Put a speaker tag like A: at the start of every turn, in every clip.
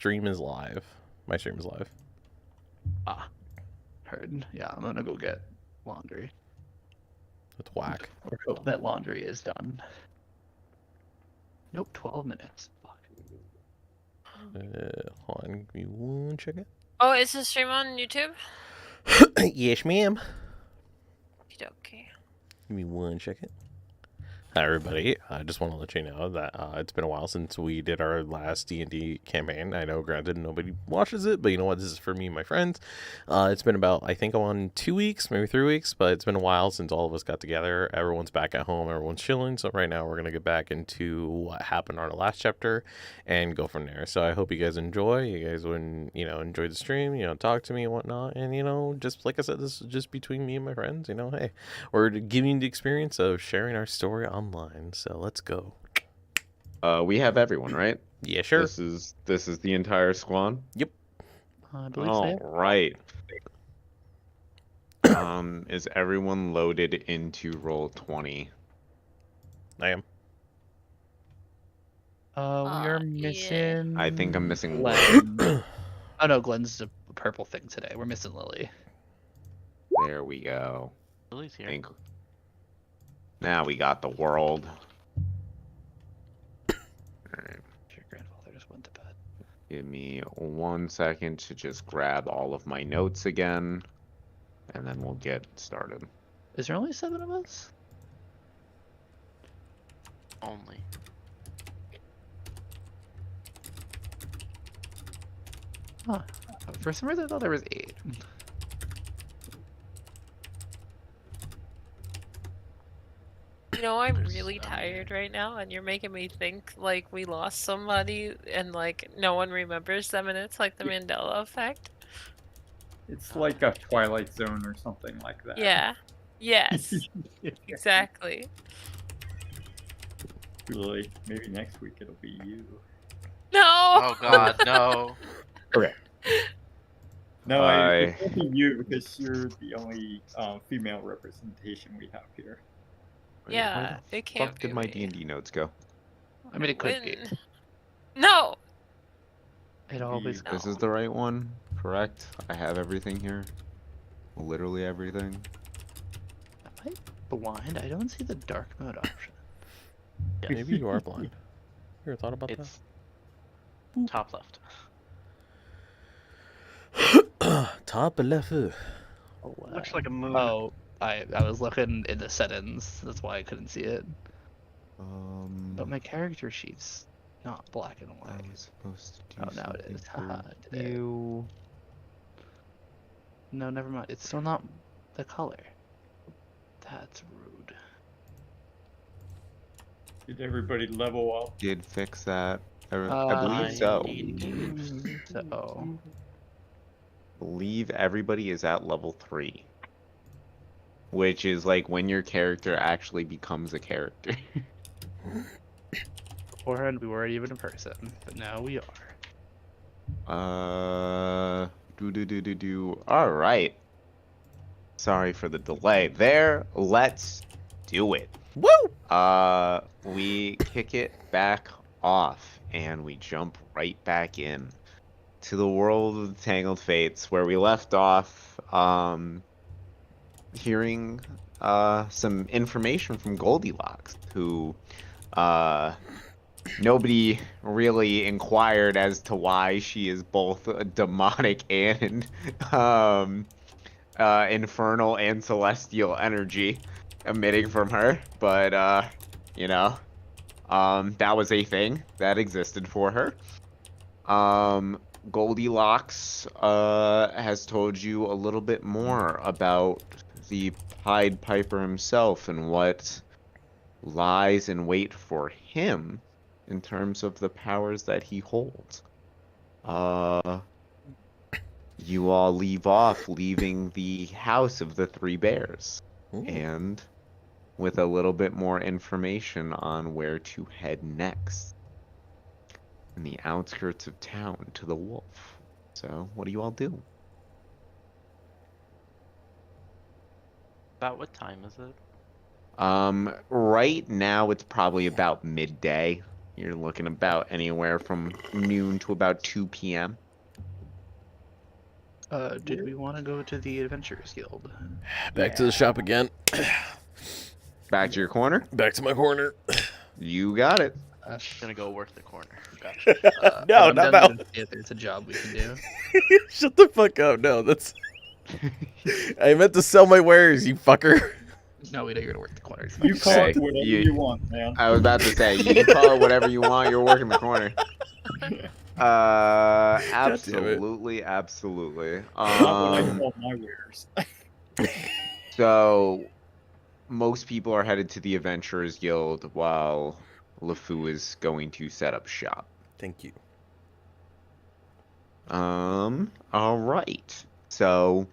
A: stream is live. My stream is live.
B: Ah, heard. Yeah, I'm gonna go get laundry.
A: That's whack.
B: Or hope that laundry is done. Nope, 12 minutes. Fuck.
A: Hold on, give me one second.
C: Oh, is the stream on YouTube?
A: Yes, ma'am.
C: Okay.
A: Give me one second. Hi, everybody. I just want to let you know that it's been a while since we did our last D&D campaign. I know, granted, nobody watches it, but you know what? This is for me and my friends. It's been about, I think, 2 weeks, maybe 3 weeks, but it's been a while since all of us got together. Everyone's back at home. Everyone's chilling. So right now we're going to get back into what happened on our last chapter and go from there. So I hope you guys enjoy. You guys would, enjoy the stream, talk to me and whatnot. And, just like I said, this is just between me and my friends. Hey, we're giving the experience of sharing our story online. So let's go.
D: We have everyone, right?
A: Yeah, sure.
D: This is the entire squad.
A: Yep.
B: I believe
D: All
B: so.
D: right. Is everyone loaded into roll 20?
A: I am.
B: We are
C: Yeah.
B: missing.
D: I think I'm missing
B: Glenn. Oh no, Glenn's a purple thing today. We're missing Lily.
D: There we go.
E: Lily's here.
D: Think. Now we got the world. Alright.
B: Your grandfather just went to bed.
D: Give me 1 second to just grab all of my notes again. And then we'll get started.
B: Is there only 7 of us?
E: Only.
B: Huh. For some reason I thought there was 8.
C: I'm
E: There's
C: really
E: 7.
C: tired right now, and you're making me think like we lost somebody, and like no one remembers them, and it's like the Mandela effect.
F: It's like a Twilight Zone or something like that.
C: Yeah. Yes. Exactly.
F: Really, maybe next week it'll be you.
C: No.
E: Oh god, no.
D: Okay.
F: No,
D: Bye.
F: it won't be you because you're the only female representation we have here.
D: Wait,
C: Yeah,
D: where the
C: it can't
D: fuck
C: be
D: did my
C: me.
D: D&D notes go?
B: I mean, it could be.
C: Win. No.
B: It always
C: No.
D: This is the right one, correct? I have everything here. Literally everything.
B: Am I blind? I don't see the dark mode option.
E: Yes.
A: Maybe you are blind. You ever thought about
E: It's top left.
A: that? Top left.
B: Oh, wow.
E: Looks like a moon.
B: Oh, I was looking in the settings. That's why I couldn't see it. But my character sheet's not black and
D: I
B: white.
D: was supposed to do
B: Oh, now it
D: something
B: is. Haha,
D: for
B: did it.
D: you.
B: No, never mind. It's still not the color. That's rude.
F: Did everybody level up?
D: Did fix that. I believe so.
B: So,
D: Believe everybody is at level 3. Which is like when your character actually becomes a character.
B: beforehand we weren't even a person, but now we are.
D: All right. Sorry for the delay there. Let's do it.
A: Woo!
D: We kick it back off and we jump right back in to the world of the Entangled Fates where we left off hearing some information from Goldilocks, who nobody really inquired as to why she is both demonic and infernal and celestial energy emitting from her, but that was a thing that existed for her. Goldilocks has told you a little bit more about the Pied Piper himself and what lies in wait for him in terms of the powers that he holds. You all leave off, leaving the house of the 3 bears.
A: Ooh.
D: And with a little bit more information on where to head next. In the outskirts of town to the wolf. So, what do you all do?
E: About what time is it?
D: Right now it's probably about midday. You're looking about anywhere from noon to about 2 p.m.
B: Did we want to go to the Adventurers Guild?
A: Back to the shop again.
D: Back to your corner.
A: Back to my corner.
D: You got it.
E: Gonna go work the corner. Gotcha.
A: No,
B: I'm
A: not
B: down
A: now.
B: to see if there's a job we can do.
A: Shut the fuck up. No, that's. I meant to sell my wares, you fucker.
B: No, we know you're gonna work the corner. It's
F: You
B: fine.
F: call
D: Hey,
F: it whatever
D: you-
F: you want, man.
D: I was about to say, you can call it whatever you want. You're working the corner. Absolutely, absolutely.
F: Not what I call my wares.
D: So, most people are headed to the Adventurers Guild while LeFou is going to set up shop.
A: Thank you.
D: All right. So,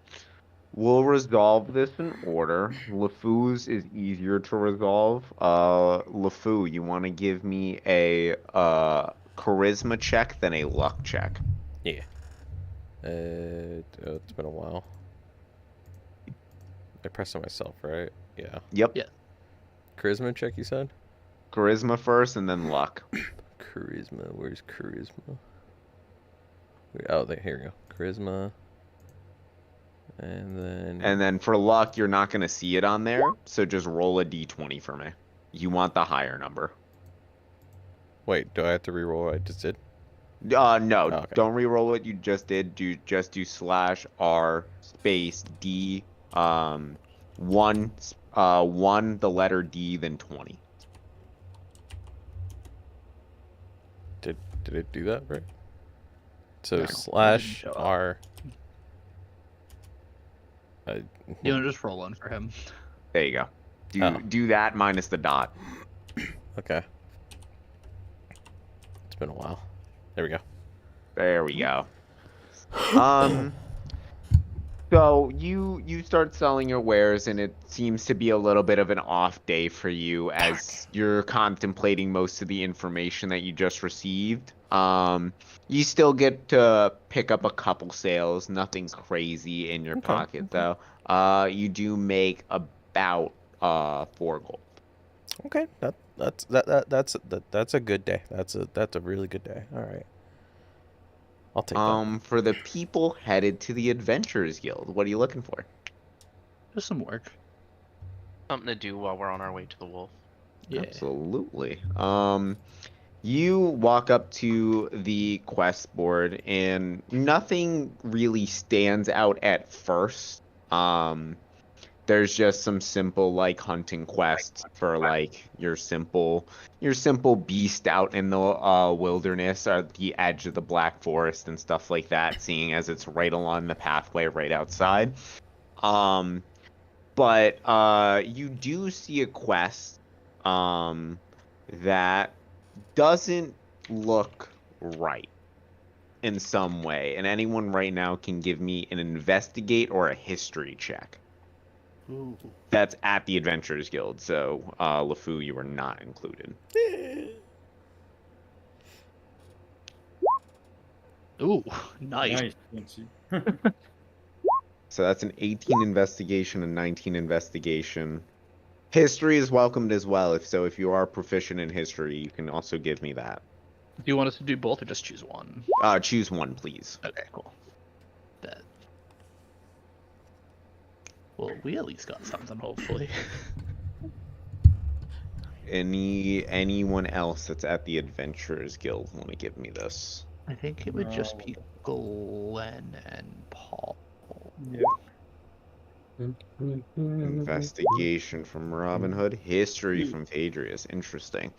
D: we'll resolve this in order. LeFou's is easier to resolve. LeFou, you want to give me a charisma check, then a luck check.
A: Yeah. It's been a while. I pressed it myself, right? Yeah.
D: Yep.
B: Yeah.
A: Charisma check, you said?
D: Charisma first, and then luck.
A: Charisma. Where's charisma? Oh, there. Here we go. Charisma.
D: And then for luck, you're not going to see it on there, so just roll a d20 for me. You want the higher number.
A: Wait, do I have to reroll what I just did?
D: No,
A: okay.
D: don't re-roll what you just did. Just do /R space D 1 the letter D then 20.
A: Did it do that right? So
B: No,
A: /R.
B: You want to just roll one for him?
D: There you go.
A: Oh.
D: Do that minus the dot.
A: Okay. It's been a while. There we go.
D: There we go. So you start selling your wares, and it seems to be a little bit of an off day for you as you're contemplating most of the information that you just received. You still get to pick up a couple sales, nothing crazy in your pocket though. You do make about 4 gold.
A: Okay, that's a good day. That's a really good day. All right. I'll take that.
D: For the people headed to the Adventurers Guild, what are you looking for?
B: Just some work.
E: Something to do while we're on our way to the wolf.
B: Yeah.
D: Absolutely. You walk up to the quest board and nothing really stands out at first. There's just some simple like hunting quests for like your simple beast out in the wilderness or the edge of the Black Forest and stuff like that, seeing as it's right along the pathway right outside. But you do see a quest that doesn't look right in some way, and anyone right now can give me an investigate or a history check.
B: Ooh.
D: That's at the Adventurers Guild, so LeFou, you are not included.
B: Ooh, nice.
F: Nice, Quincy.
D: So that's an 18 investigation and 19 investigation. History is welcomed as well. If you are proficient in history, you can also give me that.
B: Do you want us to do both or just choose one?
D: Choose one, please.
B: Okay, cool. That. Well, we at least got something, hopefully.
D: Anyone else that's at the Adventurers Guild want to give me this?
B: I think it would just be Glenn and Paul.
F: Yeah.
D: Investigation from Robin Hood. History from Phaedrius. Interesting.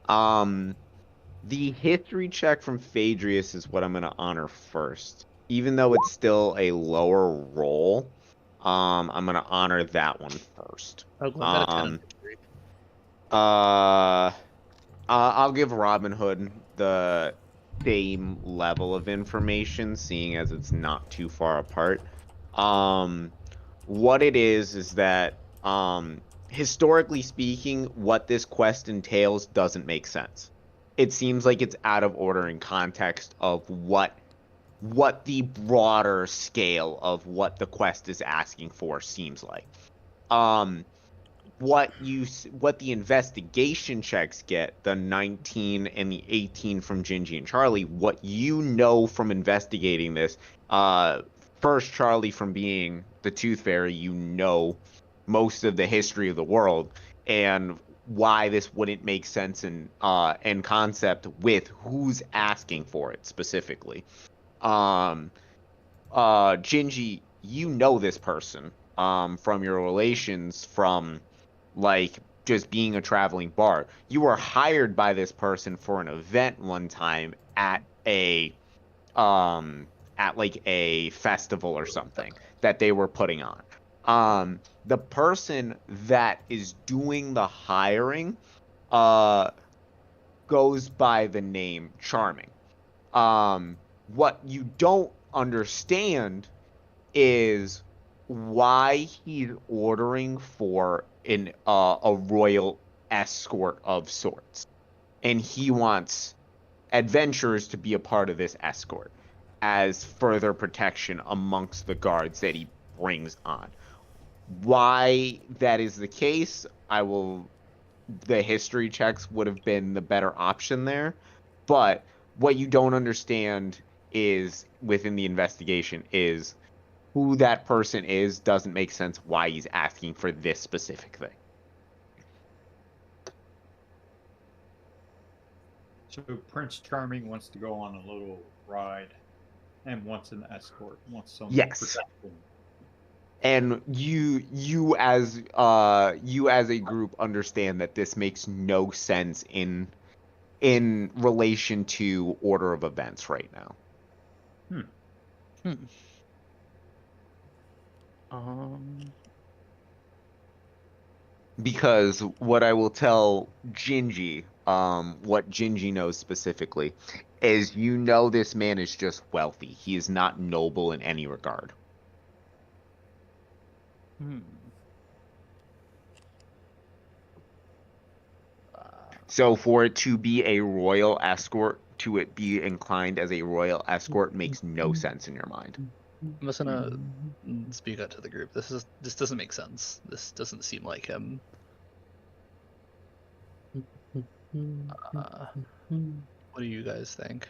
D: The history check from Phaedrius is what I'm going to honor first. Even though it's still a lower roll, I'm going to honor that one first.
B: Oh, Glenn got a 10 in history.
D: I'll give Robin Hood the same level of information, seeing as it's not too far apart. What it is that, historically speaking, what this quest entails doesn't make sense. It seems like it's out of order in context of what the broader scale of what the quest is asking for seems like. what the investigation checks get, the 19 and the 18 from Gingy and Charlie, what you know from investigating this, first Charlie, from being the Tooth Fairy, you know most of the history of the world and why this wouldn't make sense in concept with who's asking for it specifically. Gingy, you know this person from your relations from like just being a traveling bard. You were hired by this person for an event one time at like a festival or something that they were putting on. The person that is doing the hiring goes by the name Charming. What you don't understand is why he's ordering for a royal escort of sorts, and he wants adventurers to be a part of this escort as further protection amongst the guards that he brings on. Why that is the case, the history checks would have been the better option there, but what you don't understand is within the investigation is who that person is. Doesn't make sense why he's asking for this specific thing.
F: So Prince Charming wants to go on a little ride and wants an escort, wants some protection. And
D: you as a group understand that this makes no sense in relation to order of events right now. Because what I will tell Gingy, what Gingy knows specifically, is this man is just wealthy. He is not noble in any regard. So for it to be a royal escort, to it be inclined as a royal escort, makes no sense in your mind.
B: I'm just gonna speak out to the group. This doesn't make sense. This doesn't seem like him. What do you guys think?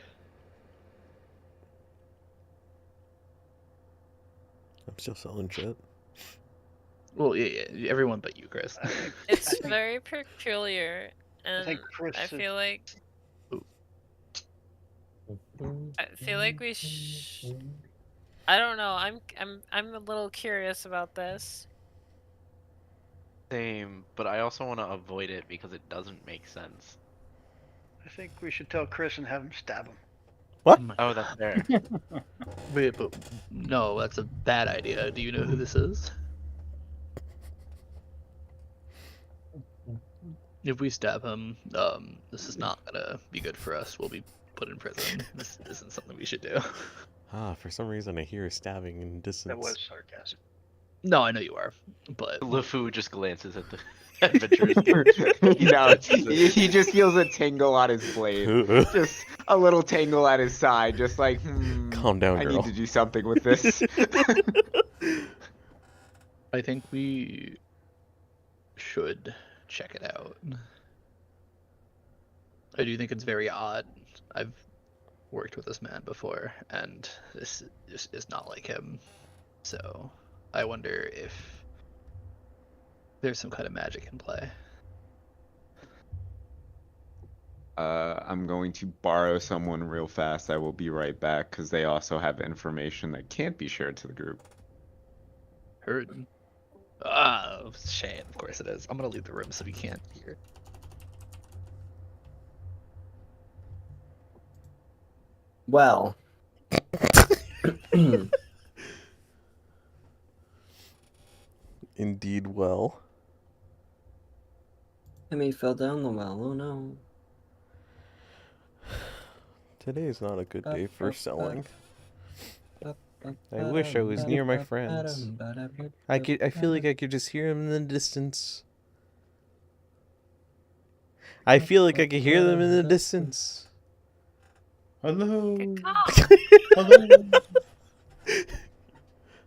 A: I'm still selling shit.
B: Well, yeah, everyone but you, Chris.
C: It's very peculiar, and
G: think Chris
C: I feel like we I don't know. I'm a little curious about this.
E: Same, but I also want to avoid it because it doesn't make sense.
G: I think we should tell Chris and have him stab him.
A: What?
E: Oh, that's fair.
B: Wait, but no, that's a bad idea. Do you know who this is? If we stab him, this is not gonna be good for us. We'll be put in prison. This isn't something we should do.
A: For some reason I hear stabbing in distance.
G: That was sarcasm.
B: No, I know you are, but
E: LeFou just glances at the adventurers.
D: He just feels a tingle on his blade. Just a little tingle at his side, just like,
A: calm down, girl.
D: I need to do something with this.
B: I think we should check it out. I do think it's very odd. I've worked with this man before, and this just is not like him. So I wonder if there's some kind of magic in play.
D: I'm going to borrow someone real fast. I will be right back because they also have information that can't be shared to the group.
B: Heard. Shame. Of course it is. I'm gonna leave the room so we can't hear.
H: Well.
A: Indeed, well.
H: Timmy fell down the well. Oh no.
A: Today is not a good day for selling. I wish I was near my friends. I feel like I could just hear them in the distance. I feel like I could hear them in the distance.
F: Hello.
C: Good call.
F: Hello.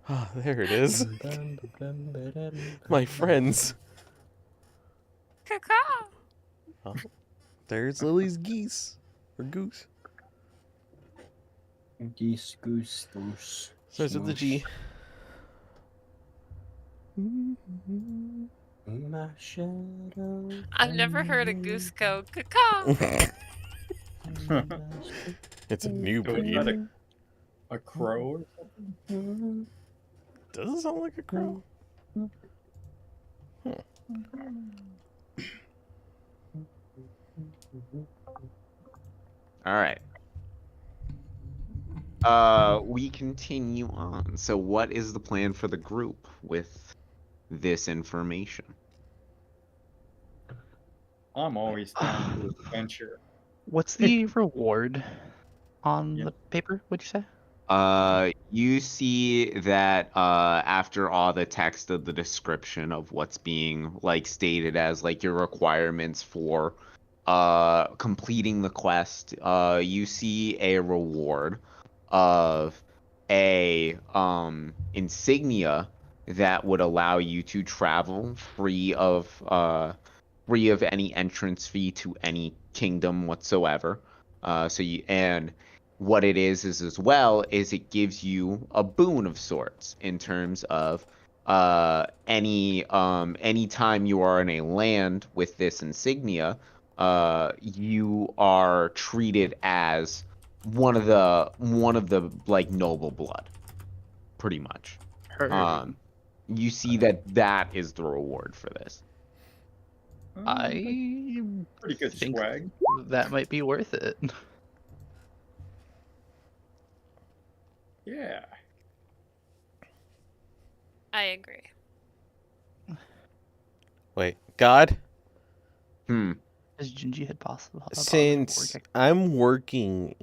A: Ah, there it is. My friends.
C: Caw.
A: Oh, there's Lily's geese. Or goose.
H: Geese, goose, goose.
A: Starts with the G.
H: My shadow.
C: I've never heard a goose go caw.
A: It's a new
F: So is that
A: breed.
F: a crow or something?
A: Doesn't sound like a crow.
D: All right. We continue on. So, what is the plan for the group with this information?
F: I'm always down to adventure.
B: What's the reward on
F: Yeah.
B: the paper? What'd you say?
D: You see that after all the text of the description of what's being like stated as like your requirements for completing the quest, you see a reward of a insignia that would allow you to travel free of any entrance fee to any kingdom whatsoever. And what it is as well is it gives you a boon of sorts in terms of any time you are in a land with this insignia, you are treated as one of the like noble blood, pretty much.
B: Heard.
D: You see that is the reward for this.
B: I
F: Pretty good
B: think
F: swag.
B: that might be worth it.
F: Yeah.
C: I agree.
A: Wait, God?
B: Is Gingy head possible?
A: Since I'm working,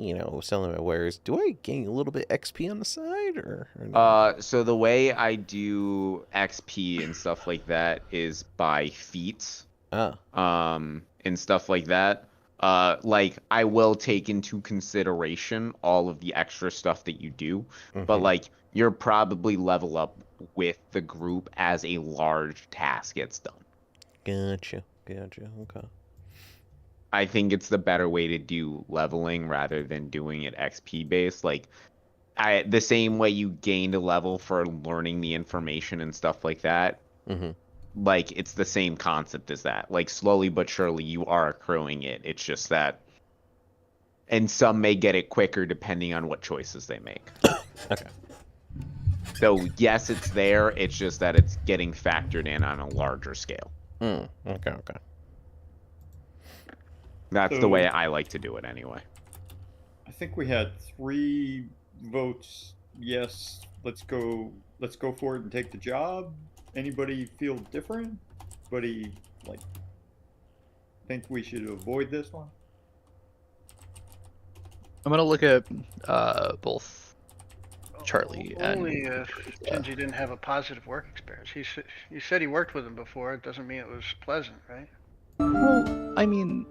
A: selling my wares, do I gain a little bit XP on the side or no?
D: So the way I do XP and stuff like that is by feats.
A: Oh.
D: And stuff like that. Like I will take into consideration all of the extra stuff that you do, but like you're probably level up with the group as a large task gets done.
A: Gotcha. Okay.
D: I think it's the better way to do leveling rather than doing it XP based. Like the same way you gained a level for learning the information and stuff like that. Like it's the same concept as that. Like slowly but surely you are accruing it. It's just that, and some may get it quicker depending on what choices they make.
A: Okay.
D: So yes, it's there. It's just that it's getting factored in on a larger scale.
A: Okay.
D: That's the way I like to do it anyway.
F: I think we had 3 votes. Yes, let's go for it and take the job. Anybody feel different? Anybody like think we should avoid this one?
B: I'm gonna look at both Charlie and
G: Only if Gingy didn't have a positive work experience. He said he worked with him before. It doesn't mean it was pleasant, right?
B: Well, I mean,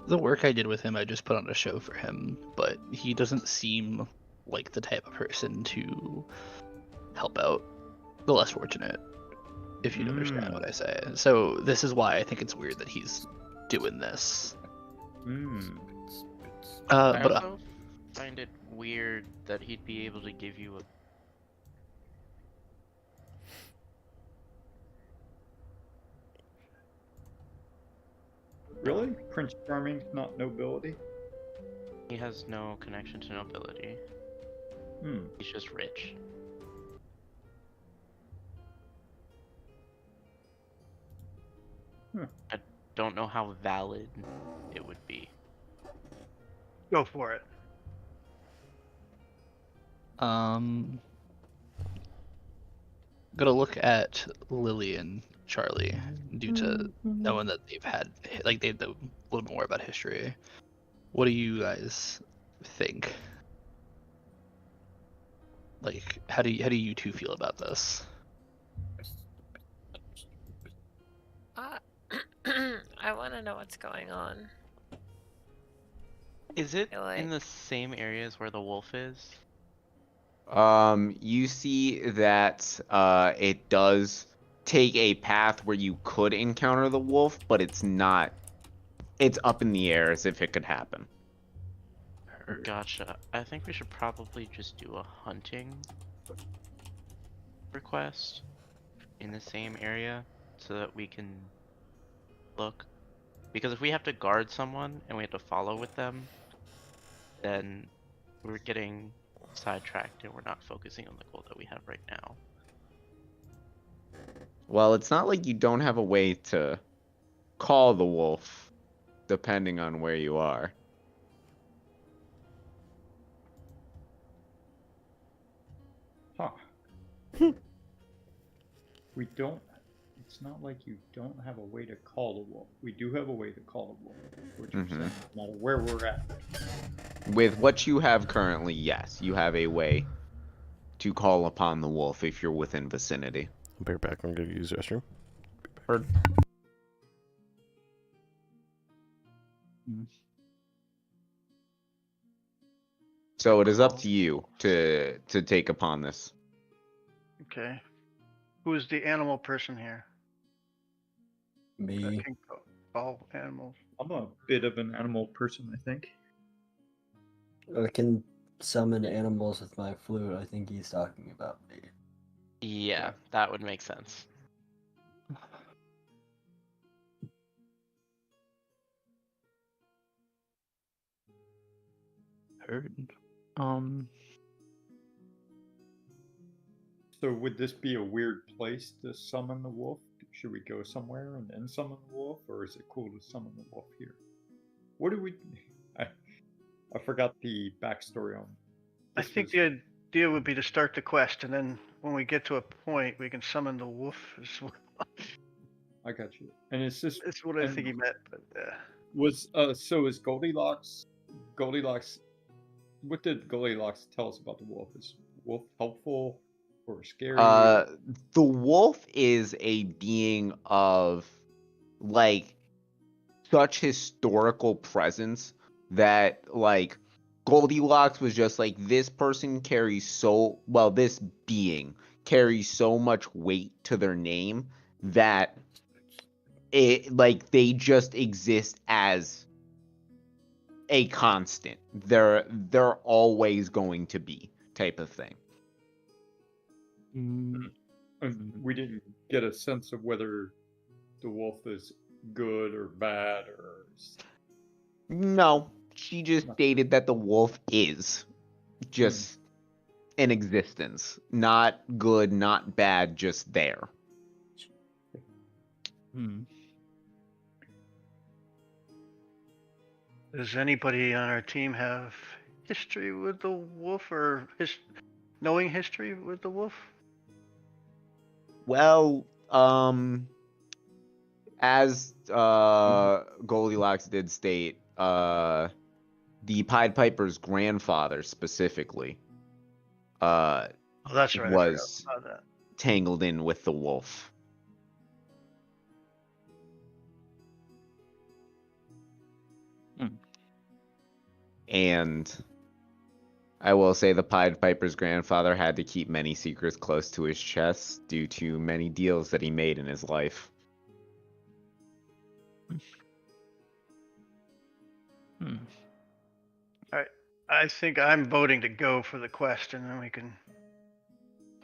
B: the work I did with him, I just put on a show for him, but he doesn't seem like the type of person to help out the less fortunate, if you understand what I say. So this is why I think it's weird that he's doing this.
E: I
B: But
E: also find it weird that he'd be able to give you a
F: Really? Prince Charming, not nobility?
E: He has no connection to nobility. He's just rich. I don't know how valid it would be.
G: Go for it.
B: Gonna look at Lily and Charlie due to knowing that they've had they know a little more about history. What do you guys think? Like, how do you two feel about this?
C: I want to know what's going on.
E: Is it
C: feel like-
E: in the same areas where the wolf is?
D: You see that it does take a path where you could encounter the wolf, but it's not. It's up in the air as if it could happen.
E: Gotcha. I think we should probably just do a hunting request in the same area so that we can look. Because if we have to guard someone and we have to follow with them, then we're getting sidetracked and we're not focusing on the goal that we have right now.
D: Well, it's not like you don't have a way to call the wolf, depending on where you are.
F: Huh. We don't. It's not like you don't have a way to call the wolf. We do have a way to call the wolf. Which you're saying, no matter where we're at.
D: With what you have currently, yes, you have a way to call upon the wolf if you're within vicinity.
A: I'll be right back. I'm going to use the restroom.
D: Heard. So it is up to you to take upon this.
G: Okay. Who is the animal person here? That
H: Me.
G: can call animals.
F: I'm a bit of an animal person, I think.
H: I can summon animals with my flute. I think he's talking about me.
E: Yeah, that would make sense.
B: Heard.
F: So would this be a weird place to summon the wolf? Should we go somewhere and then summon the wolf, or is it cool to summon the wolf here? What do we? I forgot the backstory on.
G: I
F: this
G: think
F: was-
G: the idea would be to start the quest, and then when we get to a point, we can summon the wolf as well.
F: I got you. And it's this
G: That's what I think he meant, but
F: was so is Goldilocks. What did Goldilocks tell us about the wolf? Is wolf helpful or scary?
D: The wolf is a being of like such historical presence that like Goldilocks was just like, this person carries this being carries so much weight to their name that it like they just exist as a constant. They're always going to be type of thing.
F: And we didn't get a sense of whether the wolf is good or bad or.
D: No, she just stated that the wolf is just in existence. Not good, not bad, just there.
G: does anybody on our team have history with the wolf, or knowing history with the wolf?
D: Well, as Goldilocks did state, the Pied Piper's grandfather specifically
G: Oh, that's right.
D: was
G: I forgot about that.
D: tangled in with the wolf. And I will say the Pied Piper's grandfather had to keep many secrets close to his chest due to many deals that he made in his life.
G: I think I'm voting to go for the quest, and then we can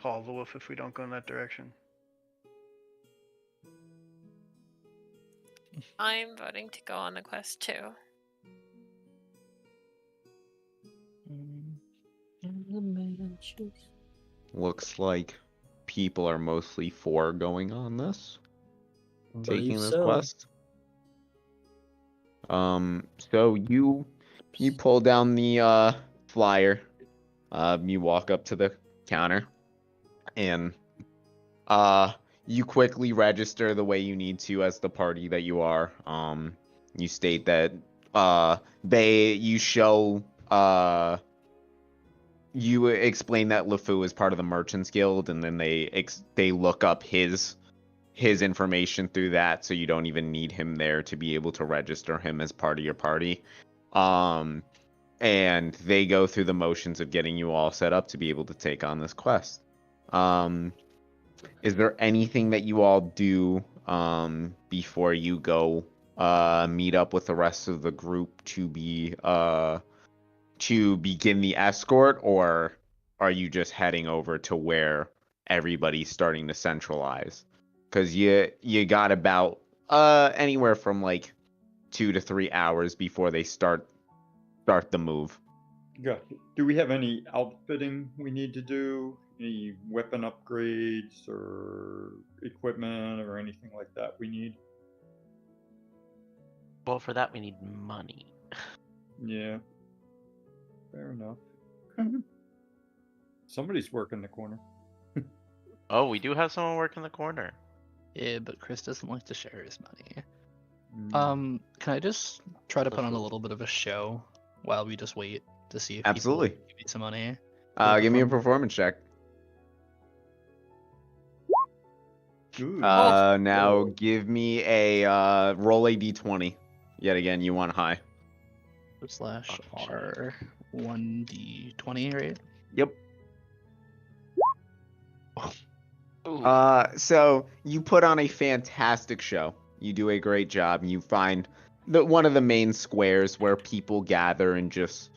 G: call the wolf if we don't go in that direction.
C: I'm voting to go on the quest too.
D: Looks like people are mostly for going on this, taking
H: Believe
D: this
H: so.
D: quest. So you pull down the flyer. You walk up to the counter, and you quickly register the way you need to as the party that you are. You state that you explain that LeFou is part of the Merchants Guild, and then they look up his information through that, so you don't even need him there to be able to register him as part of your party. And they go through the motions of getting you all set up to be able to take on this quest. Is there anything that you all do before you go meet up with the rest of the group to begin the escort, or are you just heading over to where everybody's starting to centralize? Because you got about anywhere from like 2 to 3 hours before they start the move.
F: Got it. Do we have any outfitting we need to do? Any weapon upgrades or equipment or anything like that we need?
E: Well, for that we need money.
F: Yeah. Fair enough. Somebody's working the corner.
E: Oh, we do have someone working the corner.
B: Yeah, but Chris doesn't like to share his money.
F: Mm.
B: Can I just try to
E: The
B: put on a
E: food.
B: little bit of a show while we just wait to see if
D: Absolutely.
B: people give me some money?
D: Give me a performance check.
F: Ooh.
D: Now
F: Oh.
D: give me a roll a d20. Yet again, you want high.
B: Slash R 1d20, right?
D: Yep.
E: Ooh.
D: So you put on a fantastic show. You do a great job. You find one of the main squares where people gather and just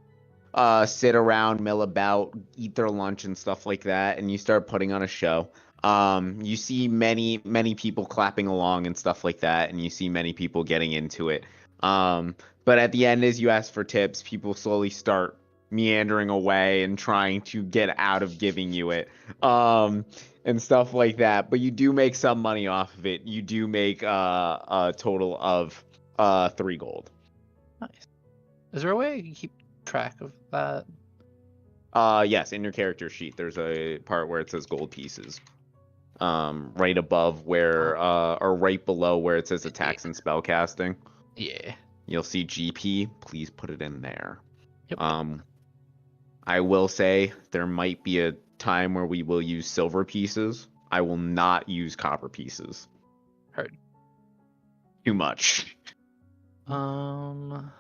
D: sit around, mill about, eat their lunch and stuff like that, and you start putting on a show. You see many people clapping along and stuff like that, and you see many people getting into it. But at the end, as you ask for tips, people slowly start meandering away and trying to get out of giving you it. And stuff like that. But you do make some money off of it. You do make a total of 3 gold.
B: Nice. Is there a way I can keep track of that?
D: Yes, in your character sheet, there's a part where it says gold pieces. Right above where, or right below where it says attacks and spell casting.
B: Yeah.
D: You'll see GP. Please put it in there.
B: Yep.
D: I will say there might be a time where we will use silver pieces. I will not use copper pieces.
B: Heard.
D: Too much.
B: I'm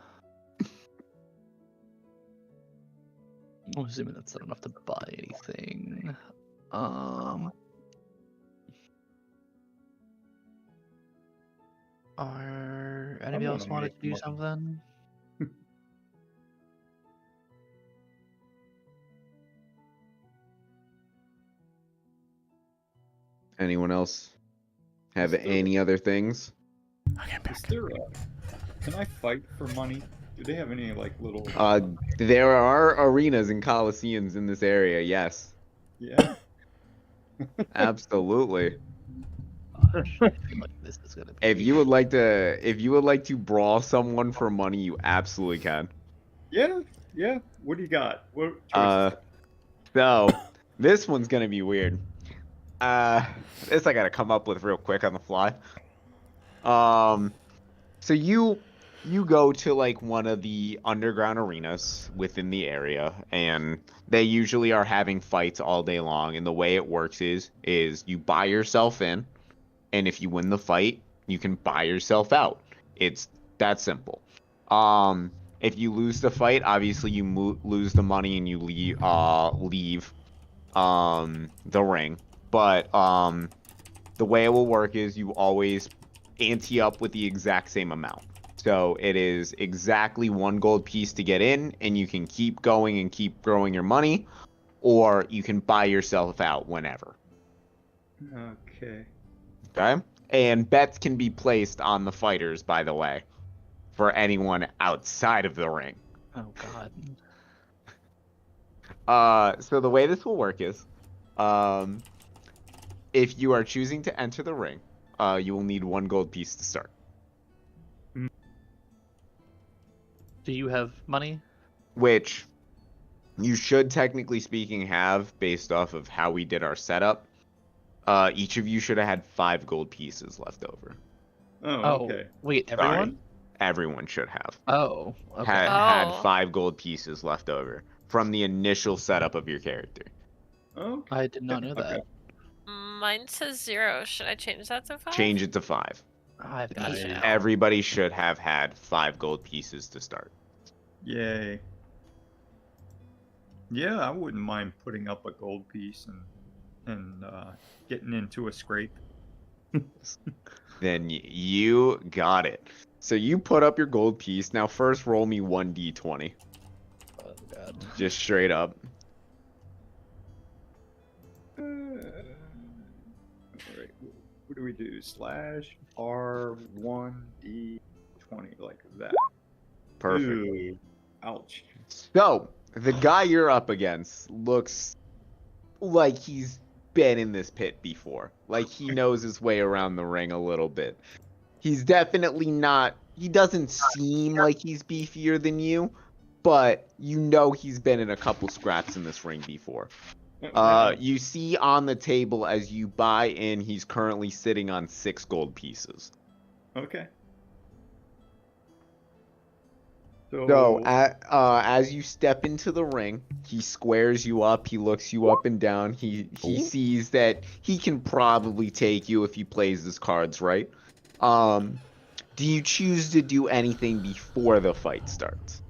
B: assuming that's not enough to buy anything. Are anybody else
F: wanna
B: wanted to
F: make
B: do
F: money.
B: something?
D: Anyone else have
F: Is there-
D: any other things?
A: Okay,
F: Is there can I fight for money? Do they have any like little?
D: There are arenas and coliseums in this area. Yes,
F: Yeah.
D: absolutely.
B: I feel like this is gonna be.
D: If you would like to brawl someone for money, you absolutely can.
F: Yeah. Yeah. What do you got? What choices?
D: So this one's gonna be weird. This I gotta come up with real quick on the fly. So you go to like one of the underground arenas within the area, and they usually are having fights all day long. And the way it works is you buy yourself in, and if you win the fight, you can buy yourself out. It's that simple. If you lose the fight, obviously you lose the money and you leave the ring. But the way it will work is you always ante up with the exact same amount. So it is exactly 1 gold piece to get in, and you can keep going and keep growing your money, or you can buy yourself out whenever.
F: Okay.
D: Okay? And bets can be placed on the fighters, by the way, for anyone outside of the ring.
B: Oh God.
D: So the way this will work is, if you are choosing to enter the ring, you will need 1 gold piece to start.
B: Do you have money?
D: Which you should, technically speaking, have based off of how we did our setup. Each of you should have had 5 gold pieces left over.
F: Oh, okay.
B: Wait,
D: Sorry.
B: everyone?
D: Everyone should have
B: Oh, okay.
D: had
C: Oh.
D: 5 gold pieces left over from the initial setup of your character.
F: Okay.
B: I did not know that.
F: Okay.
C: Mine says 0. Should I change that to 5?
D: Change it to 5.
B: I've got
C: Yeah.
B: you.
D: Everybody should have had 5 gold pieces to start.
F: Yay. Yeah, I wouldn't mind putting up a gold piece and and getting into a scrape.
D: Then you got it. So you put up your gold piece. Now first roll me 1d20.
B: Oh god.
D: Just straight up.
F: Alright, what do we do? Slash R1D20 like that.
D: Perfect.
F: Ooh, ouch.
D: So the guy you're up against looks like he's been in this pit before. Like he knows his way around the ring a little bit. He's definitely not. He doesn't seem like he's beefier than you, but you know he's been in a couple scraps in this ring before. You see on the table as you buy in, he's currently sitting on 6 gold pieces.
F: Okay.
D: So, as you step into the ring, he squares you up. He looks you up and down. He sees that he can probably take you if he plays his cards right. Do you choose to do anything before the fight starts?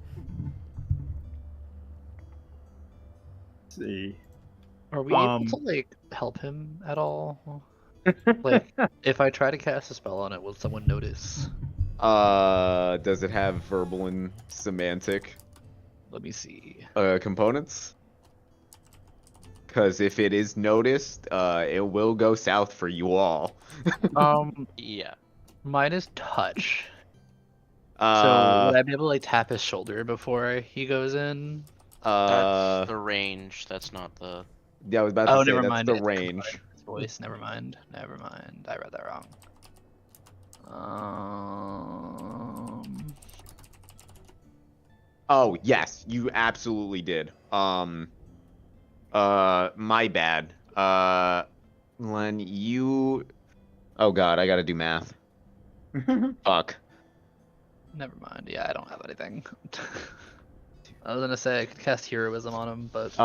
F: Let's see.
B: Are we able to like help him at all? Like, if I try to cast a spell on it, will someone notice?
D: Does it have verbal and semantic
B: Let me see.
D: components? Because if it is noticed, it will go south for you all.
E: Yeah.
B: Mine is touch. So
D: Uh,
B: would I be able to like tap his shoulder before he goes in?
E: That's the range. That's not the.
D: yeah, I was about
B: Oh,
D: to say
B: never
D: that's
B: mind.
D: the
B: It's
D: range.
B: His voice. Never mind. Never mind. I read that wrong.
D: Oh, yes, you absolutely did. My bad. Len, you... Oh god, I gotta do math. Fuck.
B: Never mind. Yeah, I don't have anything. I was gonna say I could cast heroism on him, but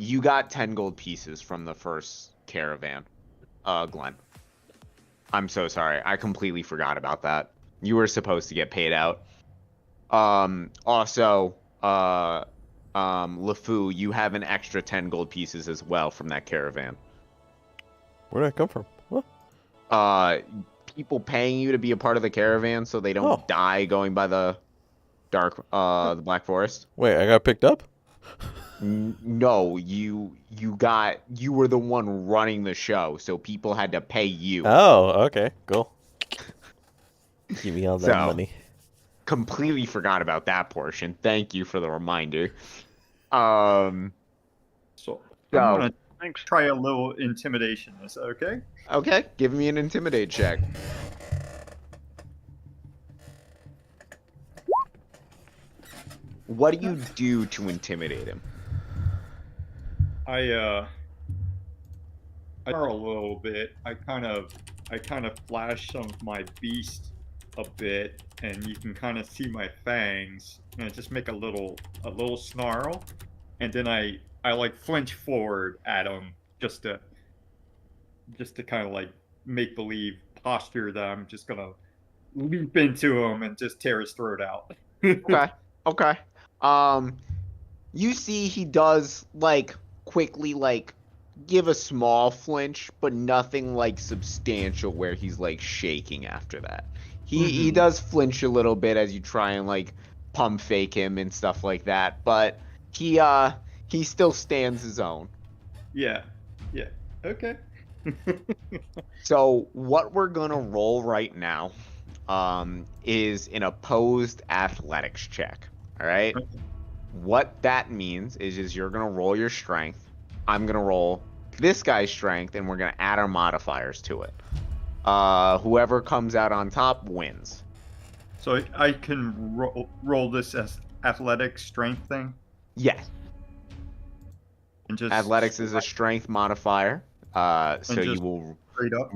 D: You got 10 gold pieces from the first caravan. Glenn. I'm so sorry. I completely forgot about that. You were supposed to get paid out. Also, LeFou, you have an extra 10 gold pieces as well from that caravan.
A: Where did I come from? What?
D: People paying you to be a part of the caravan so they don't die going by the the Black Forest.
A: Wait, I got picked up?
D: No, you were the one running the show, so people had to pay you.
A: Oh, okay, cool. Give me all that
D: So,
A: money.
D: Completely forgot about that portion. Thank you for the reminder. So
F: So I'm gonna
G: Thanks.
F: try a little intimidation. Is that okay?
D: okay, give me an intimidate check. What do you do to intimidate him?
F: I a little bit. I kind of flash some of my beast a bit, and you can kind of see my fangs, and I just make a little snarl, and then I like flinch forward at him just to kind of like make believe posture that I'm just gonna leap into him and just tear his throat out.
D: Okay. You see he does like quickly like give a small flinch, but nothing like substantial where he's like shaking after that. He does flinch a little bit as you try and like pump fake him and stuff like that, but he still stands his own.
F: Yeah. Okay.
D: So what we're gonna roll right now is an opposed athletics check. All right. What that means is you're gonna roll your strength. I'm gonna roll this guy's strength, and we're gonna add our modifiers to it. Whoever comes out on top wins.
F: So I can roll this as athletics strength thing.
D: Yes.
F: And just
D: Athletics is a strength modifier. So you
F: just
D: will.
F: straight up.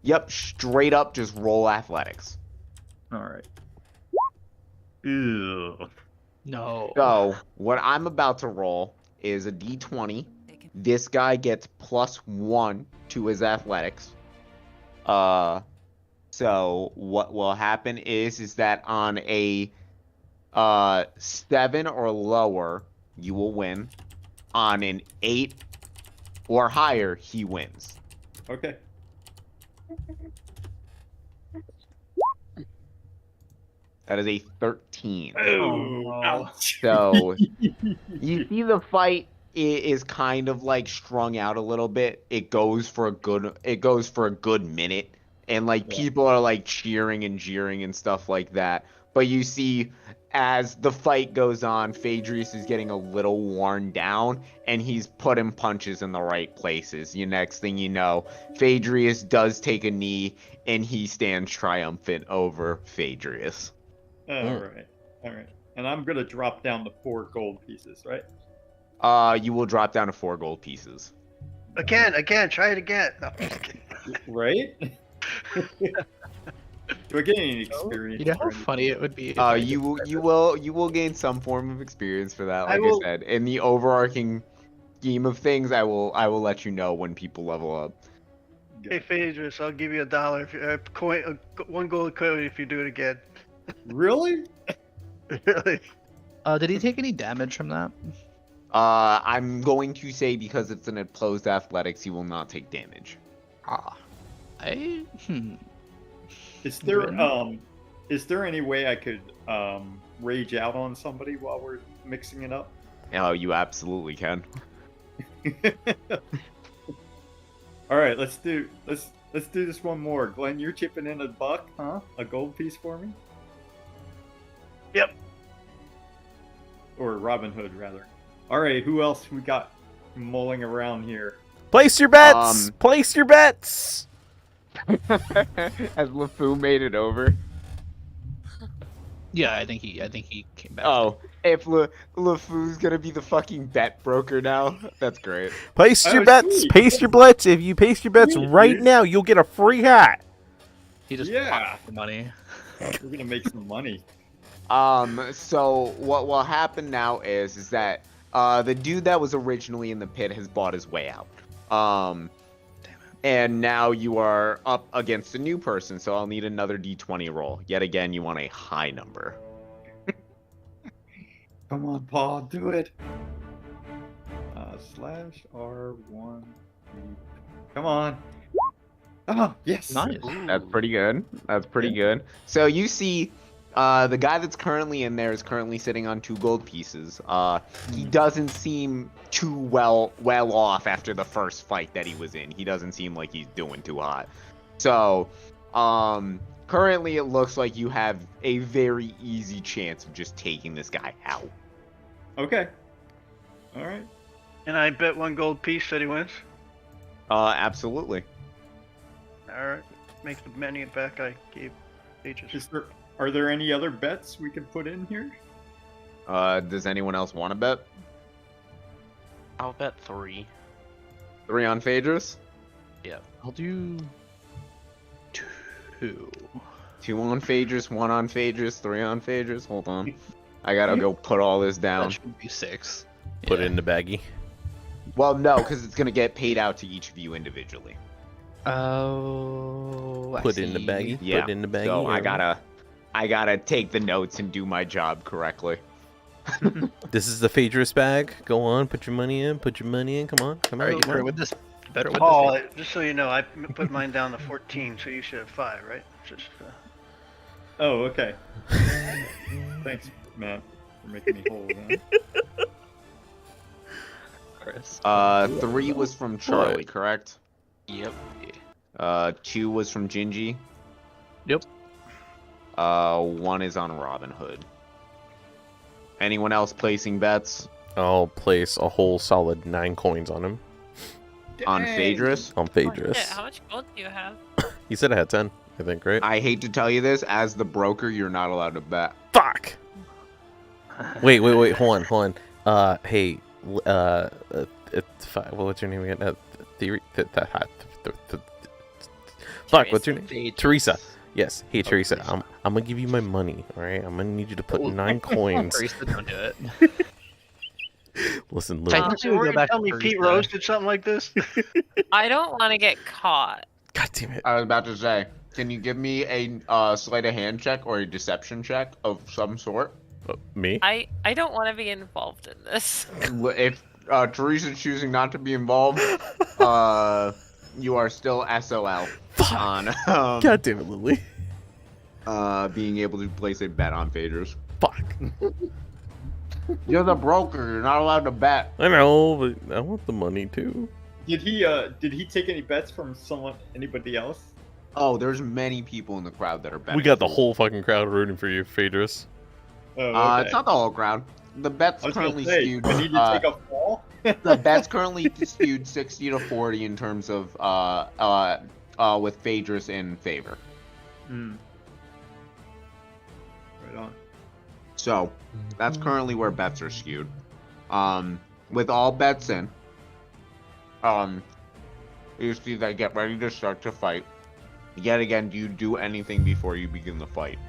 D: Yep, straight up, just roll athletics.
F: All right. Ew.
B: no.
D: So what I'm about to roll is a d20. This guy gets +1 to his athletics. So what will happen is that on a 7 or lower, you will win. On an 8 or higher, he wins.
F: Okay.
D: That is a 13.
F: Oh,
G: ouch.
D: So you see the fight is kind of like strung out a little bit. It goes for a good minute, and like
F: Yeah.
D: people are like cheering and jeering and stuff like that. But you see, as the fight goes on, Phaedrus is getting a little worn down, and he's putting punches in the right places. Next thing you know, Phaedrus does take a knee, and he stands triumphant over Phaedrus.
F: All right. And I'm gonna drop down the 4 gold pieces, right?
D: You will drop down to 4 gold pieces.
G: Again, try it again. No, I'm just kidding.
F: Right? Do I get any experience?
B: You know how
F: or anything?
B: funny it would be. If I
D: You
B: did
D: you will gain some form of experience for that. Like I said, in the overarching scheme of things, I will let you know when people level up.
G: Hey, Phaedrus, I'll give you $1 if you coin, 1 gold coin if you do it again.
F: Really?
G: Really?
B: Did he take any damage from that?
D: I'm going to say because it's an opposed athletics, he will not take damage.
F: Is there any way I could rage out on somebody while we're mixing it up?
D: Oh, you absolutely can.
F: All right, let's do this one more. Glenn, you're chipping in $1, huh? A gold piece for me?
G: Yep.
F: Or Robin Hood, rather. All right, who else we got mulling around here?
A: Place your bets. Place your bets.
D: Has LeFou made it over?
B: Yeah, I think he came back.
D: Oh, if LeFou's gonna be the fucking bet broker now, that's great.
A: Place your bets.
F: sweet.
A: Paste your bets. If you paste your bets
F: Sweet,
A: right
F: dude.
A: now, you'll get a free hat.
B: He just
F: Yeah.
B: popped the money.
F: We're gonna make some money.
D: So what will happen now is that the dude that was originally in the pit has bought his way out. And now you are up against a new person, so I'll need another d20 roll. Yet again, you want a high number.
F: Come on, Paul, do it. Slash R1. Come on. Oh, yes.
B: Nice.
D: That's pretty good. That's pretty good. So you see, the guy that's currently in there is currently sitting on 2 gold pieces. He doesn't seem too well off after the first fight that he was in. He doesn't seem like he's doing too hot. So, currently it looks like you have a very easy chance of just taking this guy out.
F: Okay. All right.
G: And I bet 1 gold piece that he wins.
D: Absolutely.
G: Alright. Make the money back I gave Phaedrus.
F: Are there any other bets we can put in here?
D: Does anyone else want to bet?
E: I'll bet 3.
D: 3 on Phaedrus?
B: I'll do 2.
D: 2 on Phaedrus, 1 on Phaedrus, 3 on Phaedrus. Hold on. I gotta go put all this down.
B: That should be 6.
A: Put it in the baggie.
D: Well, no, because it's gonna get paid out to each of you individually.
B: Oh,
A: Put it in the baggie.
D: Yeah.
A: Put it in the baggie.
D: So
A: yeah.
D: I gotta take the notes and do my job correctly.
A: This is the Phaedrus bag. Go on, put your money in. Put your money in. Come on, come on.
B: Alright, you
A: come
B: better
A: on.
B: win this. Better win
G: Paul,
B: this.
G: just so you know, I put mine down to 14, so you should have 5, right? Just.
F: Oh, okay. Thanks, Matt, for making me whole.
B: Chris.
D: 3 was from Charlie, correct?
E: Yep.
D: 2 was from Gingy.
B: Yep.
D: 1 is on Robin Hood. Anyone else placing bets
A: I'll place a whole solid 9 coins on him.
D: on Phaedrus?
A: On
C: Oh, shit,
A: Phaedrus.
C: how much gold do you have?
A: He said I had 10, I think, right?
D: I hate to tell you this, as the broker, you're not allowed to bet.
A: Fuck! Wait, hold on. Hey, what's your name again? Fuck, what's your name? Teresa. Yes. Hey, Teresa, I'm gonna give you my money, alright? I'm gonna need you to put 9 coins.
B: Teresa, don't do it.
A: Listen,
B: I
A: look.
B: think we would
G: Were
B: go
G: you
B: back
G: telling me
B: to
G: Pete
B: Teresa.
G: Rose did something like this?
C: I don't want to get caught.
A: God damn it.
D: I was about to say, can you give me a sleight of hand check or a deception check of some sort?
A: Me?
C: I don't want to be involved in this.
D: Teresa's choosing not to be involved. You are still SOL
A: Fuck.
D: on
A: God damn it, Lily.
D: being able to place a bet on Phaedrus.
A: Fuck.
D: You're the broker. You're not allowed to bet.
A: I know, but I want the money too.
F: Did he take any bets from anybody else?
D: Oh, there's many people in the crowd that are betting.
A: We got the whole fucking crowd rooting for you, Phaedrus.
F: Oh, okay.
D: It's not the whole crowd. The bet's
F: I was gonna
D: currently
F: say,
D: skewed.
F: I need to take a fall.
D: The bet's currently skewed 60 to 40 in terms of with Phaedrus in favor.
F: Hmm. Right on.
D: So that's currently where bets are skewed. With all bets in, you see they get ready to start to fight. Yet again, do you do anything before you begin the fight?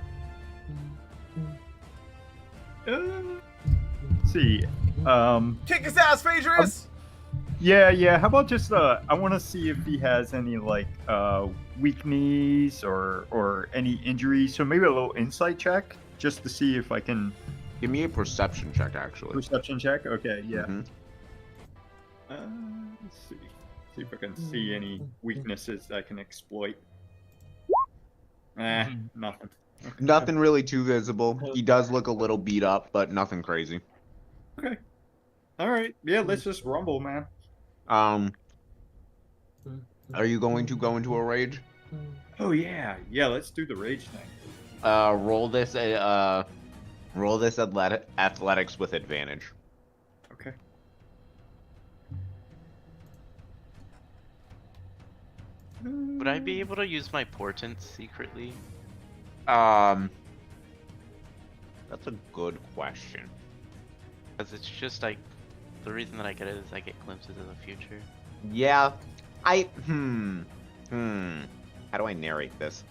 F: Let's see.
I: Kick his ass, Phaedrus!
F: Yeah. How about just I want to see if he has any like weak knees or any injuries. So maybe a little insight check just to see if I can.
D: Give me a perception check, actually.
F: Perception check. Okay. Yeah.
D: Mhm.
F: Let's see. See if I can see any weaknesses I can exploit. Nothing. Okay.
D: Nothing really too visible. He does look a little beat up, but nothing crazy.
F: Okay. All right. Yeah. Let's just rumble, man.
D: Are you going to go into a rage?
F: Oh yeah. Yeah. Let's do the rage thing.
D: Roll this athletics with advantage.
F: Okay.
E: Would I be able to use my portent secretly?
D: That's a good question.
E: Because it's just like the reason that I get it is I get glimpses of the future.
D: Yeah, How do I narrate this?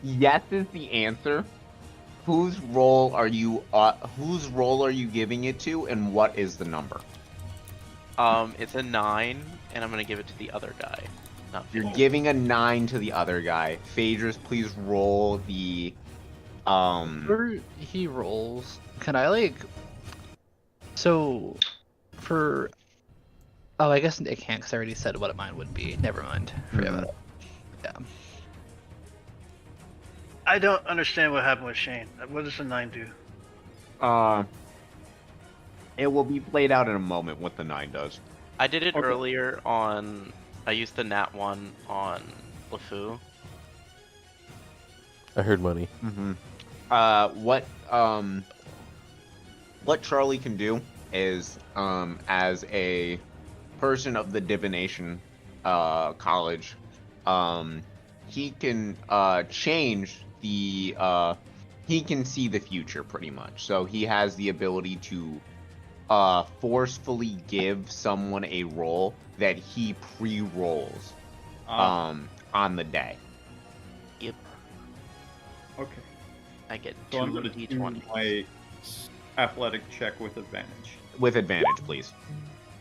D: Yes is the answer. Whose role are you giving it to, and what is the number?
E: It's a 9, and I'm gonna give it to the other guy. Not
D: You're
E: Phaedrus.
D: giving a 9 to the other guy. Phaedrus, please roll the
B: Whenever he rolls, can I like? So, for I guess I can't because I already said what mine would be. Never mind. Forget about it. Yeah.
G: I don't understand what happened with Shane. What does the 9 do?
D: it will be played out in a moment what the 9 does.
E: I did it
F: Okay.
E: earlier on. I used the nat 1 on LeFou.
A: I heard money.
D: Mm-hmm. What Charlie can do is, as a person of the divination college, he can change the he can see the future pretty much. So he has the ability to forcefully give someone a roll that he pre-rolls on the day.
E: Yep.
F: Okay.
E: I get
F: So I'm
E: 2
F: gonna do
E: d20.
F: my athletic check with advantage.
D: With advantage, please.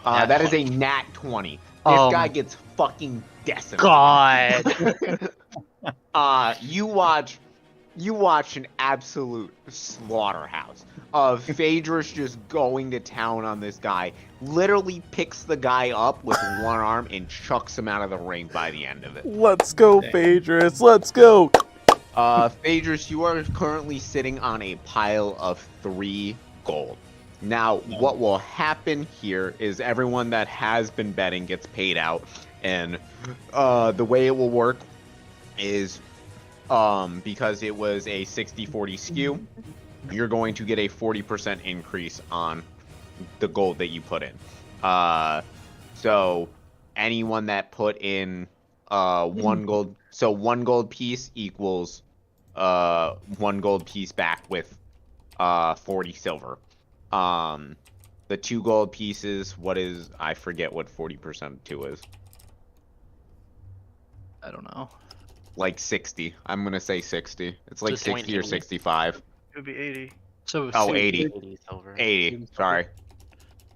E: Nat
D: That is
E: 20.
D: a nat 20. This
B: Oh
D: guy
B: my
D: gets fucking decimated.
B: God.
D: You watch an absolute slaughterhouse of Phaedrus just going to town on this guy. Literally picks the guy up with one arm and chucks him out of the ring by the end of it.
A: Let's go, Phaedrus. Let's go.
D: Phaedrus, you are currently sitting on a pile of 3 gold. Now, what will happen here is everyone that has been betting gets paid out, and the way it will work is because it was a 60-40 skew, you're going to get a 40% increase on the gold that you put in. So anyone that put in 1 gold, so 1 gold piece equals 1 gold piece back with 40 silver. The 2 gold pieces, I forget what 40% 2 is.
B: I don't know.
D: Like 60. I'm gonna say 60. It's like
E: Just
D: 60 or
E: 80.
D: 65.
G: It would be 80.
B: So
D: Oh,
B: so-
D: 80.
E: 80 silver.
D: 80. Sorry.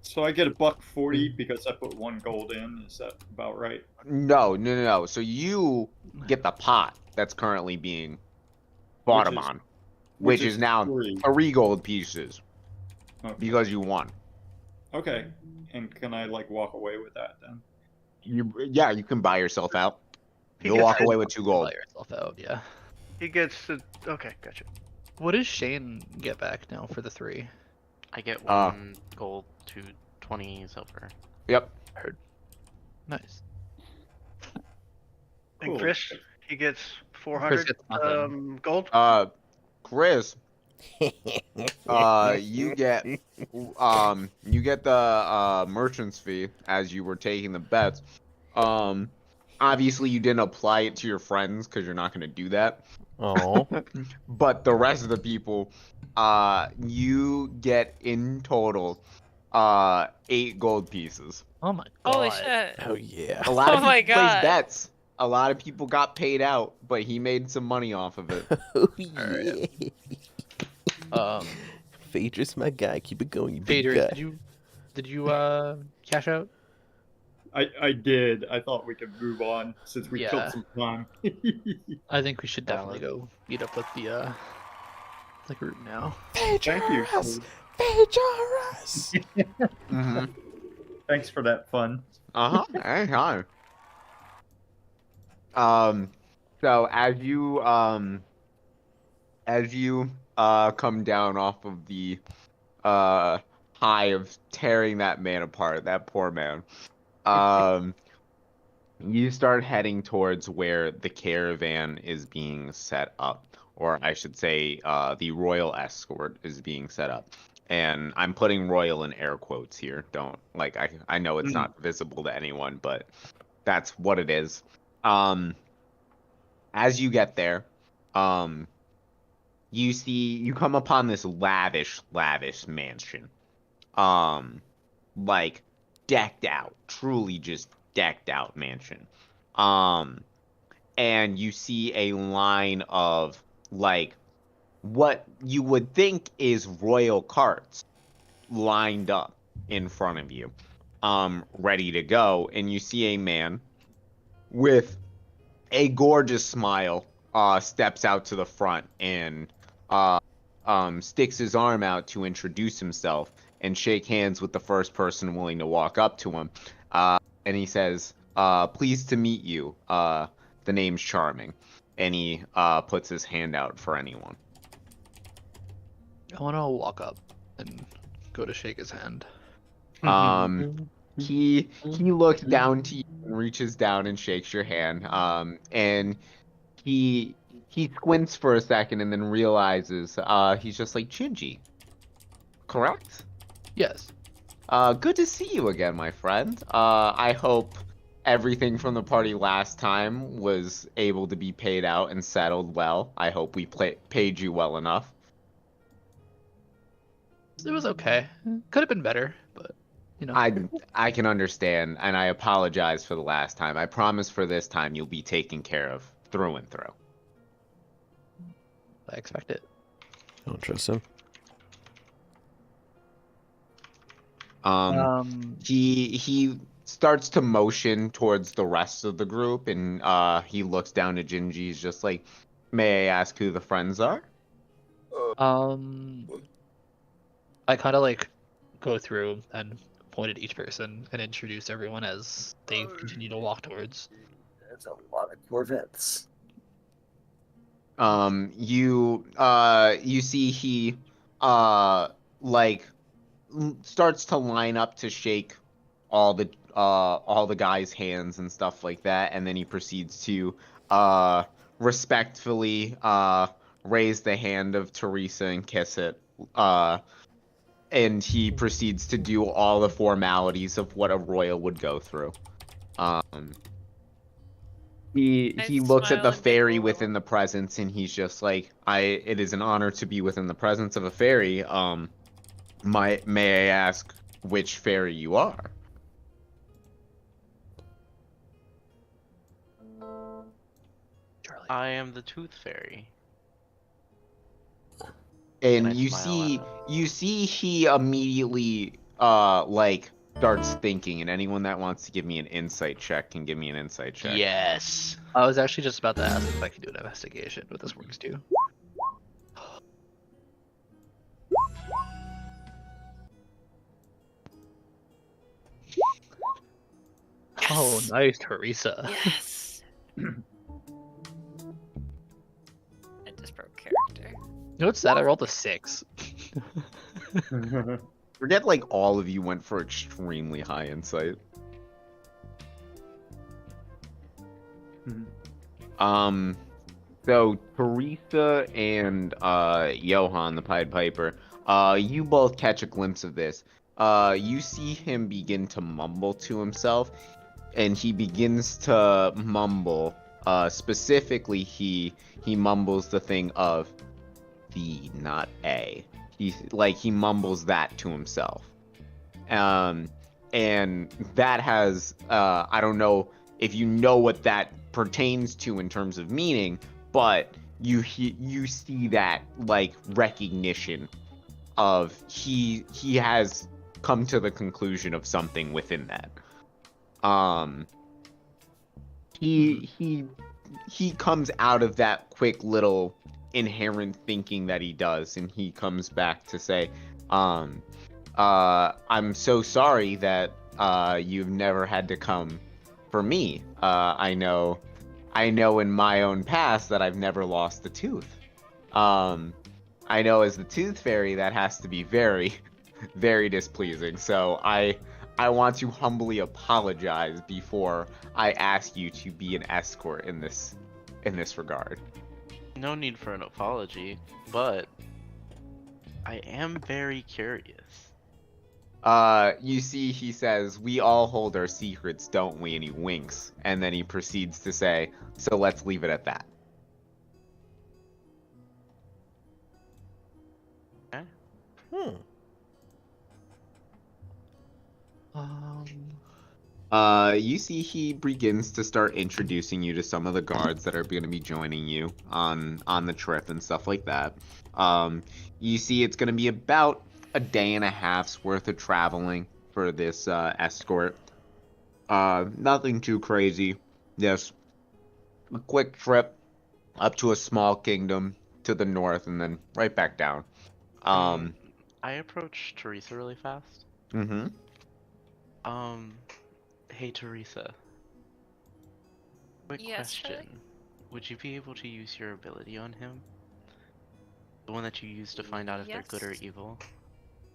F: So I get $1.40 because I put 1 gold in. Is that about right?
D: No. So you get the pot that's currently being bought
F: Which is-
D: on, which is now 3 gold pieces.
F: Okay.
D: because you won.
F: Okay. And can I like walk away with that then?
D: Yeah, you can buy yourself out.
G: He
D: You'll
G: gets
D: walk
G: to-
D: away with 2 gold.
B: Buy yourself out, yeah.
G: He gets to. Okay, gotcha.
B: What does Shane get back now for the 3?
E: I get 1 gold to 20 silver.
D: Yep.
B: Heard. Nice.
G: And
F: Cool.
G: Chris, he gets
B: Chris
G: 400
B: gets nothing.
G: gold.
D: Chris, you get the merchant's fee as you were taking the bets. Obviously you didn't apply it to your friends because you're not going to do that.
A: Oh,
D: But the rest of the people, you get in total 8 gold pieces.
B: Oh my god.
C: Holy shit.
A: oh yeah.
D: A lot of
C: Oh my
D: people placed
C: God.
D: bets. A lot of people got paid out, but he made some money off of it.
A: Oh yeah. Phaedrus, my guy, keep it going, you big
B: Phaedrus,
A: guy.
B: did you cash out?
F: I did. I thought we could move on since we
B: Yeah.
F: killed some time.
B: I think we should definitely go meet up with the group now.
F: Thank you.
A: Phaedrus!
D: Mm-hmm.
F: Thanks for that fun.
D: Uh-huh. Anytime. So as you come down off of the high of tearing that man apart, that poor man, you start heading towards where the caravan is being set up, or I should say, the royal escort is being set up. And I'm putting royal in air quotes here. Don't I know it's not visible to anyone, but that's what it is. As you get there, you come upon this lavish mansion. Like decked out, truly just decked out mansion. And you see a line of like what you would think is royal carts lined up in front of you, ready to go, and you see a man with a gorgeous smile steps out to the front and sticks his arm out to introduce himself and shake hands with the first person willing to walk up to him. And he says, pleased to meet you. The name's Charming. And he puts his hand out for anyone.
B: I want to walk up and go to shake his hand.
D: He looks down to you and reaches down and shakes your hand. And he squints for a second and then realizes he's just like, Shinji, correct?
B: Yes.
D: Good to see you again, my friend. I hope everything from the party last time was able to be paid out and settled well. I hope we paid you well enough.
B: It was okay. Could have been better, but you know.
D: I can understand, and I apologize for the last time. I promise for this time you'll be taken care of through and through.
B: I expect it.
A: I don't trust him.
D: He starts to motion towards the rest of the group, and he looks down at Gingy. He's just like, may I ask who the friends are?
B: I kind of like go through and point at each person and introduce everyone as they continue to walk towards.
H: There's a lot of Corvettes.
D: You see he like starts to line up to shake all the guys' hands and stuff like that, and then he proceeds to respectfully raise the hand of Teresa and kiss it. And he proceeds to do all the formalities of what a royal would go through. He looks at
C: smile
D: the
C: and make
D: fairy
C: a
D: within the presence, and he's just like, it is an honor to be within the presence of a fairy. May I ask which fairy you are?
B: Charlie.
E: I am the Tooth Fairy.
D: And
E: I
D: you
E: smile
D: see he immediately like starts thinking, and anyone that wants to give me an insight check can give me an insight check.
E: Yes.
B: I was actually just about to ask if I could do an investigation, but this works too. Oh, nice, Teresa.
C: Yes. I just broke character.
B: You know what's sad? I rolled a 6.
D: Forget like all of you went for extremely high insight. So Teresa and Johann, the Pied Piper, you both catch a glimpse of this. You see him begin to mumble to himself, and he begins to mumble. Specifically, he mumbles the thing of the, not A. He mumbles that to himself. And that has I don't know if you know what that pertains to in terms of meaning, but you see that like recognition of he has come to the conclusion of something within that. He comes out of that quick little inherent thinking that he does, and he comes back to say, I'm so sorry that you've never had to come for me. I know in my own past that I've never lost a tooth. I know as the tooth fairy that has to be very, very displeasing. So I want to humbly apologize before I ask you to be an escort in this regard.
E: No need for an apology, but I am very curious.
D: You see, he says, "We all hold our secrets, don't we?" And he winks, and then he proceeds to say, "So let's leave it at that."
E: Okay.
D: You see he begins to start introducing you to some of the guards that are going to be joining you on the trip and stuff like that. You see it's going to be about a day and a half's worth of traveling for this escort. Nothing too crazy. Just a quick trip up to a small kingdom to the north and then right back down.
E: I approach Teresa really fast.
D: Mm-hmm.
E: Hey Teresa. Quick
C: Yes, Shelly?
E: question. Would you be able to use your ability on him? The one that you use to find out if they're good or
C: Yes.
E: evil?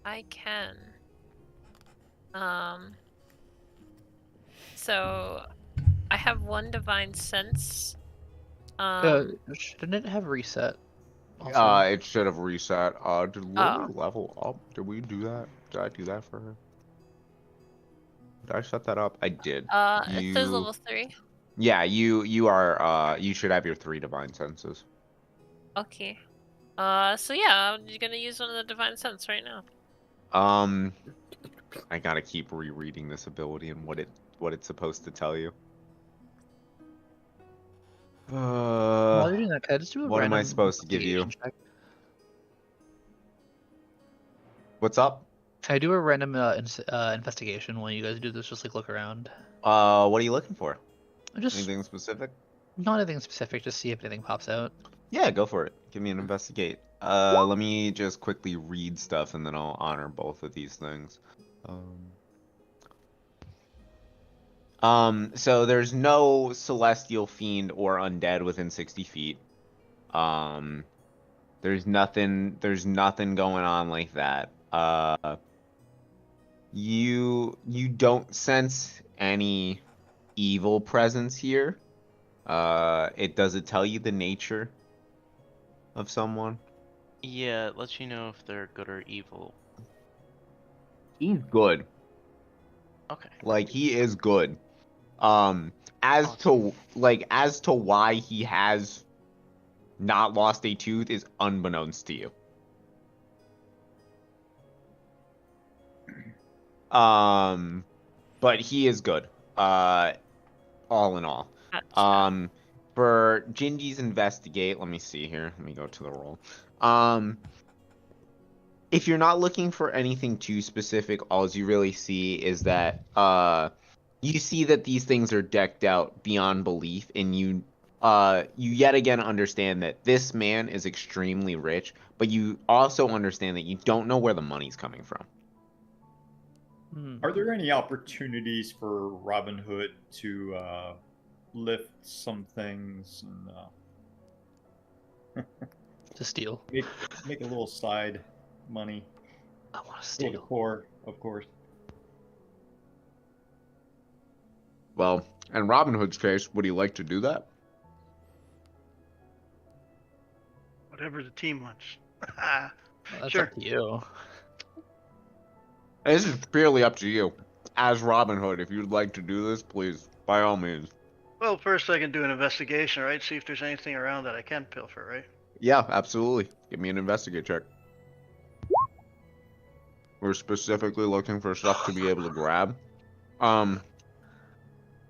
C: I can. So I have one divine sense.
B: Shouldn't it have reset? Also?
D: It should have reset. Did Lily level up? Did we do that? Did I do that for her? Did I set that up? I did.
C: It says level 3.
D: Yeah, you are. You should have your 3 divine senses.
C: Okay. So yeah, I'm gonna use one of the divine sense right now.
D: I gotta keep rereading this ability and what it's supposed to tell you.
B: While you're doing that, can I just do a
D: What am I
B: random
D: supposed to give you?
B: investigation check?
D: What's up?
B: Can I do a random investigation while you guys do this? Just like look around.
D: What are you looking for?
B: Just
D: Anything specific?
B: not anything specific. Just see if anything pops out.
D: Yeah, go for it. Give me an investigate. Let me just quickly read stuff and then I'll honor both of these things. So there's no celestial fiend or undead within 60 feet. There's nothing going on like that. You don't sense any evil presence here. Does it tell you the nature of someone?
E: Yeah, it lets you know if they're good or evil.
D: He's good.
E: Okay.
D: Like, he is good. As to why he has not lost a tooth is unbeknownst to you. But he is good. All in all.
C: Gotcha.
D: For Gingy's investigate, let me see here. Let me go to the roll. If you're not looking for anything too specific, all you really see is that you see that these things are decked out beyond belief, and you yet again understand that this man is extremely rich, but you also understand that you don't know where the money's coming from.
F: Are there any opportunities for Robin Hood to lift some things and
B: To steal.
F: make a little side money
B: I want to
F: for the
B: steal.
F: poor, of course?
D: Well, in Robin Hood's case, would he like to do that?
G: Whatever the team wants.
B: Well, that's
G: Sure.
B: up to you.
D: This is purely up to you. As Robin Hood, if you'd like to do this, please, by all means.
G: Well, first I can do an investigation, right? See if there's anything around that I can pilfer, right?
D: Yeah, absolutely. Give me an investigate check. We're specifically looking for stuff to be able to grab.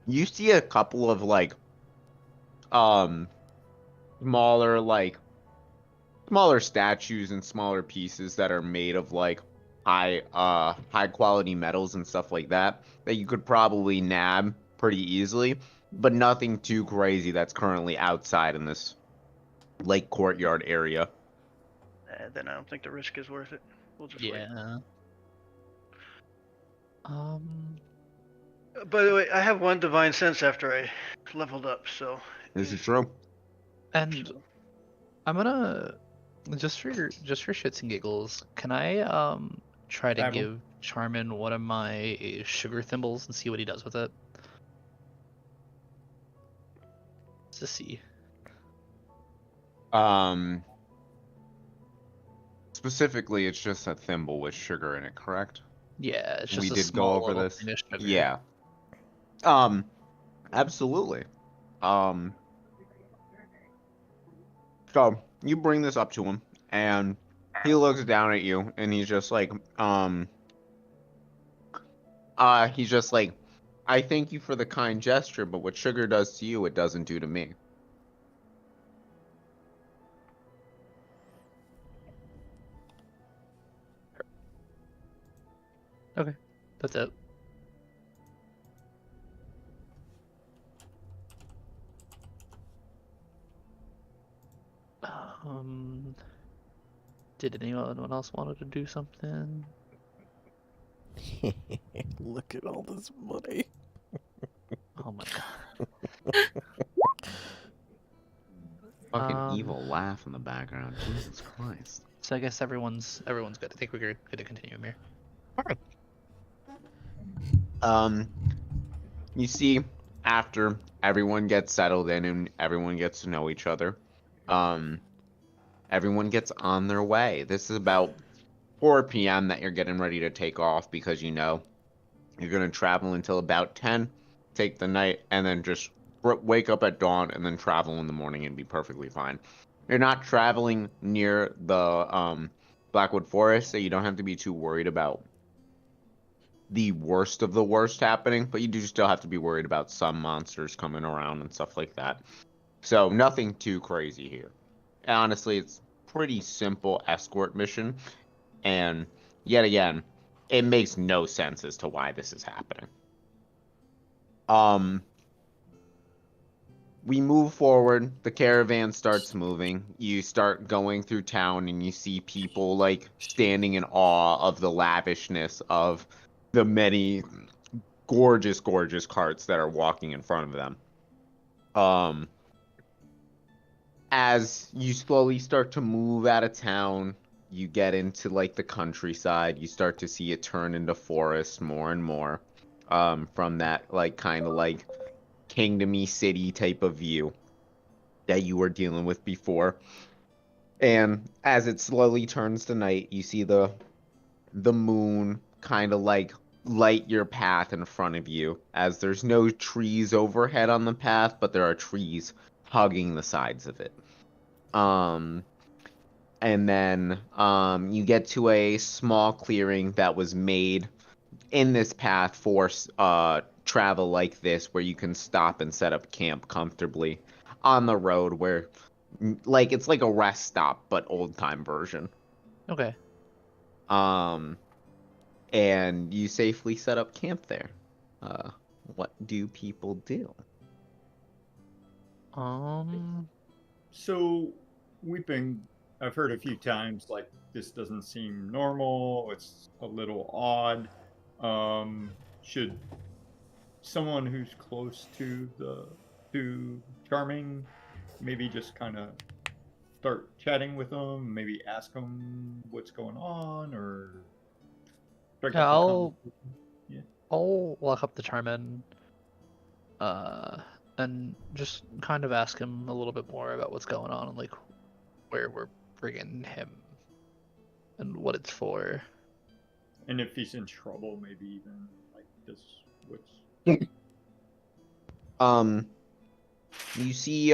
D: You see a couple of smaller statues and smaller pieces that are made of high quality metals and stuff like that you could probably nab pretty easily, but nothing too crazy that's currently outside in this lake courtyard area.
G: Then I don't think the risk is worth it. We'll just wait.
B: Yeah.
G: By the way, I have 1 divine sense after I leveled up, so.
D: This is true.
B: And I'm gonna just for shits and giggles, can I try to
F: Dabble.
B: give Charmin one of my sugar thimbles and see what he does with it? To see.
D: Specifically, it's just a thimble with sugar in it, correct?
B: Yeah, it's just
D: We
B: a
D: did go
B: small
D: over
B: little
D: this.
B: thing of sugar.
D: Yeah. Absolutely. So you bring this up to him, and he looks down at you, and he's just like, I thank you for the kind gesture, but what sugar does to you, it doesn't do to me.
B: Okay, that's it. Did anyone else wanted to do something?
A: Look at all this money.
B: Oh my god.
D: Fucking evil laugh in the background. Jesus Christ.
B: So I guess everyone's good. I think we're good to continue here.
D: You see, after everyone gets settled in and everyone gets to know each other, everyone gets on their way. This is about 4 p.m. that you're getting ready to take off because you know you're going to travel until about 10, take the night, and then just wake up at dawn and then travel in the morning and be perfectly fine. You're not traveling near the Blackwood Forest, so you don't have to be too worried about the worst of the worst happening, but you do still have to be worried about some monsters coming around and stuff like that. So nothing too crazy here. Honestly, it's pretty simple escort mission, and yet again, it makes no sense as to why this is happening. We move forward, the caravan starts moving, you start going through town, and you see people like standing in awe of the lavishness of the many gorgeous carts that are walking in front of them. As you slowly start to move out of town, you get into like the countryside, you start to see it turn into forest more and more, from that like kind of like kingdomy city type of view that you were dealing with before. And as it slowly turns to night, you see the moon kind of like light your path in front of you, as there's no trees overhead on the path, but there are trees hugging the sides of it. And then you get to a small clearing that was made in this path for travel like this, where you can stop and set up camp comfortably on the road, where like it's like a rest stop but old time version.
B: Okay.
D: And you safely set up camp there. What do people do?
F: So I've heard a few times like this doesn't seem normal, it's a little odd. Should someone who's close to Charming maybe just kind of start chatting with him, maybe ask him what's going on, or strike
B: Yeah,
F: up a conversation?
B: I'll walk up to Charmin, and just kind of ask him a little bit more about what's going on and like where we're bringing him and what it's for.
F: And if he's in trouble, maybe even like this. What's
D: you see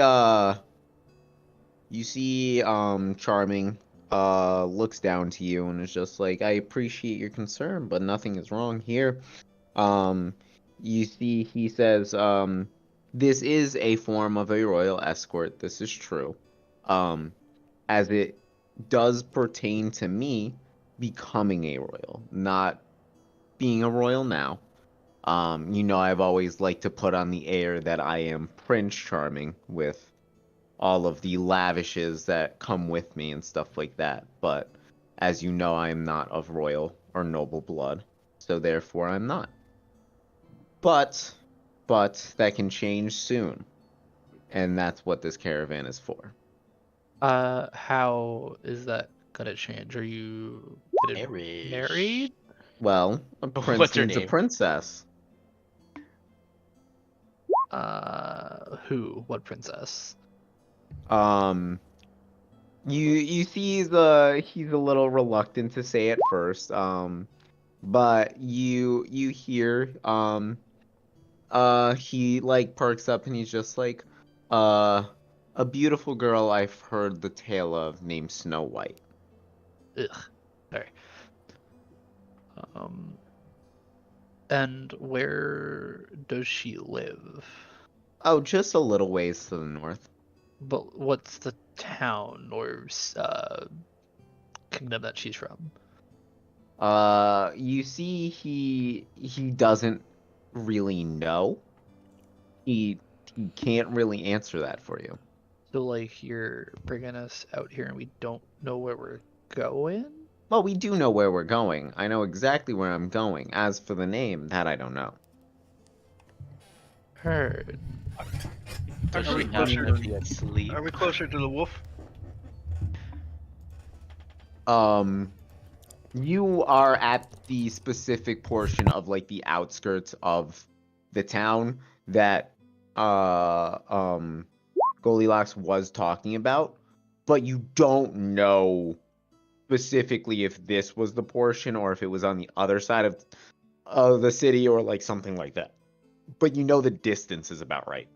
D: Charming looks down to you and is just like, I appreciate your concern, but nothing is wrong here. You see he says, this is a form of a royal escort, this is true. As it does pertain to me becoming a royal, not being a royal now. I've always liked to put on the air that I am Prince Charming with all of the lavishes that come with me and stuff like that. But as you know, I am not of royal or noble blood, so therefore I'm not. But that can change soon, and that's what this caravan is for.
B: How is that gonna change? Are you getting married?
D: Well, a prince
E: What's her
D: needs a
E: name?
D: princess.
B: Who? What princess?
D: You see he's a little reluctant to say at first. But you hear he like perks up and he's just like a beautiful girl I've heard the tale of named Snow White.
B: Ugh. Sorry. And where does she live?
D: Oh, just a little ways to the north.
B: But what's the town or kingdom that she's from?
D: You see he doesn't really know. He can't really answer that for you.
B: So like you're bringing us out here and we don't know where we're going?
D: Well, we do know where we're going. I know exactly where I'm going. As for the name, that I don't know.
B: Heard.
E: Does
G: Are we
E: she
G: closer
E: happen to be asleep?
G: Are we closer to the wolf?
D: You are at the specific portion of like the outskirts of the town that Goldilocks was talking about, but you don't know specifically if this was the portion or if it was on the other side of the city or like something like that. But you know the distance is about right.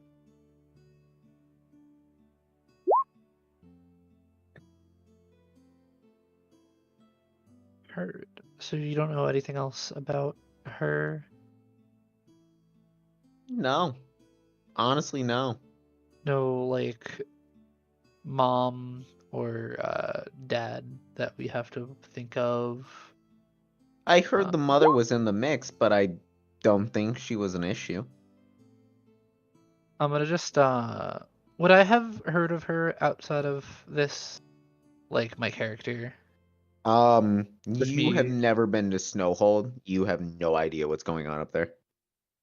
B: Heard. So you don't know anything else about her?
D: No. Honestly, no.
B: No, like mom or dad that we have to think of?
D: I heard the mother was in the mix, but I don't think she was an issue.
B: I'm gonna just would I have heard of her outside of this, like my character?
D: You have never been to Snowhold. You have no idea what's going on up there.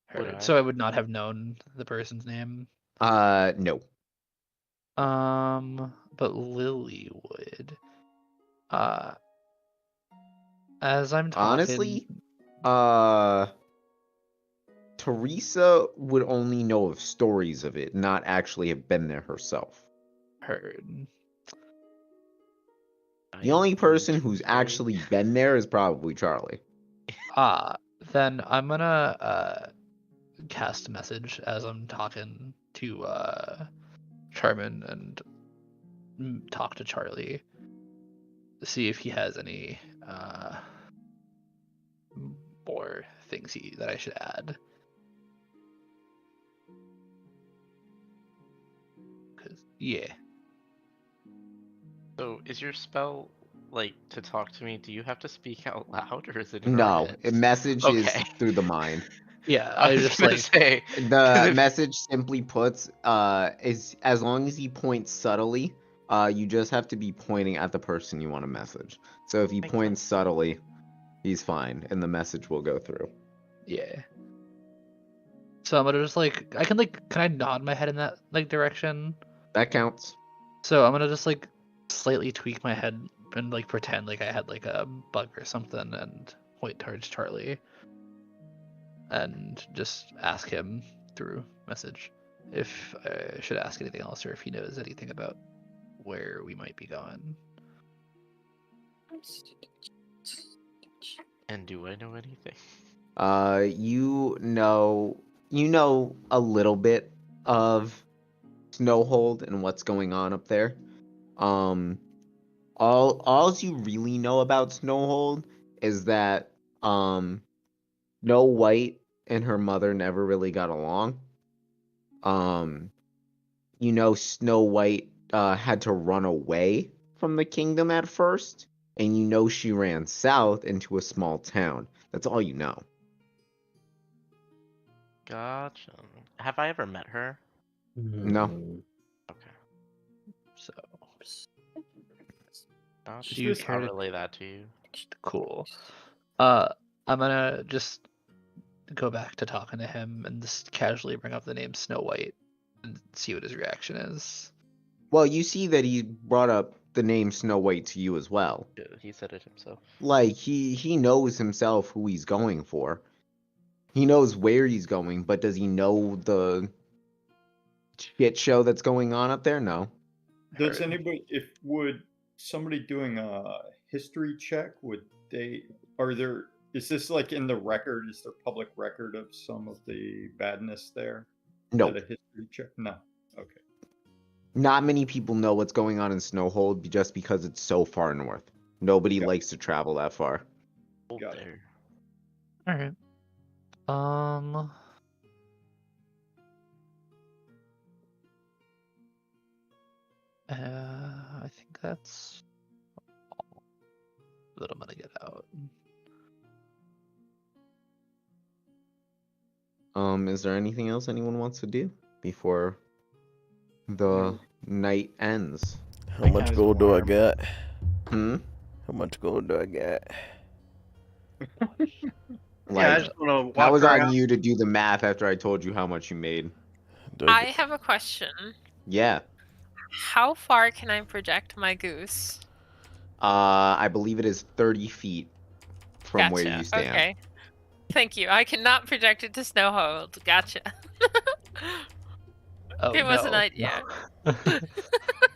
B: Heard. So I would not have known the person's name.
D: No.
B: But Lily would. As I'm talking.
D: Honestly, Teresa would only know of stories of it, not actually have been there herself.
B: Heard.
D: The only person who's actually been there is probably Charlie.
B: Then I'm gonna cast a message as I'm talking to Charmin and talk to Charlie to see if he has any more things that I should add. Yeah.
E: So is your spell like to talk to me? Do you have to speak out loud or is it in
D: No,
E: our
D: a
E: heads?
D: message is
E: Okay.
D: through the mind.
B: Yeah,
E: I
B: I
E: was
B: just
E: gonna
B: like
E: say
D: The message simply puts, is as long as he points subtly, you just have to be pointing at the person you want to message. So if he
E: Makes
D: points subtly, He's fine, and the message will go through.
B: Yeah. So I'm gonna just like can I nod my head in that like direction?
D: That counts.
B: So I'm gonna just like slightly tweak my head and like pretend like I had like a bug or something and point towards Charlie and just ask him through message if I should ask anything else or if he knows anything about where we might be going.
E: And do I know anything?
D: You know a little bit of Snowhold and what's going on up there. All you really know about Snowhold is that Snow White and her mother never really got along. Snow White had to run away from the kingdom at first, and she ran south into a small town. That's all you know.
E: Gotcha. Have I ever met her?
D: No.
E: Okay.
B: So
E: Gotcha.
B: do you
F: Just-
B: care
E: I'll
B: to
E: relay that to you.
B: Cool. I'm gonna just go back to talking to him and just casually bring up the name Snow White and see what his reaction is.
D: Well, you see that he brought up the name Snow White to you as well.
E: Yeah, he said it himself.
D: Like, he knows himself who he's going for. He knows where he's going, but does he know the shit show that's going on up there? No.
F: Does
B: Heard.
F: anybody, would somebody doing a history check, is this like in the record? Is there public record of some of the badness there?
D: No.
F: Is it a history check? No. Okay.
D: Not many people know what's going on in Snowhold just because it's so far north. Nobody
F: Got it.
D: likes to travel that far.
E: Hold
F: Got it.
E: there.
B: All right. I think that's all that I'm gonna get out.
D: Is there anything else anyone wants to do before the night ends?
A: How much
F: guy's
A: gold do I
F: warm.
A: got?
D: Hmm?
A: How much gold do I got?
G: Yeah, I
D: Like,
G: just want to walk
D: that was
G: around.
D: on you to do the math after I told you how much you made.
A: Do
C: I
A: get-
C: have a question.
D: Yeah.
C: How far can I project my goose?
D: I believe it is 30 feet from
C: Gotcha.
D: where you stand.
C: Okay. Thank you. I cannot project it to Snowhold. Gotcha.
B: Oh,
C: It was an
B: no,
C: idea.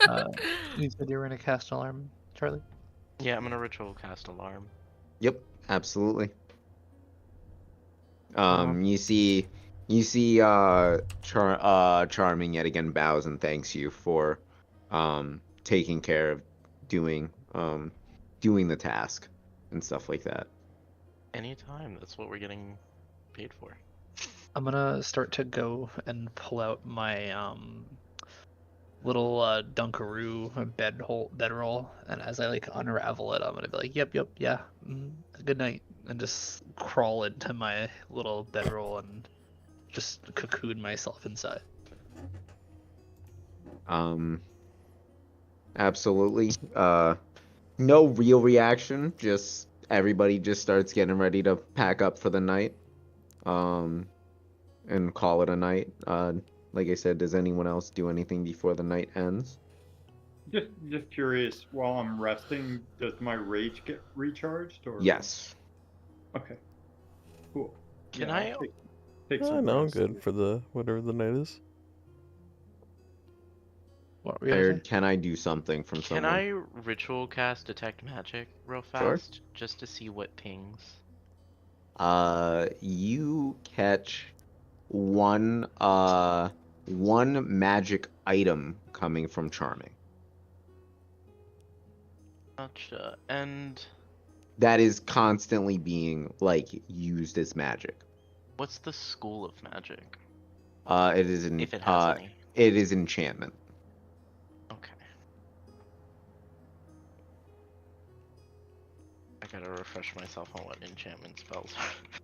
B: no. You said you were gonna cast alarm, Charlie?
E: Yeah, I'm gonna ritual cast alarm.
D: Yep, absolutely.
B: Um,
D: You see Charming yet again bows and thanks you for taking care of doing the task and stuff like that.
E: Anytime. That's what we're getting paid for.
B: I'm gonna start to go and pull out my little Dunkaroo bedroll, and as I like unravel it, I'm gonna be like, "Yep, yeah, good night," and just crawl into my little bedroll and just cocoon myself inside.
D: Absolutely. No real reaction, just everybody just starts getting ready to pack up for the night. And call it a night. Like I said, does anyone else do anything before the night ends?
F: Just curious, while I'm resting, does my rage get recharged or?
D: Yes.
F: Okay. Cool.
E: Can
F: Yeah,
E: I-
F: I'll take
A: Oh,
F: some
A: no, I'm
F: rest.
A: good for the whatever the night is.
B: What were
D: I
B: you gonna
D: heard,
B: say?
D: can I do something from
E: Can
D: someone?
E: I ritual cast detect magic real
D: Sure.
E: fast? Just to see what pings?
D: You catch one magic item coming from Charming.
E: Gotcha. And
D: That is constantly being like used as magic.
E: what's the school of magic?
D: It is
E: If it has any.
D: it is enchantment.
E: Okay. I gotta refresh myself on what enchantment spells are.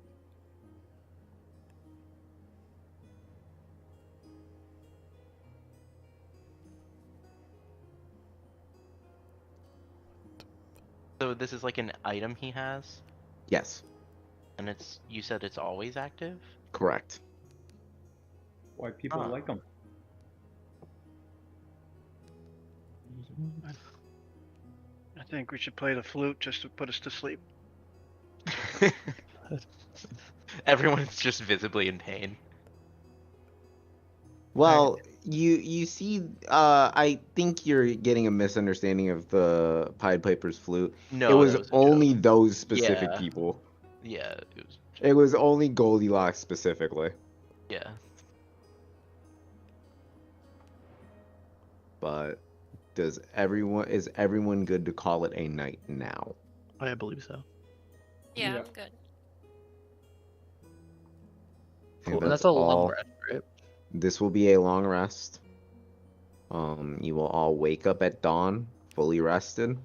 E: So this is like an item he has?
D: Yes,
E: And you said it's always active?
D: correct.
F: Why people
E: Huh.
F: like them?
G: I think we should play the flute just to put us to sleep.
E: Everyone's just visibly in pain.
D: Well, you see, I think you're getting a misunderstanding of the Pied Piper's flute.
E: No,
D: It was
E: that was a
D: only
E: joke.
D: those specific
E: Yeah.
D: people.
E: Yeah, it was.
D: It was only Goldilocks specifically.
E: Yeah.
D: But is everyone good to call it a night now?
B: I believe so.
C: Yeah,
F: Yeah.
C: I'm good.
D: Okay,
B: Cool. And that's a long
D: all.
B: rest, right?
D: This will be a long rest. You will all wake up at dawn, fully rested,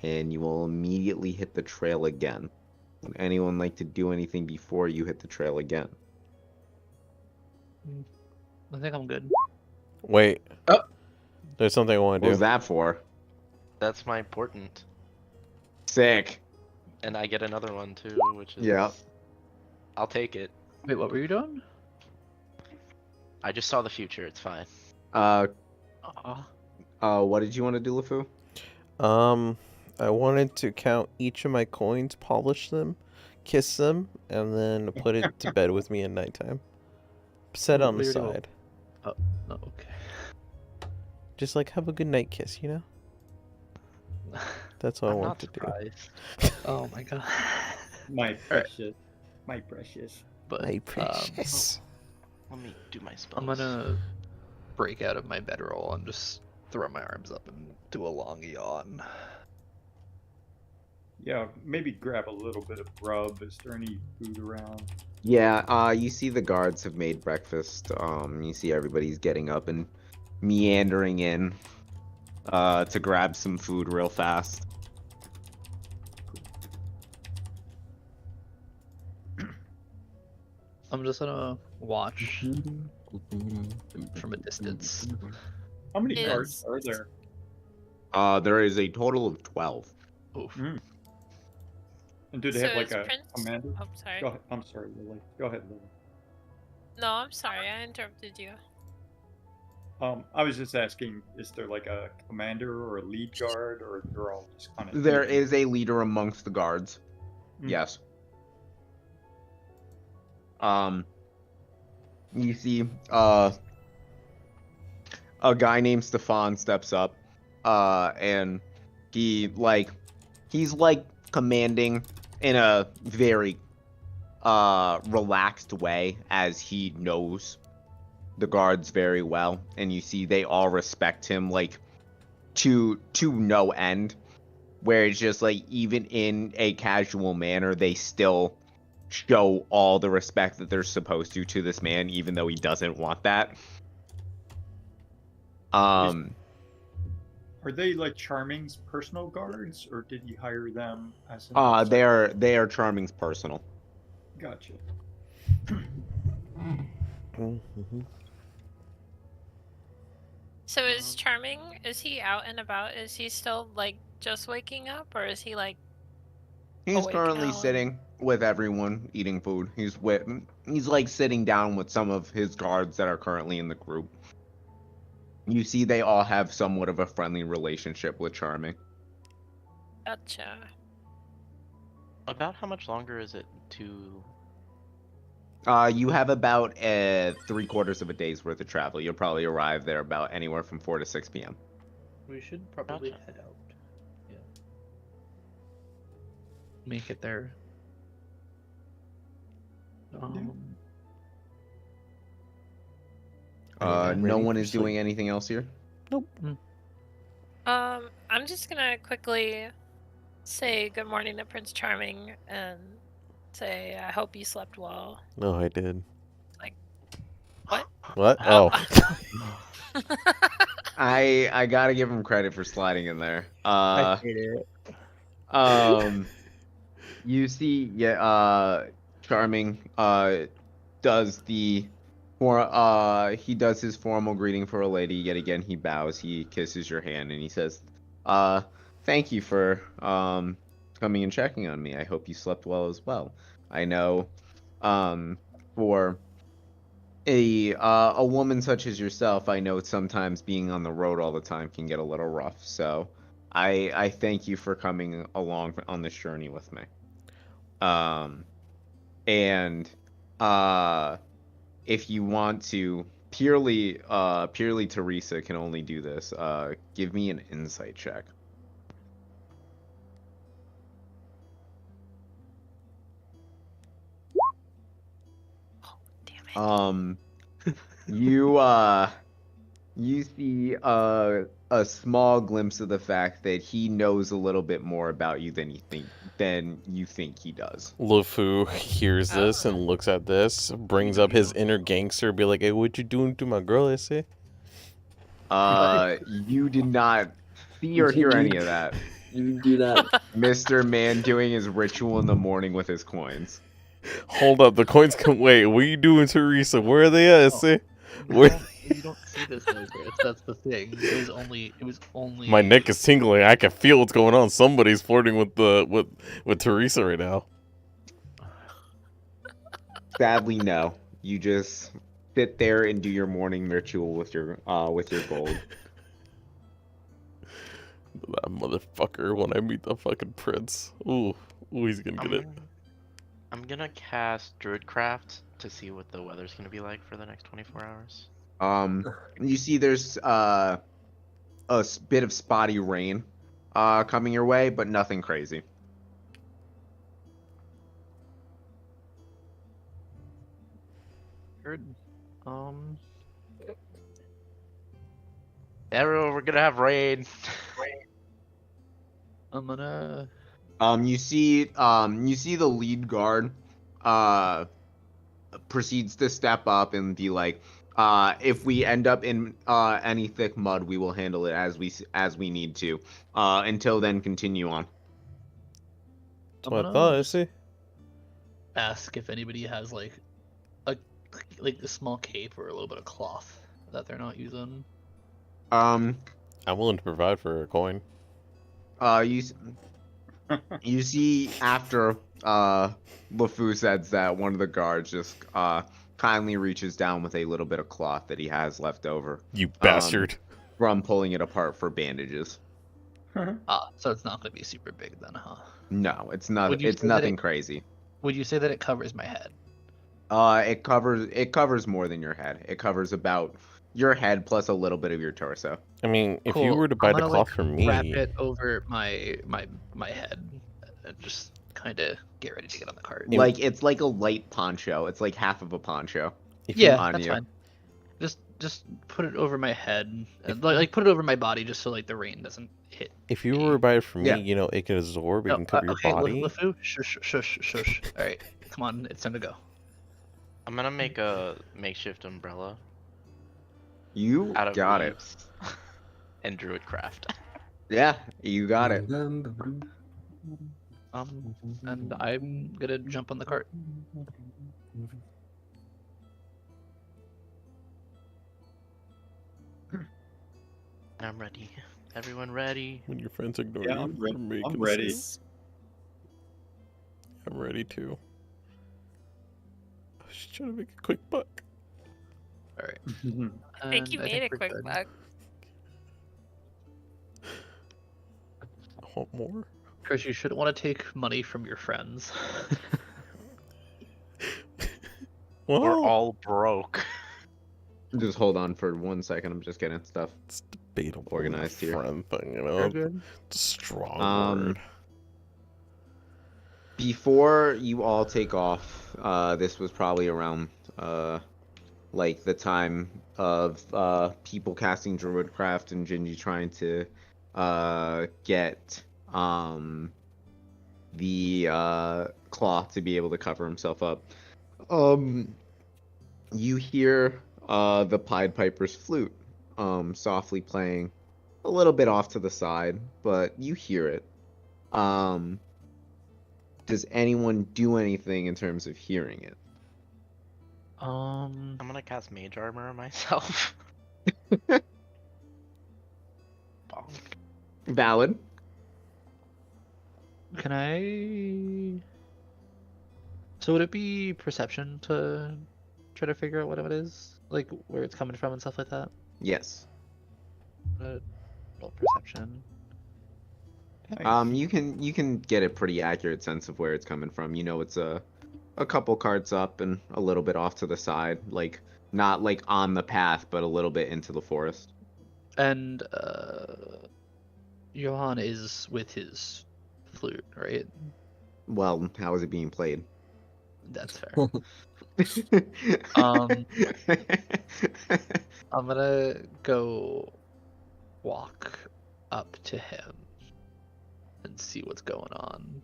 D: and you will immediately hit the trail again. Would anyone like to do anything before you hit the trail again?
B: I think I'm good.
A: Wait.
B: Oh.
A: There's something I want
D: What
A: to
D: was
A: do.
D: that for?
E: That's my portent.
D: Sick.
E: And I get another one too, which is.
D: Yeah.
E: I'll take it.
B: Wait, what were you doing?
E: I just saw the future, it's fine.
D: What did you want to do, LeFou?
A: I wanted to count each of my coins, polish them, kiss them, and then put it to bed with me at nighttime. Set it on the
B: Weirdo.
A: side.
B: Oh, no, okay.
A: Just like have a good night kiss, you know? That's what I
E: I'm
A: want
E: not
A: to do.
E: surprised.
B: Oh my god.
F: My precious. My precious.
B: But
A: My precious.
E: Let me do my spells.
B: I'm gonna break out of my bedroll and just throw my arms up and do a long yawn.
F: Yeah, maybe grab a little bit of grub. Is there any food around?
D: Yeah, you see the guards have made breakfast. You see everybody's getting up and meandering in to grab some food real fast.
B: I'm just gonna watch from a distance.
F: How many
C: Is-
F: guards are there?
D: There is a total of 12.
B: Oof.
F: And do they
C: So
F: have like
C: is
F: a
C: Prince...
F: commander?
C: Oh, sorry.
F: Go ahead. I'm sorry, Lily. Go ahead, Lily.
C: No, I'm sorry. I interrupted you.
F: I was just asking, is there like a commander or a lead guard, or they're all just kind of?
D: There is a leader amongst the guards.
F: Mm.
D: Yes. You see, a guy named Stefan steps up, and he's like commanding in a very, relaxed way, as he knows the guards very well, and you see they all respect him, like, to no end, where it's just like, even in a casual manner, they still show all the respect that they're supposed to this man, even though he doesn't want that.
F: Are they like Charming's personal guards, or did he hire them as?
D: They are Charming's personal.
F: Gotcha.
C: So is Charming, is he out and about? Is he still, like, just waking up? Or is he, like...
D: He's
C: awake
D: currently
C: now?
D: sitting with everyone eating food. He's like sitting down with some of his guards that are currently in the group. You see they all have somewhat of a friendly relationship with Charming.
C: Gotcha.
E: About how much longer is it to...
D: You have about 3/4 of a day's worth of travel. You'll probably arrive there about anywhere from 4 to 6 p.m.
B: We should probably
E: Gotcha.
B: head out. Yeah. Make it there.
D: No
A: ready
D: one
A: for
D: is
A: sleep.
D: doing anything else here?
C: I'm just gonna quickly say good morning to Prince Charming and say I hope you slept well.
A: No, I did.
C: Like, what?
A: What? Oh.
D: I gotta give him credit for sliding in there.
B: I hate it.
D: You see, Charming does he does his formal greeting for a lady. Yet again, he bows, he kisses your hand, and he says, "Thank you for coming and checking on me. I hope you slept well as well. I know, for a woman such as yourself, I know sometimes being on the road all the time can get a little rough. So, I thank you for coming along on this journey with me. And if you want to, purely Teresa can only do this. Give me an insight check.
C: Damn it.
D: You see a small glimpse of the fact that he knows a little bit more about you than you think he does.
A: LeFou hears this and looks at this, brings up his inner gangster, be like, "Hey, what you doing to my girl, I say?"
D: You did not see or hear any of that.
H: You do not.
D: Mr. Man doing his ritual in the morning with his coins.
A: Hold up, the coins can wait. What are you doing, Teresa? Where are they at, I say? Where?
B: You don't see this over. That's the thing. It was only.
A: My neck is tingling. I can feel what's going on. Somebody's flirting with Teresa right now.
D: Sadly, no. You just sit there and do your morning ritual with your gold.
A: That motherfucker, when I meet the fucking prince. Ooh, he's gonna get it.
E: I'm gonna cast Druidcraft to see what the weather's gonna be like for the next 24 hours.
D: You see there's bit of spotty rain coming your way, but nothing crazy.
B: Heard.
E: Everyone, we're gonna have rain.
B: I'm gonna.
D: You see the lead guard proceeds to step up and be like, if we end up in any thick mud, we will handle it as we need to. Until then, continue on.
A: That's what I thought, I see.
B: Ask if anybody has like a small cape or a little bit of cloth that they're not using.
A: I'm willing to provide for a coin.
D: You see after LeFou says that, one of the guards just kindly reaches down with a little bit of cloth that he has left over.
A: You bastard.
D: From pulling it apart for bandages.
B: So it's not gonna be super big then, huh?
D: No, it's not.
B: Would you
D: It's
B: say that
D: nothing crazy.
B: Would you say that it covers my head?
D: It covers more than your head. It covers about your head plus a little bit of your torso.
A: I mean, if you
B: Cool.
A: were to buy
B: I'm
A: the
B: gonna,
A: cloth from me,
B: wrap it over my head and just kind of get ready to get on the cart.
D: Like it's like a light poncho. It's like half of a poncho.
B: Yeah,
D: on
B: that's
D: you.
B: fine. Just put it over my head, and, like put it over my body, just so like the rain doesn't hit.
A: if you were to buy it from me,
D: Yeah.
A: you know, it can absorb, it
B: No,
A: can cover your
B: okay,
A: body.
B: LeFou, shush. All right, come on, it's time to go.
E: I'm gonna make a makeshift umbrella
D: You
E: out of
D: got it.
E: leaves and Druidcraft.
D: Yeah, you got it.
B: And I'm gonna jump on the cart.
E: I'm ready. Everyone ready?
A: When your friends ignore
F: Yeah,
A: you
F: I'm
A: for
F: ready.
A: making
F: I'm ready.
A: sense. I'm ready too. I was just trying to make a quick buck.
B: All right.
C: I think you
B: And
C: made a
B: we're
C: quick
B: good.
C: buck.
A: I want more.
B: Chris, you shouldn't want to take money from your friends.
E: We're
A: Well,
E: all broke.
D: Just hold on for 1 second. I'm just getting stuff.
A: it's debatable.
D: Organized here.
A: Friend thing, you
B: You're
A: know.
B: good.
A: It's a strong word.
D: Before you all take off, this was probably around like the time of people casting Druidcraft and Gingy trying to get the cloth to be able to cover himself up. You hear the Pied Piper's flute softly playing a little bit off to the side, but you hear it. Does anyone do anything in terms of hearing it?
E: I'm gonna cast Mage Armor on myself. Bonk.
D: Valid.
B: Can I? So would it be perception to try to figure out what it is, like where it's coming from and stuff like that?
D: Yes.
B: Roll perception.
D: You can get a pretty accurate sense of where it's coming from. You know, it's a couple carts up and a little bit off to the side, like not like on the path, but a little bit into the forest.
B: And Johann is with his flute, right?
D: Well, how is it being played?
B: That's fair. I'm gonna go walk up to him and see what's going on.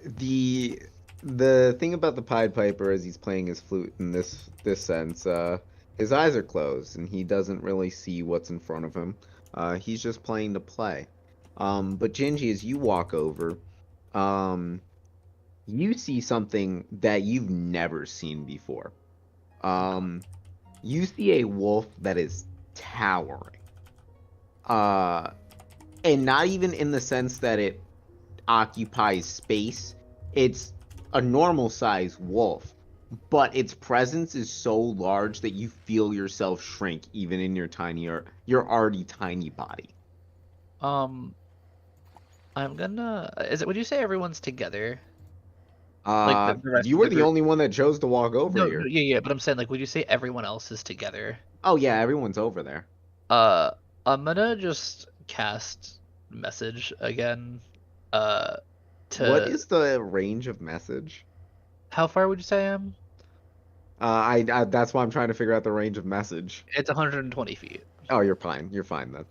D: The thing about the Pied Piper as he's playing his flute in this sense, his eyes are closed and he doesn't really see what's in front of him. He's just playing to play. But Gingy, as you walk over, you see something that you've never seen before. You see a wolf that is towering. And not even in the sense that it occupies space. It's a normal sized wolf, but its presence is so large that you feel yourself shrink even in your already tiny body.
B: I'm gonna. Would you say everyone's together?
D: You were the only one that chose to walk over here.
B: Yeah, but I'm saying, like, would you say everyone else is together?
D: Oh yeah, everyone's over there.
B: I'm gonna just cast message again.
D: What is the range of message?
B: How far would you say I am?
D: I that's why I'm trying to figure out the range of message.
B: It's 120 feet.
D: Oh, you're fine. You're fine then.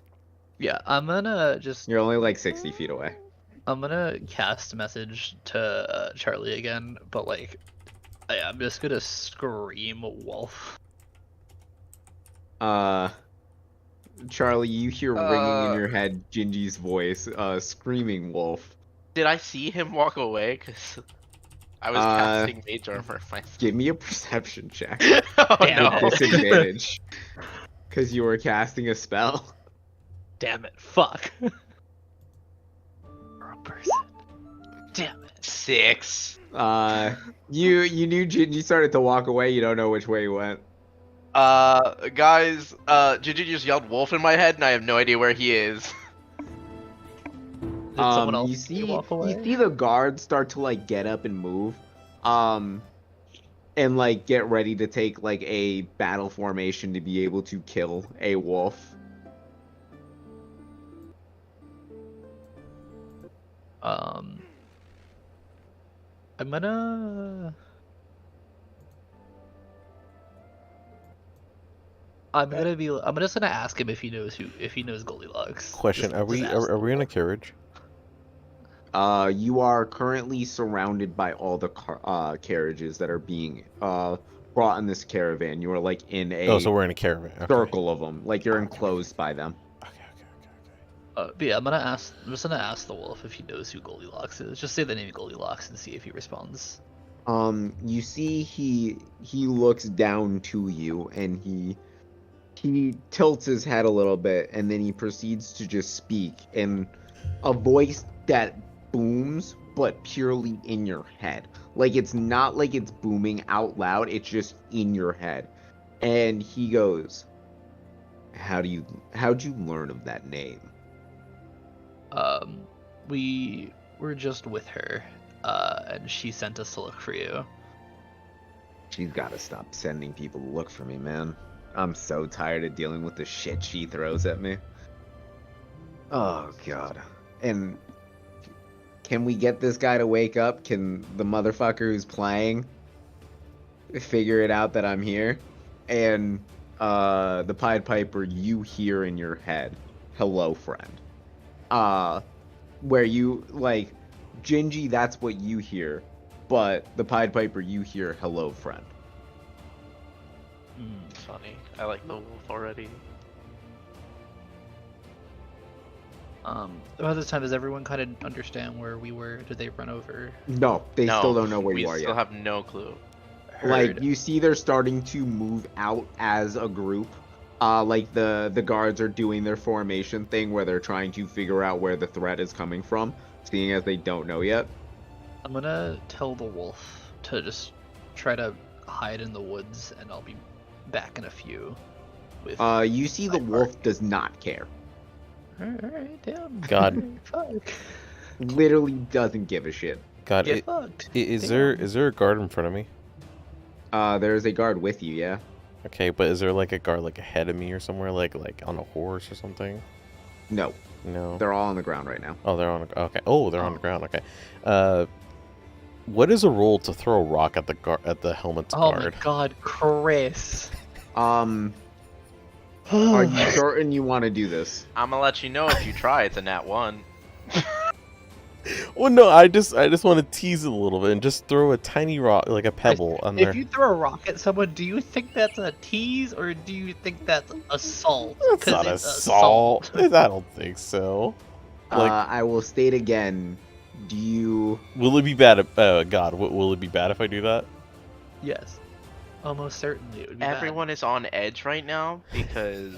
B: Yeah, I'm gonna just.
D: You're only like 60 feet away.
B: I'm gonna cast message to Charlie again, but like, I'm just gonna scream wolf.
D: Charlie, you hear ringing in your head Gingy's voice, screaming wolf.
E: Did I see him walk away? Because I was casting mage armor.
D: Give me a perception check.
E: Oh
B: Damn
E: no!
D: Disadvantage. Because you were casting a spell.
B: Damn it! Fuck. Wrong person. Damn it.
E: 6.
D: You knew Gingy started to walk away. You don't know which way he went.
E: Guys, Gigi just yelled wolf in my head, and I have no idea where he is.
B: Did someone else
D: you see
B: walk away?
D: you see the guards start to like get up and move, and like get ready to take like a battle formation to be able to kill a wolf.
B: I'm gonna. I'm just gonna ask him if he knows Goldilocks.
A: Question: Are we in a carriage?
D: You are currently surrounded by all the carriages that are being brought in this caravan. You are like in a
A: so we're in a caravan. Okay.
D: circle of them, like you're enclosed by them.
A: Okay.
B: But yeah, I'm just gonna ask the wolf if he knows who Goldilocks is. Just say the name Goldilocks and see if he responds.
D: You see he looks down to you and he tilts his head a little bit and then he proceeds to just speak in a voice that booms but purely in your head. Like it's not like it's booming out loud, it's just in your head. And he goes, how'd you learn of that name?
B: We were just with her, and she sent us to look for you.
D: She's gotta stop sending people to look for me, man. I'm so tired of dealing with the shit she throws at me. Oh, God. And can we get this guy to wake up? Can the motherfucker who's playing figure it out that I'm here? And the Pied Piper, you hear in your head, hello, friend. Where you, like, Gingy, that's what you hear. But the Pied Piper, you hear, hello, friend.
E: Funny. I like the wolf already.
B: About this time, does everyone kind of understand where we were? Did they run over?
D: No, they still don't know where you are
E: We still
D: yet.
E: have no clue.
D: Like, you see they're starting to move out as a group. Like the guards are doing their formation thing where they're trying to figure out where the threat is coming from, seeing as they don't know yet.
B: I'm gonna tell the wolf to just try to hide in the woods, and I'll be back in a few. With
D: You see the wolf does not care.
B: Alright, damn.
A: God.
B: Fuck.
D: Literally doesn't give a shit.
A: God,
B: Get fucked.
A: is
B: Damn.
A: there a guard in front of me?
D: There's a guard with you, yeah.
A: Okay, but is there like a guard like ahead of me or somewhere, like on a horse or something?
D: No,
A: No.
D: they're all on the ground right now.
A: Oh, they're on. Okay. Oh, they're on the ground. Okay. What is a roll to throw a rock at the helmet's
B: Oh
A: guard?
B: my god, Chris.
D: Are you certain you want to do this?
E: I'm gonna let you know if you try. It's a nat 1.
A: Well, no, I just want to tease it a little bit and just throw a tiny rock, like a pebble, on there.
B: If you throw a rock at someone, do you think that's a tease or do you think that's assault?
A: That's
B: 'Cause
A: not
B: it's
A: assault. I don't think so. Like,
D: I will state again. Do you?
A: will it be bad? God, will it be bad if I do that?
B: Yes. Almost certainly it would be
E: Everyone is on edge right now because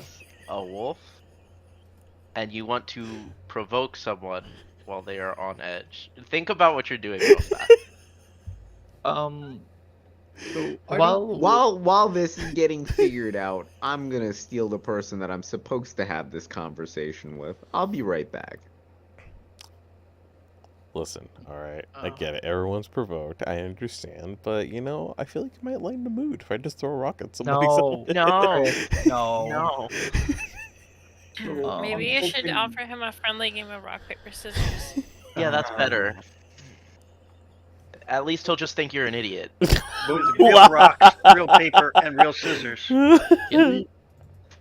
E: a wolf, and you want to provoke someone while they are on edge. Think about what you're doing real fast.
B: bad.
F: So
D: While this is getting figured out, I'm gonna steal the person that I'm supposed to have this conversation with. I'll be right back.
A: Listen, all right, I get it. Everyone's provoked. I understand, but I feel like it might lighten the mood if I just throw a rock at somebody.
B: No,
E: No.
C: Maybe you should
F: hoping-
C: offer him a friendly game of rock, paper, scissors.
E: Yeah, that's better. At least he'll just think you're an idiot.
G: Real rocks, real paper, and real scissors.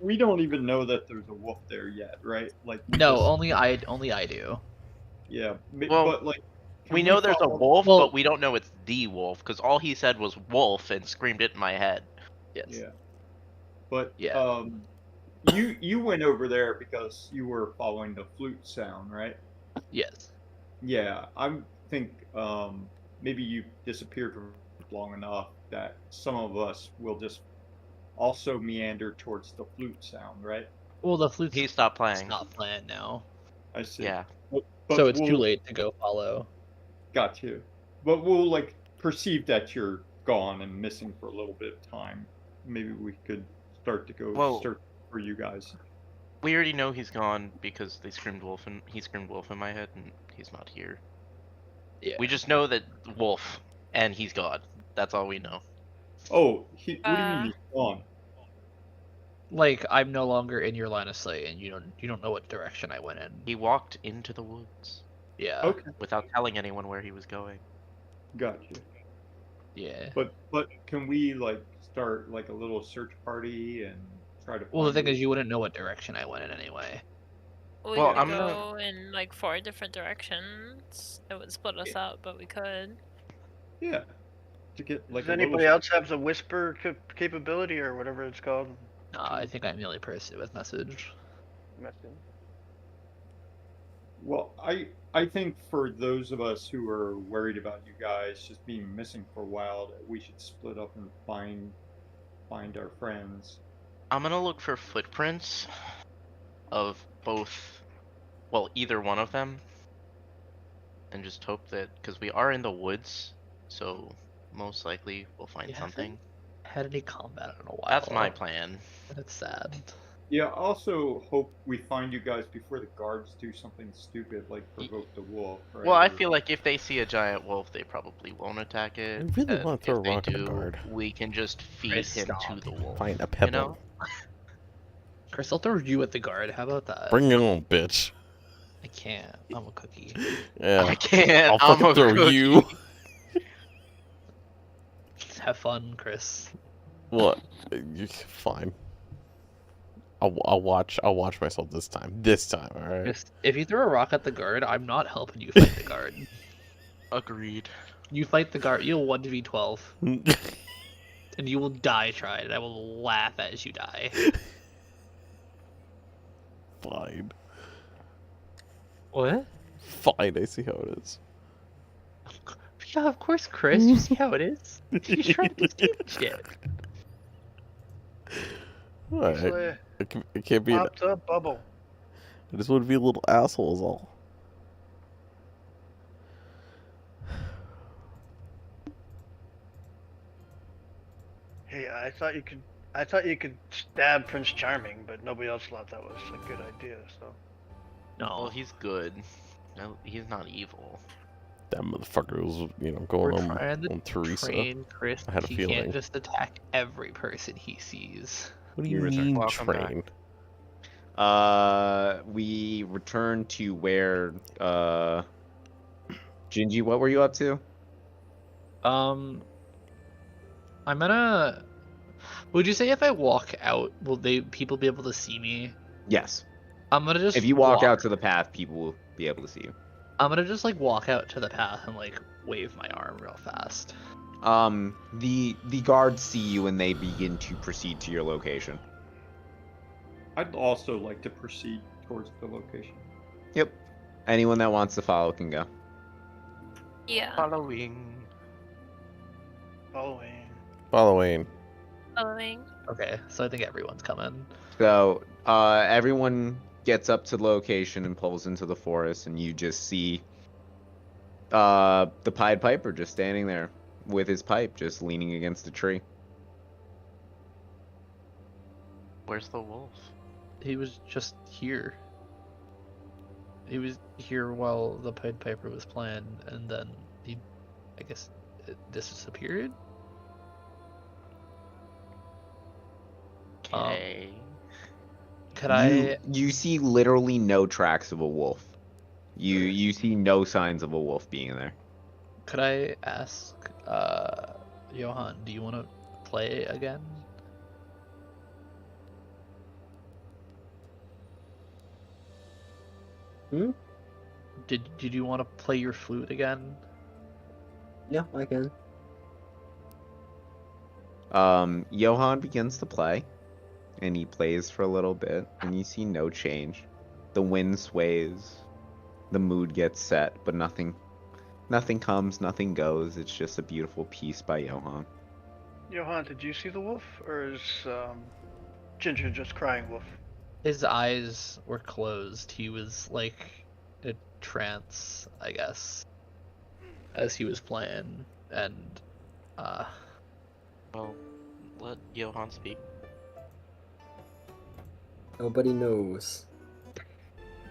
F: We don't even know that there's a wolf there yet, right? Like
B: No, only I do.
F: Yeah,
E: Well,
F: but like can
E: We know there's a
F: follow-
E: wolf,
B: Well-
E: but we don't know it's the wolf, because all he said was wolf and screamed it in my head.
B: Yes.
F: Yeah, but
B: Yeah.
F: you went over there because you were following the flute sound, right?
B: Yes.
F: Yeah, I think maybe you disappeared for long enough that some of us will just also meander towards the flute sound, right?
B: Well, the flute's
E: He stopped playing.
B: not playing now,
F: I see.
E: Yeah.
F: But
B: so it's too
F: we'll-
B: late to go follow.
F: Got you. But we'll like perceive that you're gone and missing for a little bit of time. Maybe we could start to go
E: Well-
F: search for you guys.
E: We already know he's gone because he screamed wolf in my head, and he's not here.
B: Yeah.
E: We just know that wolf, and he's gone. That's all we know.
F: Oh, what do you mean
C: Uh,
F: he's gone?
B: Like I'm no longer in your line of sight, and you don't know what direction I went in.
E: He walked into the woods
B: Yeah.
F: Okay,
E: without telling anyone where he was going.
F: got you.
B: Yeah.
F: But can we like start like a little search party and try to?
B: Well, the
F: find
B: thing is, you wouldn't know what direction I went in anyway.
C: We
E: Well,
C: could
E: I'm
C: go
E: gonna-
C: in like 4 different directions. It would split us up, but we could.
F: Yeah. To get like
G: Does
F: a
G: anybody
F: little...
G: else have the whisper capability or whatever it's called?
B: I think I'm the only person with message.
F: Well, I think for those of us who are worried about you guys just being missing for a while, that we should split up and find our friends.
E: I'm gonna look for footprints of both, well, either one of them, and just hope that, because we are in the woods, so most likely we'll find
B: Yeah,
E: something.
B: Had any combat in a while.
E: That's my plan.
B: That's sad.
F: Yeah, I also hope we find you guys before the guards do something stupid like provoke the wolf. Right?
E: Well, I
F: Or-
E: feel like if they see a giant wolf, they probably won't attack it.
A: I really
E: and
A: wanna throw
E: if
A: a
E: they
A: rock at the
E: do,
A: guard.
E: we can just feed
B: Chris,
E: him to
B: stop.
E: the wolf.
A: Find a pebble.
E: know?
B: Chris, I'll throw you at the guard. How about that?
A: Bring it on, bitch.
B: I can't. I'm a cookie.
A: Yeah.
E: I can't.
A: I'll
E: I'm
A: fucking
E: a
A: throw
E: cookie.
A: you.
B: Have fun, Chris.
A: What? Fine. I'll watch myself this time. All right.
B: Chris, if you throw a rock at the guard, I'm not helping you fight the guard.
E: Agreed.
B: You fight the guard, you'll 1v12, and you will die trying, and I will laugh as you die.
A: Fine.
B: What?
A: Fine. I see how it is.
B: Yeah, of course, Chris. You see how it is? You're trying to escape shit.
A: What?
G: He's like
A: It can't be.
G: popped up bubble.
A: I just want to be a little asshole, is all.
G: Hey, I thought you could stab Prince Charming, but nobody else thought that was a good idea. So
E: Well,
B: No,
E: he's good. No, he's not evil.
A: That motherfucker was,
B: we're
A: going
B: trying to
A: on Teresa.
B: train Chris.
A: I had a
B: He
A: feeling.
B: can't just attack every person he sees.
A: What do you
D: You're
A: mean
E: welcome back.
A: train?
D: We return to where Gingy, what were you up to?
B: I'm gonna. Would you say if I walk out, will people be able to see me?
D: Yes.
B: I'm gonna just.
D: If you walk out to the path, people will be able to see you.
B: I'm gonna just like walk out to the path and like wave my arm real fast.
D: The guards see you and they begin to proceed to your location.
F: I'd also like to proceed towards the location.
D: Yep. Anyone that wants to follow can go.
C: Yeah.
E: Following.
G: following.
A: Following.
C: Following.
B: Okay, so I think everyone's coming.
D: So, everyone gets up to the location and pulls into the forest, and you just see the Pied Piper just standing there with his pipe, just leaning against a tree.
E: Where's the wolf?
B: He was just here. He was here while the Pied Piper was playing, and then he, I guess, disappeared.
E: Okay.
D: You see literally no tracks of a wolf. You see no signs of a wolf being there.
B: Could I ask, Johan, do you want to play again?
H: Hmm?
B: Did you want to play your flute again?
H: Yeah, I can.
D: Johan begins to play, and he plays for a little bit, and you see no change. The wind sways, the mood gets set, but nothing comes, nothing goes. It's just a beautiful piece by Johan.
G: Johan, did you see the wolf, or is Ginger just crying wolf?
B: His eyes were closed. He was like in a trance, I guess, as he was playing, and
E: Well, let Johan speak.
H: Nobody knows.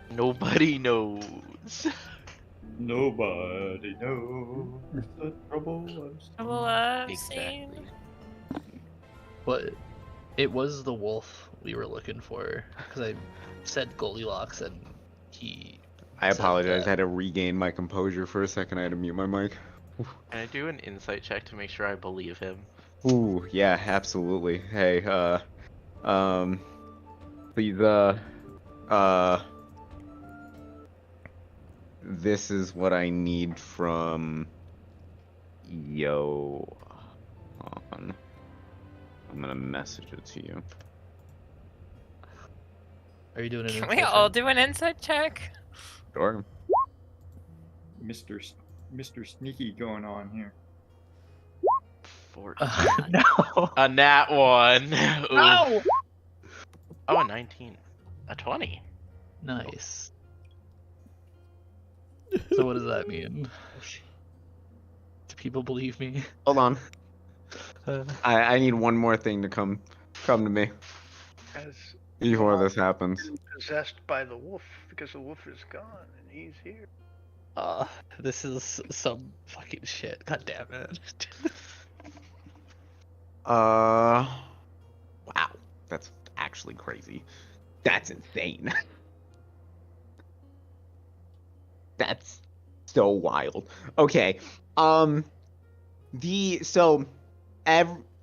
E: Nobody knows.
F: Nobody knows the trouble
C: Well,
E: Exactly.
C: scene.
B: but it was the wolf we were looking for, because I said Goldilocks and he.
D: I
B: said
D: apologize. I
B: that-
D: had to regain my composure for a second. I had to mute my mic.
E: Can I do an insight check to make sure I believe him?
D: Ooh, yeah, absolutely. Hey, please, this is what I need from Johan. I'm gonna message it to you.
B: Are you doing an
C: Can we
B: insight
C: all
B: check?
C: do an insight check?
D: Sure.
F: Mr. Sneaky going on here.
E: 14.
B: No.
E: A nat 1. Ooh.
B: No.
E: Oh, a 19. A 20.
B: Nice. So what does that mean? Do people believe me?
D: Hold on.
B: Uh,
D: I need one more thing to come to me
G: Has
D: before this happens.
G: been possessed by the wolf because the wolf is gone and he's here.
B: this is some fucking shit. God damn it.
D: Wow. That's actually crazy. That's insane. That's so wild. Okay.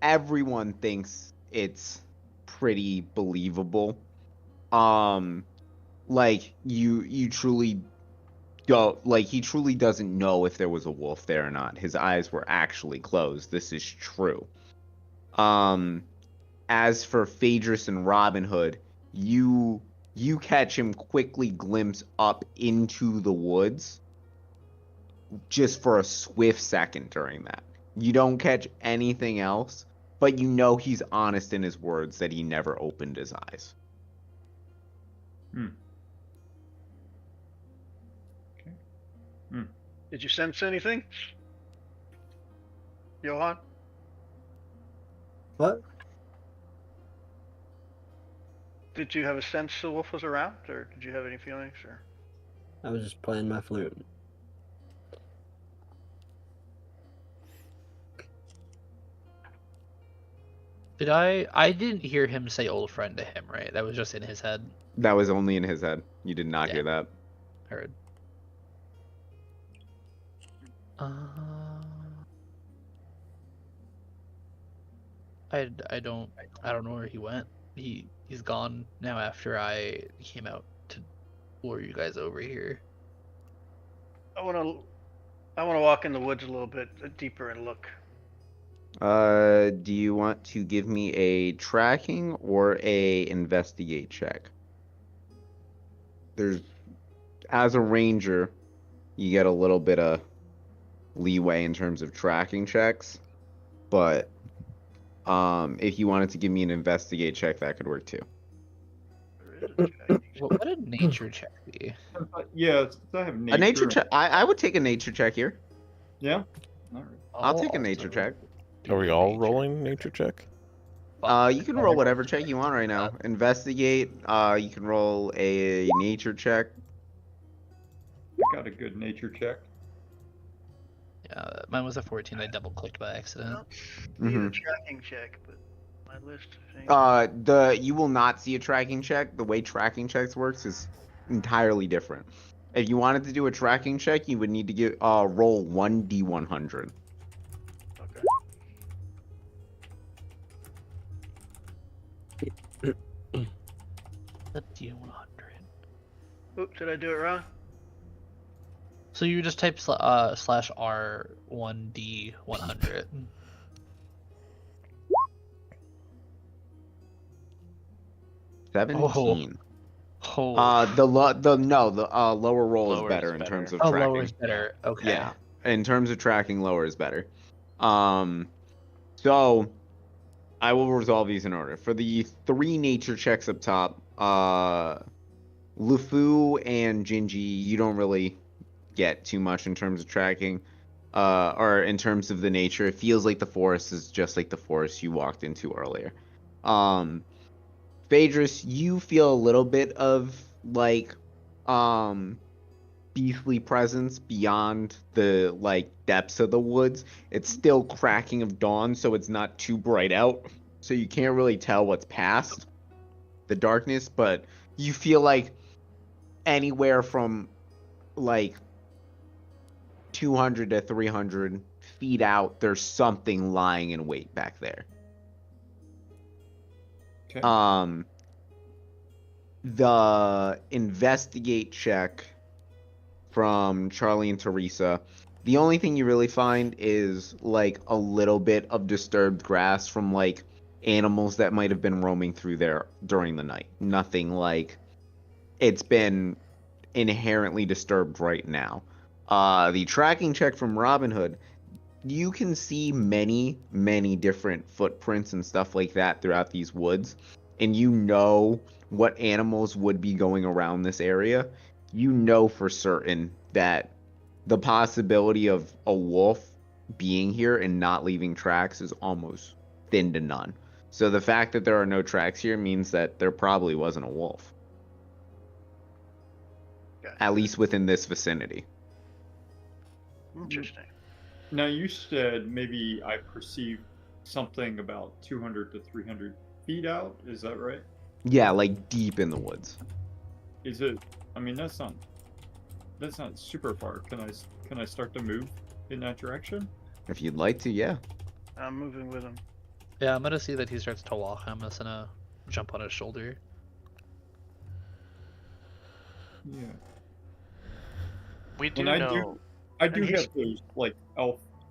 D: Everyone thinks it's pretty believable. Like you truly don't, like, he truly doesn't know if there was a wolf there or not. His eyes were actually closed. This is true. As for Phaedrus and Robin Hood, you catch him quickly glimpse up into the woods just for a swift second during that. You don't catch anything else, but you know he's honest in his words that he never opened his eyes.
G: Did you sense anything, Johan?
H: What?
G: Did you have a sense the wolf was around, or did you have any feelings? Or
H: I was just playing my flute.
B: Did I didn't hear him say old friend to him, right? That was just in his head.
D: That was only in his head. You did not
B: Yeah.
D: hear that.
B: Heard. I don't know where he went. He's gone now after I came out to lure you guys over here.
G: I wanna walk in the woods a little bit deeper and look.
D: Do you want to give me a tracking or a investigate check? As a ranger, you get a little bit of leeway in terms of tracking checks, but if you wanted to give me an investigate check, that could work too.
B: What would a nature check be?
F: Yeah, I have nature.
D: A nature check. I would take a nature check here.
F: Yeah. All right.
D: I'll take a nature check.
A: Are we all rolling nature check?
D: You can roll whatever check you want right now. Investigate. You can roll a nature check.
F: I got a good nature check.
B: Yeah, mine was a 14. I double clicked by accident.
G: Need a tracking check, but my list of things.
D: You will not see a tracking check. The way tracking checks works is entirely different. If you wanted to do a tracking check, you would need to roll 1d100.
B: The D100.
G: Oops, did I do it wrong?
B: So you just type slash R 1D100.
D: $17.
B: Oh.
D: The lower roll is
E: Lower
D: better
E: is
D: in
E: better.
D: terms of
B: Oh,
D: tracking.
B: lower is better. Okay.
D: Yeah, in terms of tracking, lower is better. So I will resolve these in order. For the 3 nature checks up top, Lufu and Jinji, you don't really get too much in terms of tracking, or in terms of the nature. It feels like the forest is just like the forest you walked into earlier. Phaedrus, you feel a little bit of like beastly presence beyond the like depths of the woods. It's still cracking of dawn, so it's not too bright out, so you can't really tell what's past the darkness, but you feel like anywhere from like 200 to 300 feet out, there's something lying in wait back there.
F: Okay.
D: The investigate check from Charlie and Teresa, the only thing you really find is like a little bit of disturbed grass from like animals that might have been roaming through there during the night. Nothing like it's been inherently disturbed right now. The tracking check from Robin Hood, you can see many, many different footprints and stuff like that throughout these woods, and you know what animals would be going around this area. You know for certain that the possibility of a wolf being here and not leaving tracks is almost thin to none. So the fact that there are no tracks here means that there probably wasn't a wolf.
G: Gotcha.
D: At least within this vicinity.
G: Interesting.
F: Now you said maybe I perceived something about 200 to 300 feet out. Is that right?
D: Yeah, like deep in the woods.
F: Is it? I mean, that's not super far. Can I start to move in that direction?
D: If you'd like to, yeah.
G: I'm moving with him.
B: Yeah, I'm gonna see that he starts to walk. I'm just gonna jump on his shoulder.
F: Yeah.
E: We do
F: And
E: know.
F: I do
G: And he's-
F: have those like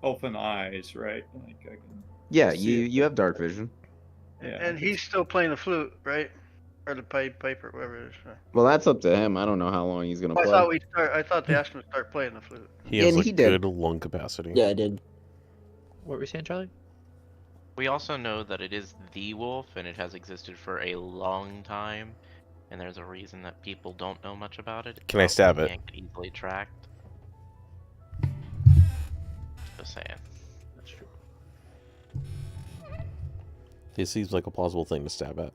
F: elfin eyes, right? Like I can.
D: Yeah,
F: See
D: you have dark vision.
F: Yeah.
G: And he's still playing the flute, right? Or the pipe, or whatever it is.
D: Well, that's up to him. I don't know how long he's gonna
G: I
D: play.
G: thought they asked him to start playing the flute.
A: He has
D: And
A: a
D: he did.
A: good lung capacity.
H: Yeah, I did.
B: What were you saying, Charlie?
E: We also know that it is the wolf, and it has existed for a long time, and there's a reason that people don't know much about it.
A: Can I stab it?
E: Can't get easily tracked. Just saying.
B: That's true.
A: This seems like a plausible thing to stab at.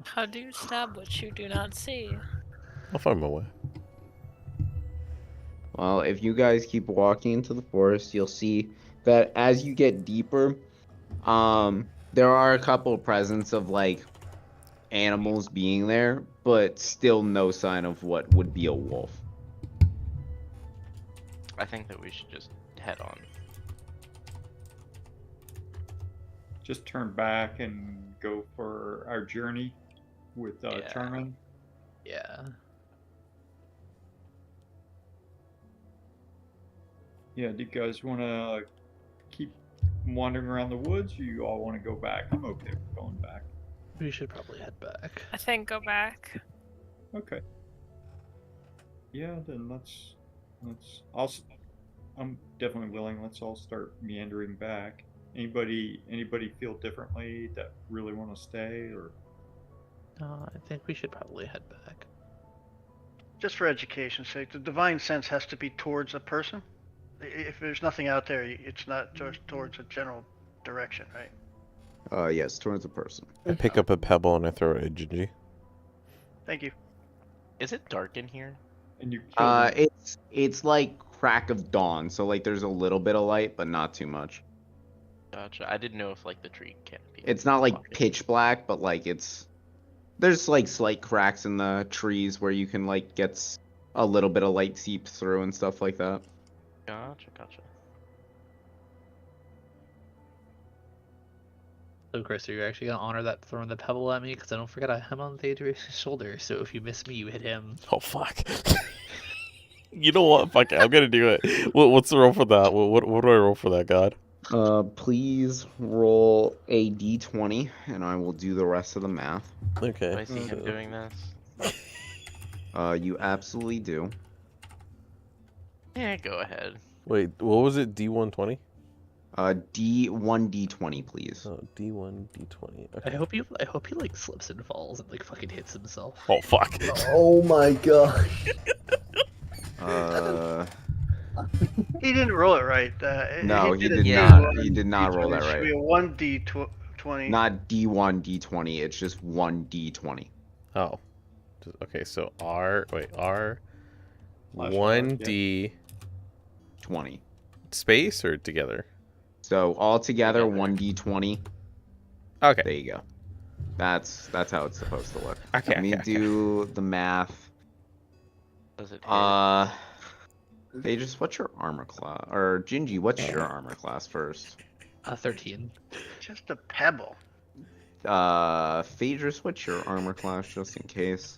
C: How do you stab what you do not see?
A: I'll find my way.
D: Well, if you guys keep walking into the forest, you'll see that as you get deeper, there are a couple presents of like animals being there, but still no sign of what would be a wolf.
E: I think that we should just head on.
F: Just turn back and go for our journey with
B: Yeah.
F: Charmin.
B: Yeah.
F: Yeah, do you guys want to keep wandering around the woods, or you all want to go back? I'm okay with going back.
B: We should probably head back.
C: I think go back.
F: Okay. Yeah, then I'm definitely willing. Let's all start meandering back. Anybody feel differently that really want to stay, or?
B: No, I think we should probably head back.
G: Just for education's sake, the divine sense has to be towards a person. If there's nothing out there, it's not just towards a general direction, right?
D: Yes, towards a person.
A: I pick up a pebble and I throw it at Gingy.
G: Thank you.
E: Is it dark in here?
F: And you kill them.
D: It's like crack of dawn, so like there's a little bit of light, but not too much.
E: Gotcha. I didn't know if like the tree canopy.
D: It's not like
E: blocked it.
D: pitch black, but like there's like slight cracks in the trees where you can like get a little bit of light seep through and stuff like that.
E: Gotcha.
B: So, Chris, are you actually gonna honor that throwing the pebble at me? Because I don't forget I'm on Daedrus' shoulder. So if you miss me, you hit him.
A: Oh fuck. You know what? Fuck it. I'm gonna do it. What's the roll for that? What do I roll for that, God?
D: Please roll a d20, and I will do the rest of the math.
A: Okay.
E: Do I see him doing this?
D: You absolutely do.
E: Yeah, go ahead.
A: Wait, what was it? D120?
D: D1d20, please.
A: Oh, D1, D20.
B: I
A: Okay.
B: hope he like slips and falls and like fucking hits himself.
A: Oh fuck.
H: Oh my gosh.
G: He didn't roll it right.
D: No, he did
G: a
D: not.
G: D1,
D: He did not roll
G: D20.
D: that
G: It should
D: right.
G: be a 1d20.
D: Not D1, D20. It's just 1d20.
A: Oh. Okay, so R. Wait, R.
F: Slash
A: 1D
D: 20.
A: space or together?
D: So all together,
E: Together.
D: 1d20.
A: Okay.
D: There you go. That's how it's supposed to look.
A: Okay.
D: Let me
A: okay.
D: do the math.
E: Does it hit?
D: Phaedrus, what's your armor class? Or Gingy, what's your armor class first?
B: 13.
G: Just a pebble.
D: Phaedrus, what's your armor class, just in case?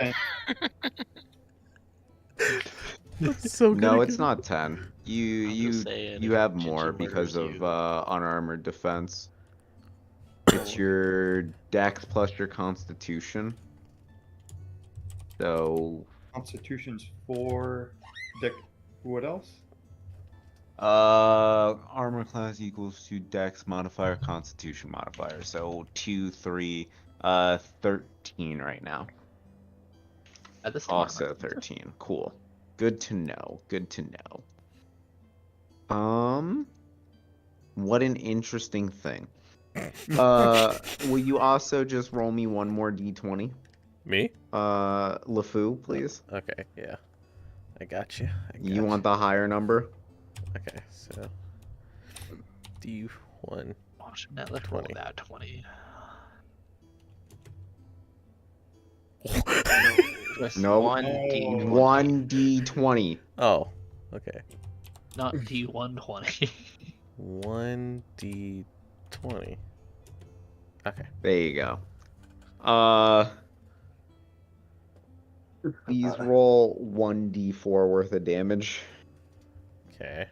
A: That's so
D: No,
A: good.
D: it's not 10.
E: I'm
D: You
E: just saying,
D: you
E: if
D: have
E: Gingy
D: more because
E: murders
D: of
E: you-
D: unarmored defense. It's your dex plus your constitution. So
F: Constitution's 4. What else?
D: armor class equals to dex modifier, constitution modifier. So 2, 3, 13 right now.
B: At the same
D: Also
B: armor.
D: 13. Cool. Good to know. Good to know. What an interesting thing. Will you also just roll me one more d20?
A: Me?
D: LeFou, please.
A: Okay, yeah. I got you.
D: You want the higher number?
A: Okay, so D1.
B: Watch that. Let's roll
A: 20.
B: that 20.
D: No.
E: 1d20.
D: 1d20.
A: Oh, okay.
B: Not D120.
A: 1D20. Okay.
D: There you go. Please roll 1d4 worth of damage.
A: Okay.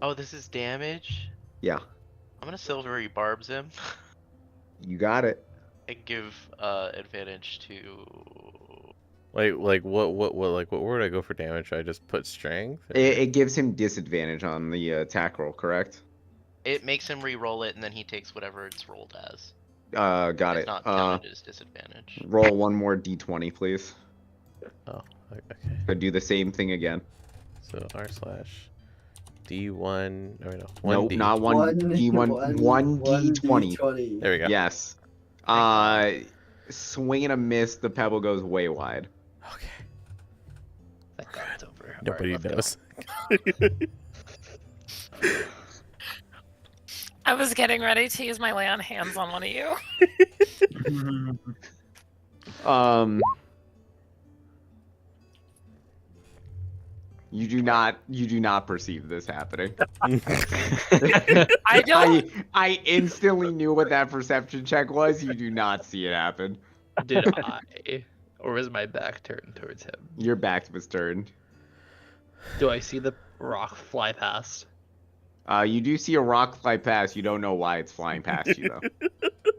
E: Oh, this is damage?
D: Yeah,
E: I'm gonna silvery barbs him
D: you got it.
E: and give advantage to.
A: Like what where would I go for damage? Should I just put strength? or-
D: It gives him disadvantage on the attack roll, correct?
E: It makes him re-roll it, and then he takes whatever it's rolled as.
D: Got
E: It's
D: it.
E: not counted as disadvantage.
D: Roll one more d20, please.
A: Oh, okay.
D: So do the same thing again.
A: So r/d1. Oh, no. 1d.
D: Nope, not one d1. One d20.
H: D20.
A: There we go.
D: Yes. Swing and a miss. The pebble goes way wide.
A: Okay.
B: Thank God it's over.
A: Nobody
B: Alright, let's
A: knows.
C: I was getting ready to use my lay on hands on one of you.
D: You do not perceive this happening.
C: I don't.
D: I instantly knew what that perception check was. You do not see it happen.
B: go. Did I? Or was my back turned towards him?
D: Your back was turned.
B: Do I see the rock fly past?
D: You do see a rock fly past. You don't know why it's flying past you, though.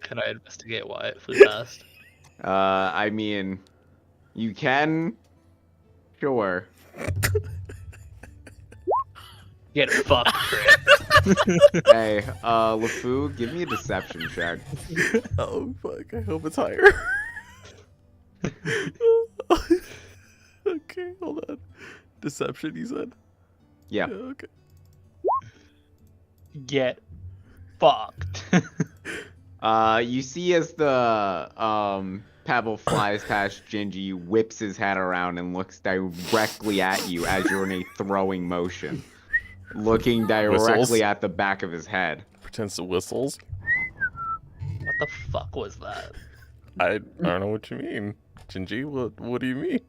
B: Can I investigate why it flew past?
D: I mean, you can. Sure.
B: Get fucked, Chris.
D: Hey, LeFou, give me a deception check.
A: Oh, fuck. I hope it's higher. Okay, hold on. Deception, you said?
D: Yeah.
A: Okay.
B: Get fucked.
D: You see as the pebble flies past Gingy, whips his head around and looks directly at you as you're in a throwing motion. Looking directly
A: Whistles.
D: at the back of his head.
A: Pretends to whistles.
B: What the fuck was that?
A: I don't know what you mean. Gingy, what do you mean?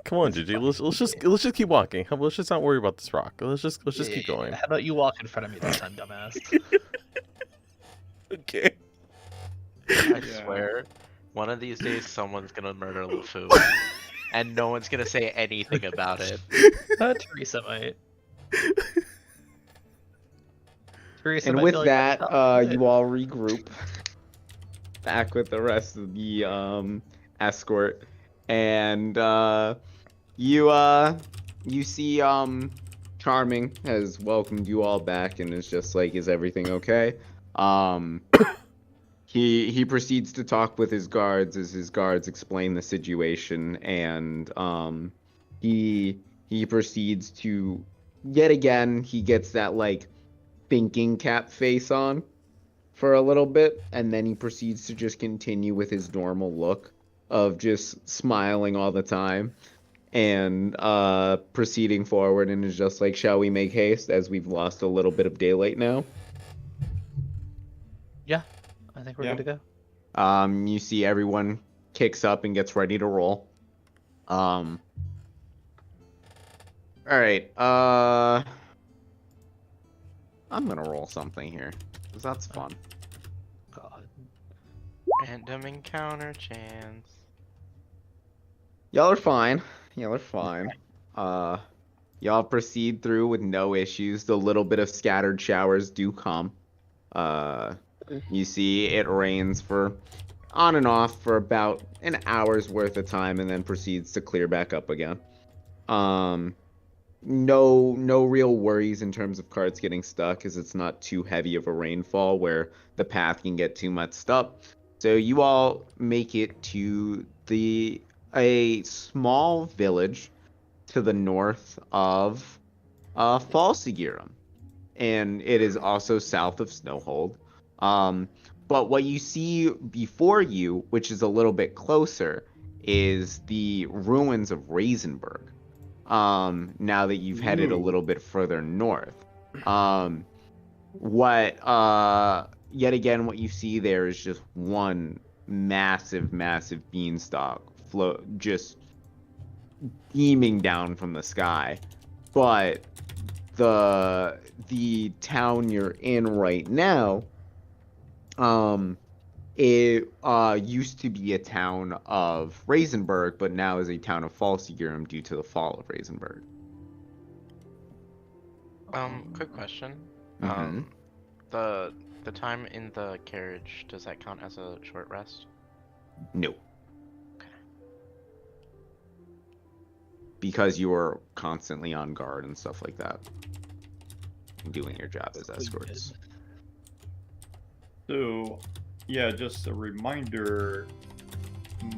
A: Come on, Gingy. Let's just keep walking. Let's just not worry about this rock. Let's just keep going.
B: How about you walk in front of me this time, dumbass?
A: Okay.
E: I swear, one of these days someone's gonna murder LeFou, and no one's gonna say anything about it.
B: Teresa might. Teresa
D: And
B: might
D: with
B: be like,
D: that,
B: "Oh, shit."
D: you all regroup. Back with the rest of the escort. And you see Charming has welcomed you all back and is just like, is everything okay? He proceeds to talk with his guards as his guards explain the situation, and he proceeds to yet again he gets that like thinking cap face on for a little bit, and then he proceeds to just continue with his normal look of just smiling all the time and proceeding forward, and is just like, shall we make haste as we've lost a little bit of daylight now?
B: Yeah, I think we're
F: Yeah.
B: good to go.
D: You see everyone kicks up and gets ready to roll. All right. I'm gonna roll something here, 'cause that's fun.
B: God.
E: Random encounter chance.
D: Y'all are fine. Y'all are fine. Y'all proceed through with no issues. The little bit of scattered showers do come. You see it rains for on and off for about an hour's worth of time, and then proceeds to clear back up again. No real worries in terms of carts getting stuck, as it's not too heavy of a rainfall where the path can get too much up. So you all make it to a small village to the north of Falsigirum, and it is also south of Snowhold. But what you see before you, which is a little bit closer, is the ruins of Raisenberg. Now that you've headed a little bit further north. Yet again, what you see there is just one massive beanstalk just beaming down from the sky. But the town you're in right now, it used to be a town of Raisenberg, but now is a town of Falsigirum due to the fall of Raisenberg.
E: Quick question.
D: Mhm.
E: The time in the carriage, does that count as a short rest?
D: No. because you were constantly on guard and stuff like that, doing your job as
B: We
D: escorts.
B: did.
F: So, yeah, just a reminder.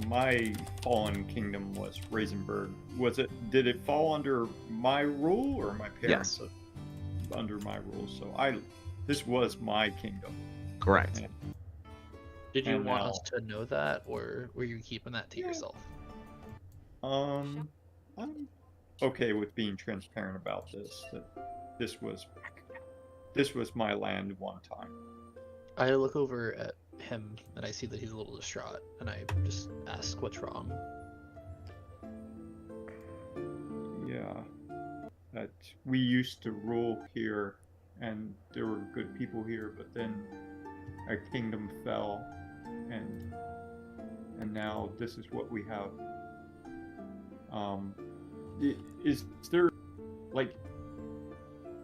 F: My fallen kingdom was Raisenberg. Did it fall under my rule or my parents?
D: Yes.
F: Under my rule. So this was my kingdom.
D: Correct.
F: And
B: Did you
F: And
B: want
F: now-
B: us to know that, or were you keeping that to yourself?
F: I'm okay with being transparent about this. That this was my land one time.
B: I look over at him and I see that he's a little distraught, and I just ask what's wrong.
F: Yeah, that we used to rule here, and there were good people here, but then our kingdom fell, and now this is what we have.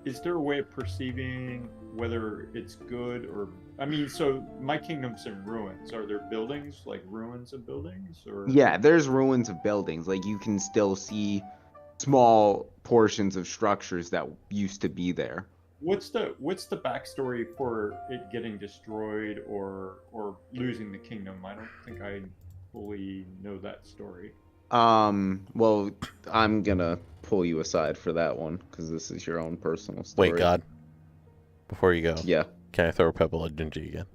F: Is there a way of perceiving whether it's good or? I mean, so my kingdom's in ruins. Are there buildings, like ruins of buildings, or?
D: Yeah, there's ruins of buildings. Like you can still see small portions of structures that used to be there.
F: What's the backstory for it getting destroyed or losing the kingdom? I don't think I fully know that story.
D: Well, I'm gonna pull you aside for that one because this is your own personal story.
A: Wait, God. Before you go,
D: Yeah.
A: can I throw a pebble at Gingy again?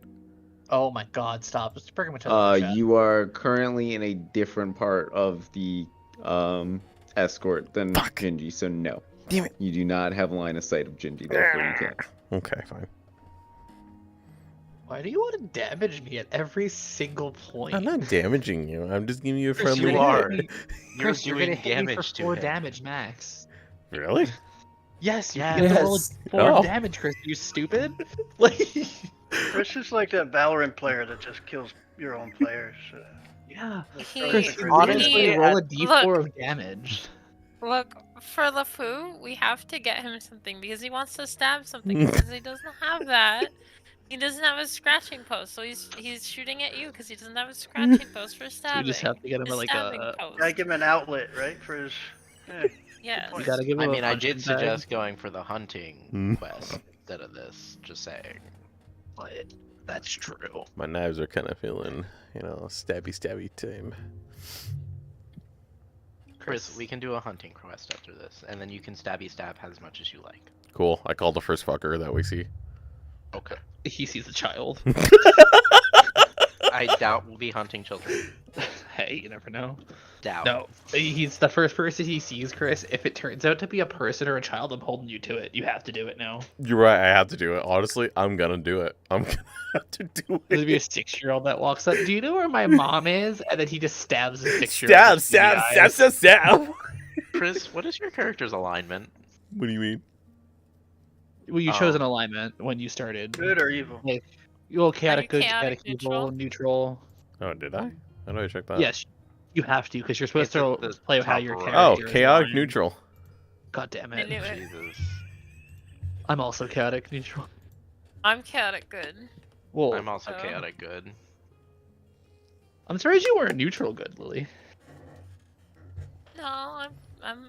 B: Oh my God! Stop! It's pretty much another chat.
D: You are currently in a different part of the escort than
A: Fuck.
D: Gingy, so no.
A: Damn it.
D: You do not have line of sight of Gingy, therefore you can't.
A: Okay, fine.
B: Why do you want to damage me at every single point?
A: I'm not damaging you. I'm just giving you a
B: Chris,
A: friendly
E: you
B: gonna
E: are.
B: hit me-
E: You're
B: Chris, you're
E: doing
B: gonna hit me for
E: damage to
B: 4
E: him.
B: damage max.
A: Really?
B: Yes, you
E: Yes.
B: get to roll
H: Yes.
B: 4
A: Oh.
B: damage, Chris. You stupid. Like,
G: Chris is like that Valorant player that just kills your own players.
B: yeah.
C: He-
B: Chris, you
E: honestly,
B: literally roll a
E: at-
B: d4 of damage.
C: Look, for LeFou, we have to get him something because he wants to stab something because he doesn't have that. He doesn't have a scratching post, so he's shooting at you because he doesn't have a scratching post for
B: So
C: stabbing.
B: you just have to get him
C: His
B: like
C: stabbing
B: a.
C: post.
G: Gotta give him an outlet, right, for his. Yeah.
C: Yes.
B: You gotta give him
E: I
B: a
E: mean, I
B: punching
E: did
B: bag.
E: suggest going for the hunting
A: Hmm.
E: quest instead of this. Just saying.
B: But that's true.
A: My knives are kind of feeling, stabby time.
E: Chris, we can do a hunting quest after this, and then you can stabby stab as much as you like.
A: Cool. I call the first fucker that we see.
E: Okay.
B: He sees a child.
E: I doubt we'll be hunting children.
B: Hey, you never know.
E: Doubt.
B: No, he's the first person he sees, Chris. If it turns out to be a person or a child, I'm holding you to it. You have to do it now.
A: You're right. I have to do it. Honestly, I'm gonna do it. I'm gonna have to do
B: There's gonna be a
A: it.
B: 6-year-old that walks up. Do you know where my mom is? And then he just stabs the 6-year-old.
A: Stab.
E: Chris, what is your character's alignment?
A: What do you mean?
B: Well, you chose
E: Oh.
B: an alignment when you started.
G: Good or evil?
B: Well, chaotic
C: you
B: good,
C: chaotic,
B: chaotic evil, neutral.
A: Oh, did I? How do I check that?
B: Yes, you have to because you're supposed
E: It's at
B: to
E: the
B: play with how
E: top
B: your
E: right.
B: character.
A: Oh,
B: is
A: chaotic
B: aligned.
A: neutral.
B: God damn
C: I
B: it!
C: knew it.
E: Jesus.
B: I'm also chaotic neutral.
C: I'm chaotic good.
B: Well,
E: I'm also
C: Oh.
E: chaotic good.
B: I'm surprised you weren't neutral good, Lily.
C: No, I'm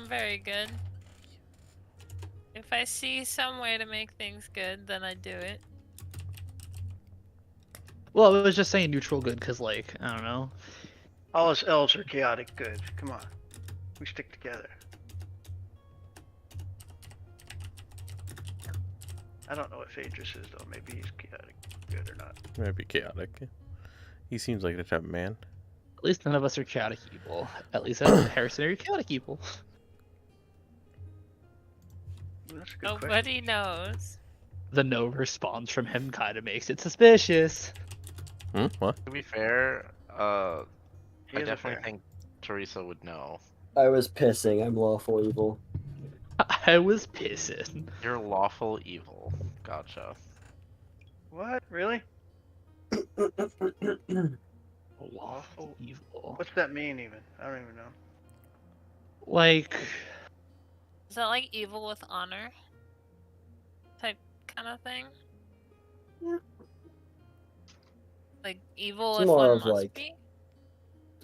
C: very good. If I see some way to make things good, then I do it.
B: Well, I was just saying neutral good because, like, I don't know.
G: All us elves are chaotic good. Come on. We stick together. I don't know what Phaedrus is, though. Maybe he's chaotic good or not.
A: Might be chaotic. He seems like the type of man.
B: At least none of us are chaotic evil. At least as Harrison, are you chaotic evil?
G: Ooh, that's a good question.
C: Nobody knows.
B: The no response from him kind of makes it suspicious.
A: What?
E: To be fair, I
G: He is a
E: definitely
G: bear.
E: think Teresa would know.
H: I was pissing. I'm lawful evil.
B: I was pissing.
E: You're lawful evil. Gotcha.
G: What? Really?
B: Lawful evil.
G: What's that mean, even? I don't even know.
B: Like,
C: Is that like evil with honor? Type kind of thing? Like evil
H: It's
C: if
H: more
C: one
H: of,
C: must
H: like-
C: be?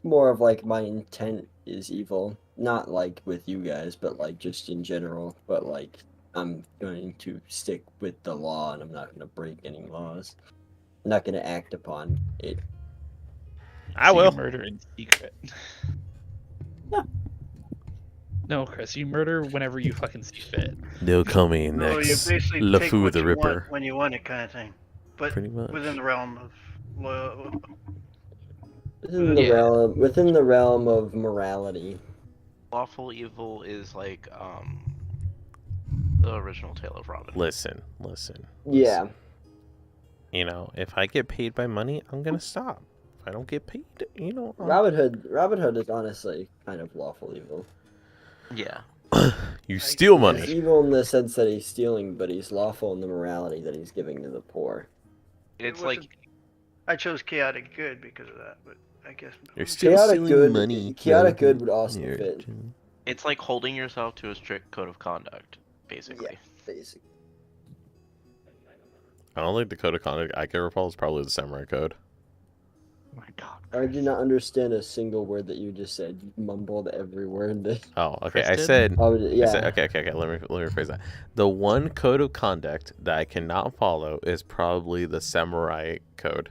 H: More of like my intent is evil, not like with you guys, but like just in general. But like, I'm going to stick with the law, and I'm not going to break any laws. I'm not going to act upon it.
A: I
J: So
A: will.
J: You murder in secret.
H: Yeah.
J: No, Chris, you murder whenever you fucking see fit.
A: They'll call me
G: No, you
A: next.
G: basically take
A: LeFou
G: what
A: the
G: you
A: Ripper.
G: want when you want it, kind of thing. But
A: Pretty much.
G: within the realm of loyal.
H: Within the realm of morality.
E: Lawful evil is like the original Tale of Robin Hood.
A: Listen.
H: Yeah.
A: You know, if I get paid by money, I'm gonna stop. If I don't get paid,
H: Robin Hood is honestly kind of lawful evil.
E: Yeah.
A: You steal
H: He's
A: money.
H: evil in the sense that he's stealing, but he's lawful in the morality that he's giving to the poor.
E: It's like
G: I chose chaotic good because of that, but I guess
A: You're still
H: Chaotic
A: stealing
H: good,
A: money.
H: chaotic good would also
A: You're-
H: fit.
E: it's like holding yourself to a strict code of conduct, basically.
H: Basically.
A: I don't think the code of conduct I can recall is probably the samurai code.
E: Oh my god.
H: I did not understand a single word that you just said. You mumbled every word.
A: Oh, okay. I
J: Kristen?
A: said.
H: Yeah.
A: I said, okay. Let me rephrase that. The one code of conduct that I cannot follow is probably the samurai code.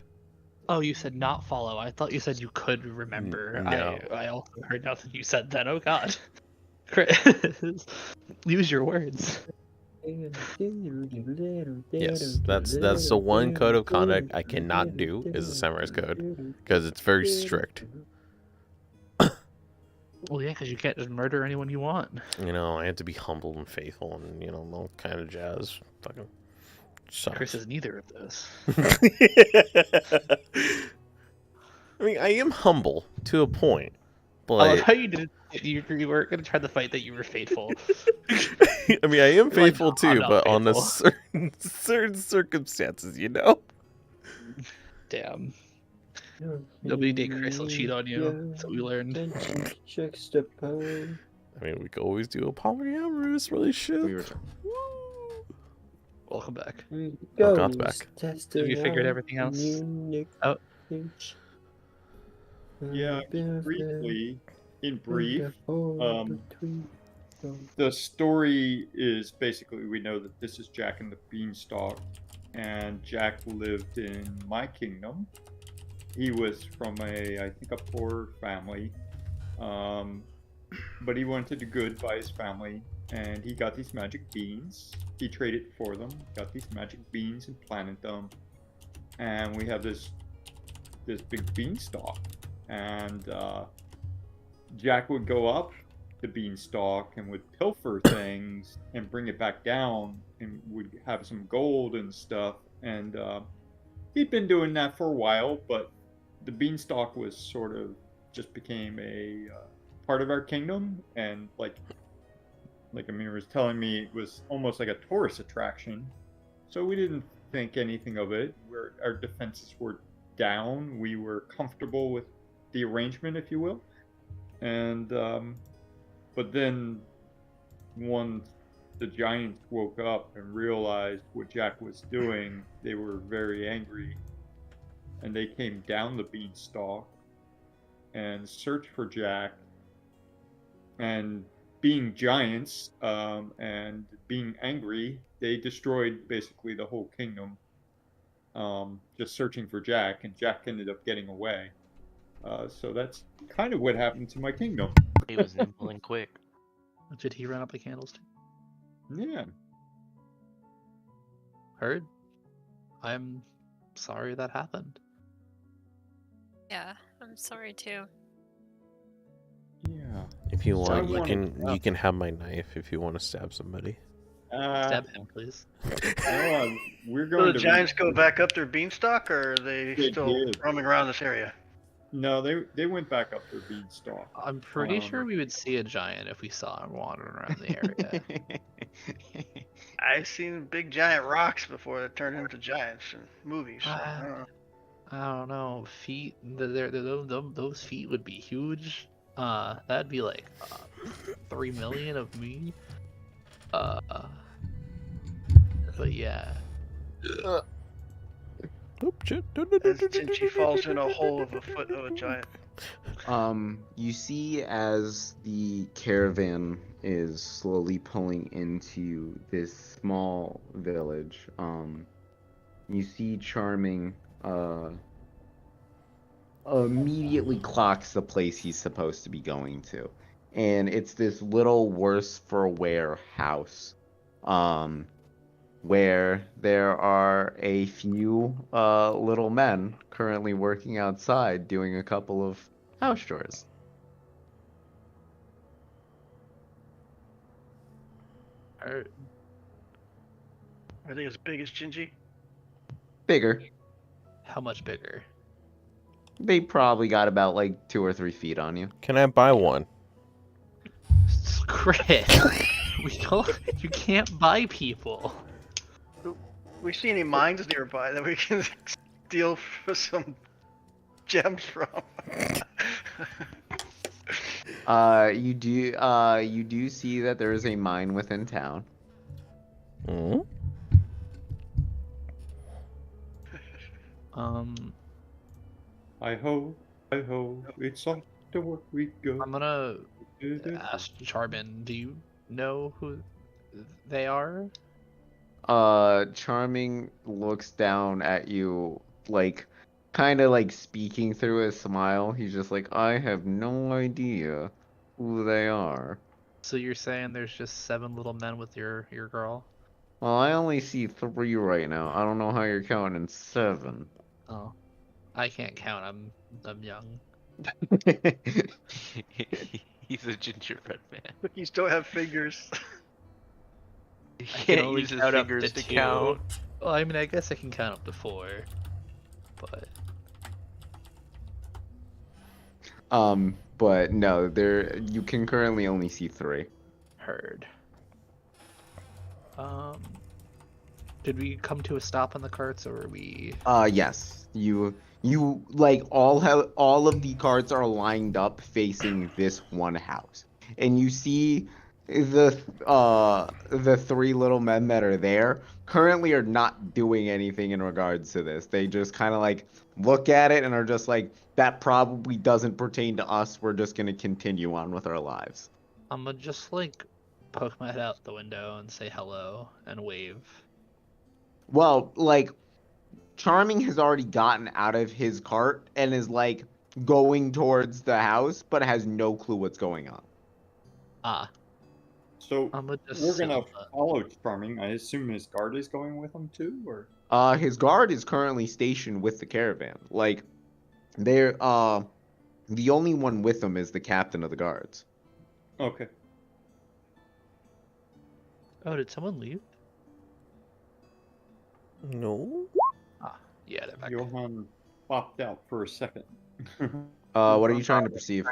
J: Oh, you said not follow. I thought you said you could remember.
A: No.
J: I also heard nothing you said then. Oh god. Chris, use your words.
A: Yes, that's the one code of conduct I cannot do is the samurai's code because it's very strict.
J: Well, yeah, because you can't just murder anyone you want.
A: You know, I have to be humble and faithful and all kind of jazz. Fucking sucks.
J: Chris is neither of those.
A: I mean, I am humble to a point,
J: I love
A: but
J: how you did it. You weren't going to try the fight that you were faithful.
A: I mean, I am
J: You're like,
A: faithful
J: "I'm
A: too,
J: not
A: but on a
J: faithful."
A: certain circumstances, you know.
J: Damn. Nobody date Chris will cheat on you. That's what we learned.
A: I mean, we could always do a polyamorous relationship.
D: We were
J: Welcome back.
A: Oh, God's back.
J: Have you figured everything else out?
F: Yeah, briefly, in brief, the story is basically we know that this is Jack and the Beanstalk, and Jack lived in my kingdom. He was from I think a poor family, but he wanted to do good by his family, and he got these magic beans. He traded for them, got these magic beans and planted them, and we have this big beanstalk. And Jack would go up the beanstalk and would pilfer things and bring it back down and would have some gold and stuff. And he'd been doing that for a while, but the beanstalk was sort of just became a part of our kingdom. And like Amir was telling me, it was almost like a tourist attraction. So we didn't think anything of it. Our defenses were down. We were comfortable with the arrangement, if you will, and but then once the giants woke up and realized what Jack was doing, they were very angry, and they came down the beanstalk and searched for Jack. And being giants and being angry, they destroyed basically the whole kingdom, just searching for Jack, and Jack ended up getting away. So that's kind of what happened to my kingdom.
E: He was nimble and quick.
J: Did he run up the candles too?
F: Yeah.
J: Heard? I'm sorry that happened.
C: Yeah, I'm sorry too.
F: Yeah.
A: If you
F: So I
A: want,
F: wanted-
A: you can have my knife if you want to stab somebody.
J: Stab him, please.
F: We're
G: So
F: going
G: the
F: to
G: giants go back up their beanstalk, or are they
F: They
G: still
F: did.
G: roaming around this area?
F: No, they went back up their beanstalk.
J: I'm pretty sure we would see a giant if we saw him wandering around the area.
G: I've seen big giant rocks before that turn into giants in movies. I don't know.
J: I don't know. Feet. Those feet would be huge. That'd be like 3 million of me. But yeah.
A: Oop, shit.
G: And since he falls in a hole of a foot of a giant.
D: You see as the caravan is slowly pulling into this small village, you see Charming, immediately clocks the place he's supposed to be going to. And it's this little worse for wear house. Where there are a few little men currently working outside doing a couple of house chores.
J: Are
G: Are they as big as Gingy?
D: Bigger.
J: how much bigger?
D: They probably got about like 2 or 3 feet on you.
A: Can I buy one?
J: Chris, we don't. You can't buy people.
G: We see any mines nearby that we can steal for some gems from?
D: You do see that there is a mine within town.
A: Hmm?
F: Hi ho, it's off to work we go.
J: I'm gonna ask Charbin. Do you know who they are?
D: Charming looks down at you, like, kind of like speaking through a smile. He's just like, I have no idea who they are.
J: So you're saying there's just 7 little men with your girl?
D: Well, I only see 3 right now. I don't know how you're counting 7.
J: Oh, I can't count. I'm young.
E: He's a gingerbread man.
G: Cookies don't have fingers.
E: He
J: I can
E: can't
J: only
E: use his
J: count up
E: fingers to
J: 2.
E: count.
J: Well, I mean, I guess I can count up to 4, but
D: But no, you can currently only see 3.
J: heard. Did we come to a stop on the carts, or are we?
D: Yes. You like all of the carts are lined up facing this one house. And you see the 3 little men that are there currently are not doing anything in regards to this. They just kind of like look at it and are just like, that probably doesn't pertain to us. We're just gonna continue on with our lives.
J: I'm gonna just like poke my head out the window and say hello and wave.
D: Well, like, Charming has already gotten out of his cart and is like going towards the house, but has no clue what's going on.
J: Ah,
F: So
J: I'm gonna just
F: we're
J: sit
F: gonna
J: on the-
F: follow Charming. I assume his guard is going with him too, or
D: His guard is currently stationed with the caravan. Like, they're the only one with him is the captain of the guards.
F: okay.
J: Oh, did someone leave?
A: No.
J: Yeah, they're back.
F: Johan popped out for a second.
D: What are you trying to perceive?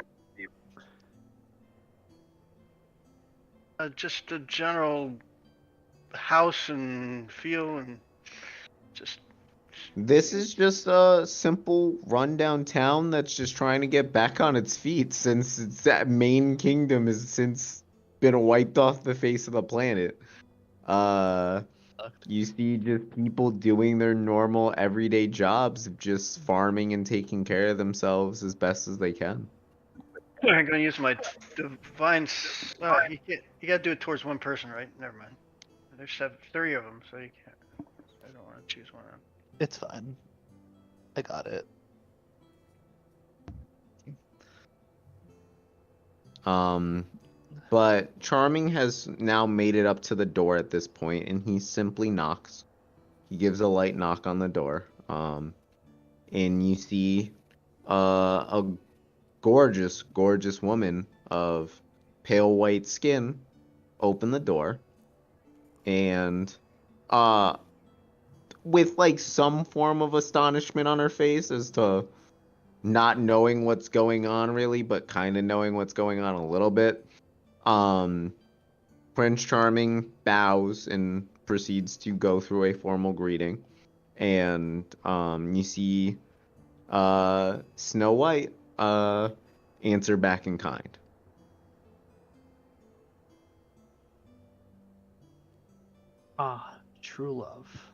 G: Just a general house and feel and just.
D: This is just a simple rundown town that's just trying to get back on its feet since that main kingdom has since been wiped off the face of the planet. You see just people doing their normal everyday jobs of just farming and taking care of themselves as best as they can.
G: I'm gonna use my divine. You can't. You gotta do it towards one person, right? Never mind. There's 3 of them, so you can't. I don't want to choose one of them.
J: It's fine. I got it.
D: But Charming has now made it up to the door at this point, and he simply knocks. He gives a light knock on the door. And you see a gorgeous, gorgeous woman of pale white skin open the door. And with like some form of astonishment on her face as to not knowing what's going on really, but kind of knowing what's going on a little bit. Prince Charming bows and proceeds to go through a formal greeting. And you see Snow White answer back in kind.
J: Ah, true love.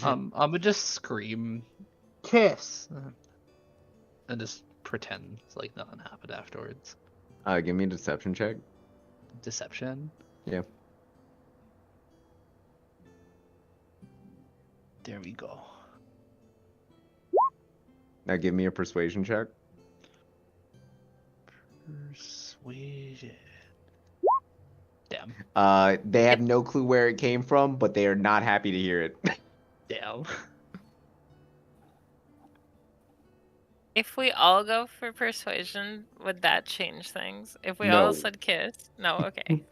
J: I'm gonna just scream, kiss, and just pretend like nothing happened afterwards.
D: Give me a deception check.
J: Deception.
D: Yeah.
J: There we go.
D: Now give me a persuasion check.
J: Persuasion. Damn.
D: They have no clue where it came from, but they are not happy to hear it.
J: Damn.
C: If we all go for persuasion, would that change things? If we
D: No.
C: all said kiss? No, okay.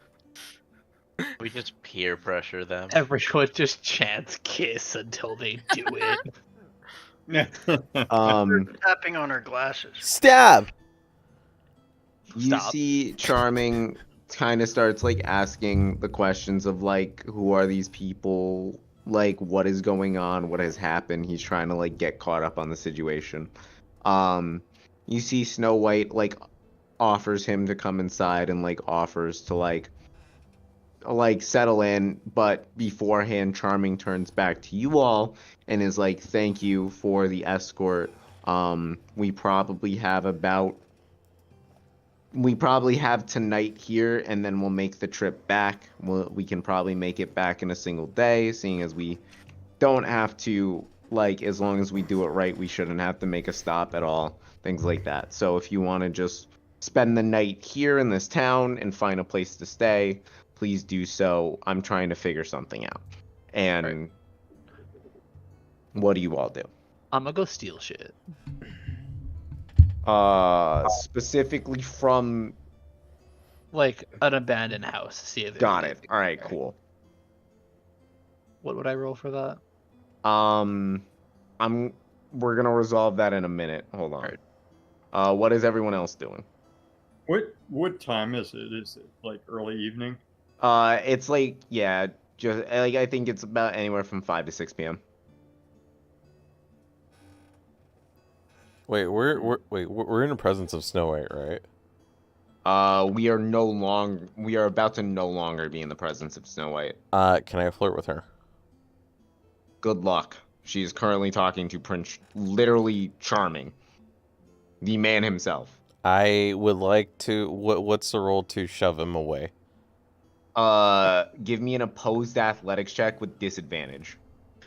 E: We just peer pressure them.
J: Everyone just chants kiss until they do it.
G: Tapping on our glasses.
A: Stab!
D: You
J: Stop.
D: see Charming kind of starts like asking the questions of like, who are these people? Like, what is going on? What has happened? He's trying to like get caught up on the situation. You see Snow White like offers him to come inside and like offers to like settle in, but beforehand Charming turns back to you all and is like, thank you for the escort. We probably have tonight here, and then we'll make the trip back. We can probably make it back in a single day, seeing as we don't have to, like, as long as we do it right, we shouldn't have to make a stop at all, things like that. So if you want to just spend the night here in this town and find a place to stay, please do so. I'm trying to figure something out. And what do you all do?
J: I'm gonna go steal shit.
D: Specifically from...
J: Like an abandoned house. See if there's
D: Got it.
J: anything
D: All right,
J: there.
D: cool.
J: What would I roll for that?
D: We're gonna resolve that in a minute. Hold on. What is everyone else doing?
F: What time is it? Is it like early evening?
D: It's like, yeah, just like I think it's about anywhere from 5 to 6 p.m.
A: Wait, we're in the presence of Snow White, right?
D: We are about to no longer be in the presence of Snow White.
A: Can I flirt with her?
D: Good luck. She is currently talking to Prince, literally Charming, the man himself.
A: I would like to. What's the roll to shove him away?
D: Give me an opposed athletics check with disadvantage.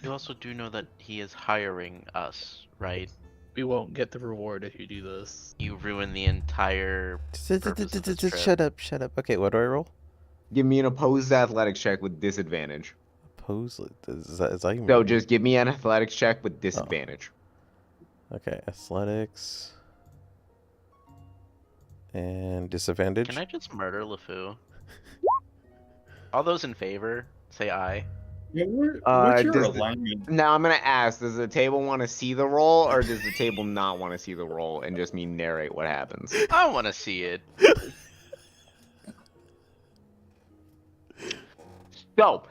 E: You also do know that he is hiring us, right?
J: We won't get the reward if you do this.
E: You ruin the entire purpose of this trip.
A: Shut up. Okay, what do I roll?
D: Give me an opposed athletics check with disadvantage.
A: Oppose? Is that even...
D: No, just give me an athletics check with disadvantage.
A: Okay, athletics. And disadvantage?
E: Can I just murder LeFou? All those in favor, say aye.
F: Yeah, what's your
D: does
F: alignment?
D: Now I'm gonna ask, does the table want to see the roll, or does the table not want to see the roll and just me narrate what happens?
E: I want to see it.
D: So,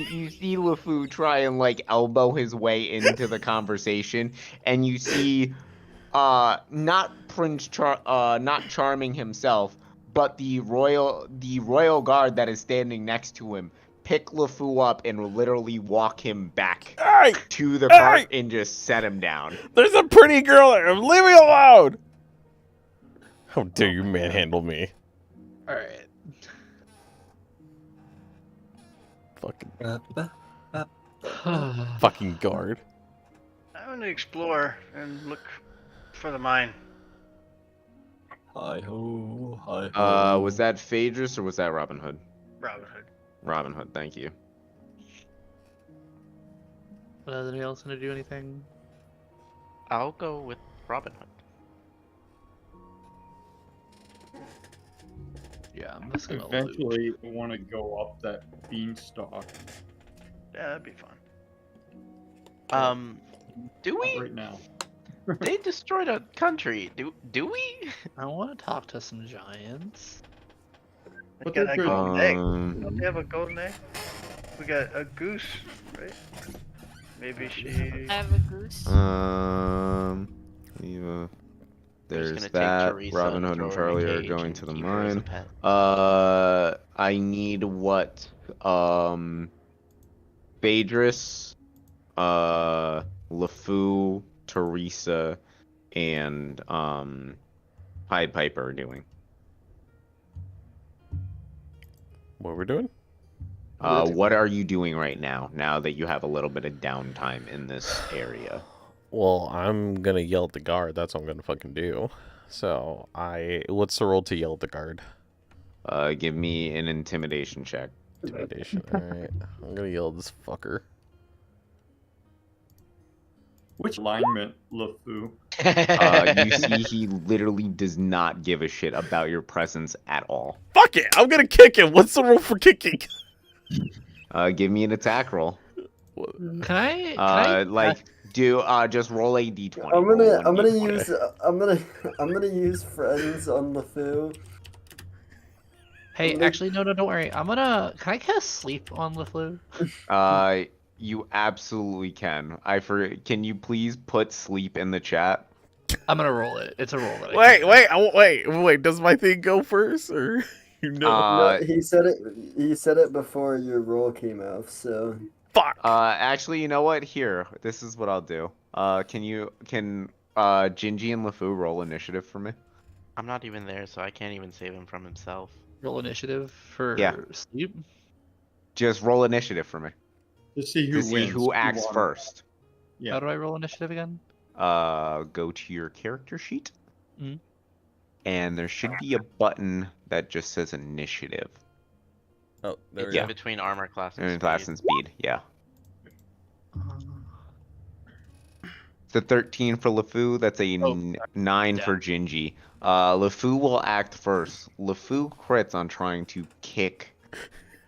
D: you see LeFou try and like elbow his way into the conversation, and you see, not Charming himself, but the royal guard that is standing next to him pick LeFou up and literally walk him back to the cart and just set him down.
A: There's a pretty girl there. Leave me alone. How dare you manhandle me?
J: All right.
A: Fucking guard.
G: I'm gonna explore and look for the mine.
H: Hi ho, hi ho.
D: Was that Phaedrus or was that Robin Hood?
G: Robin Hood.
D: Robin Hood, thank you.
J: Is anybody else gonna do anything?
E: I'll go with Robin Hood.
J: Yeah, I'm just gonna loot.
F: Eventually, I want to go up that beanstalk.
G: Yeah, that'd be fun.
E: Do
F: Not
E: we?
F: right now.
E: They destroyed a country. Do we?
J: I want to talk to some giants.
G: They
F: But
G: got
F: they're
G: a
F: good.
G: golden egg. Don't they have a golden egg? We got a goose, right? Maybe she.
C: I have a goose.
D: Eva.
E: We're just
D: There's
E: gonna take
D: that.
E: Teresa
D: Robin
E: and
D: Hood and
E: throw her in a
D: Charlie are
E: cage
D: going
E: and
D: to the
E: keep her as a
D: mine.
E: pet.
D: I need what? Phaedrus, LeFou, Teresa, and Pied Piper are doing.
A: What we're doing?
D: What are you doing right now? Now that you have a little bit of downtime in this area.
A: Well, I'm gonna yell at the guard. That's what I'm gonna fucking do. So what's the roll to yell at the guard?
D: Give me an intimidation check.
A: Intimidation. All right, I'm gonna yell at this fucker.
F: Which alignment, LeFou?
D: You see, he literally does not give a shit about your presence at all.
A: Fuck it! I'm gonna kick him. What's the roll for kicking?
D: Give me an attack roll.
J: Can I
D: Just roll a d20.
H: I'm gonna use friends on LeFou.
J: Hey, actually, no, don't worry. Can I cast sleep on LeFou?
D: You absolutely can. Can you please put sleep in the chat?
J: I'm gonna roll it. It's a roll that I
A: Wait. Does my thing go first, or
H: No, he said it. He said it before your roll came out. So
A: fuck.
D: Actually, you know what? Here, this is what I'll do. Can Gingy and LeFou roll initiative for me?
E: I'm not even there, so I can't even save him from himself.
J: roll initiative for sleep.
D: Just roll initiative for me.
F: To see who wins.
D: Who acts first.
F: Yeah.
J: How do I roll initiative again?
D: Go to your character sheet.
J: Mhm.
D: And there should be a button that just says initiative.
A: Oh, there
E: It's
A: we
E: in
A: go.
E: between armor class and
D: Class
E: speed.
D: and speed, yeah. It's a 13 for LeFou. That's a 9 for Gingy. LeFou will act first. LeFou crits on trying to kick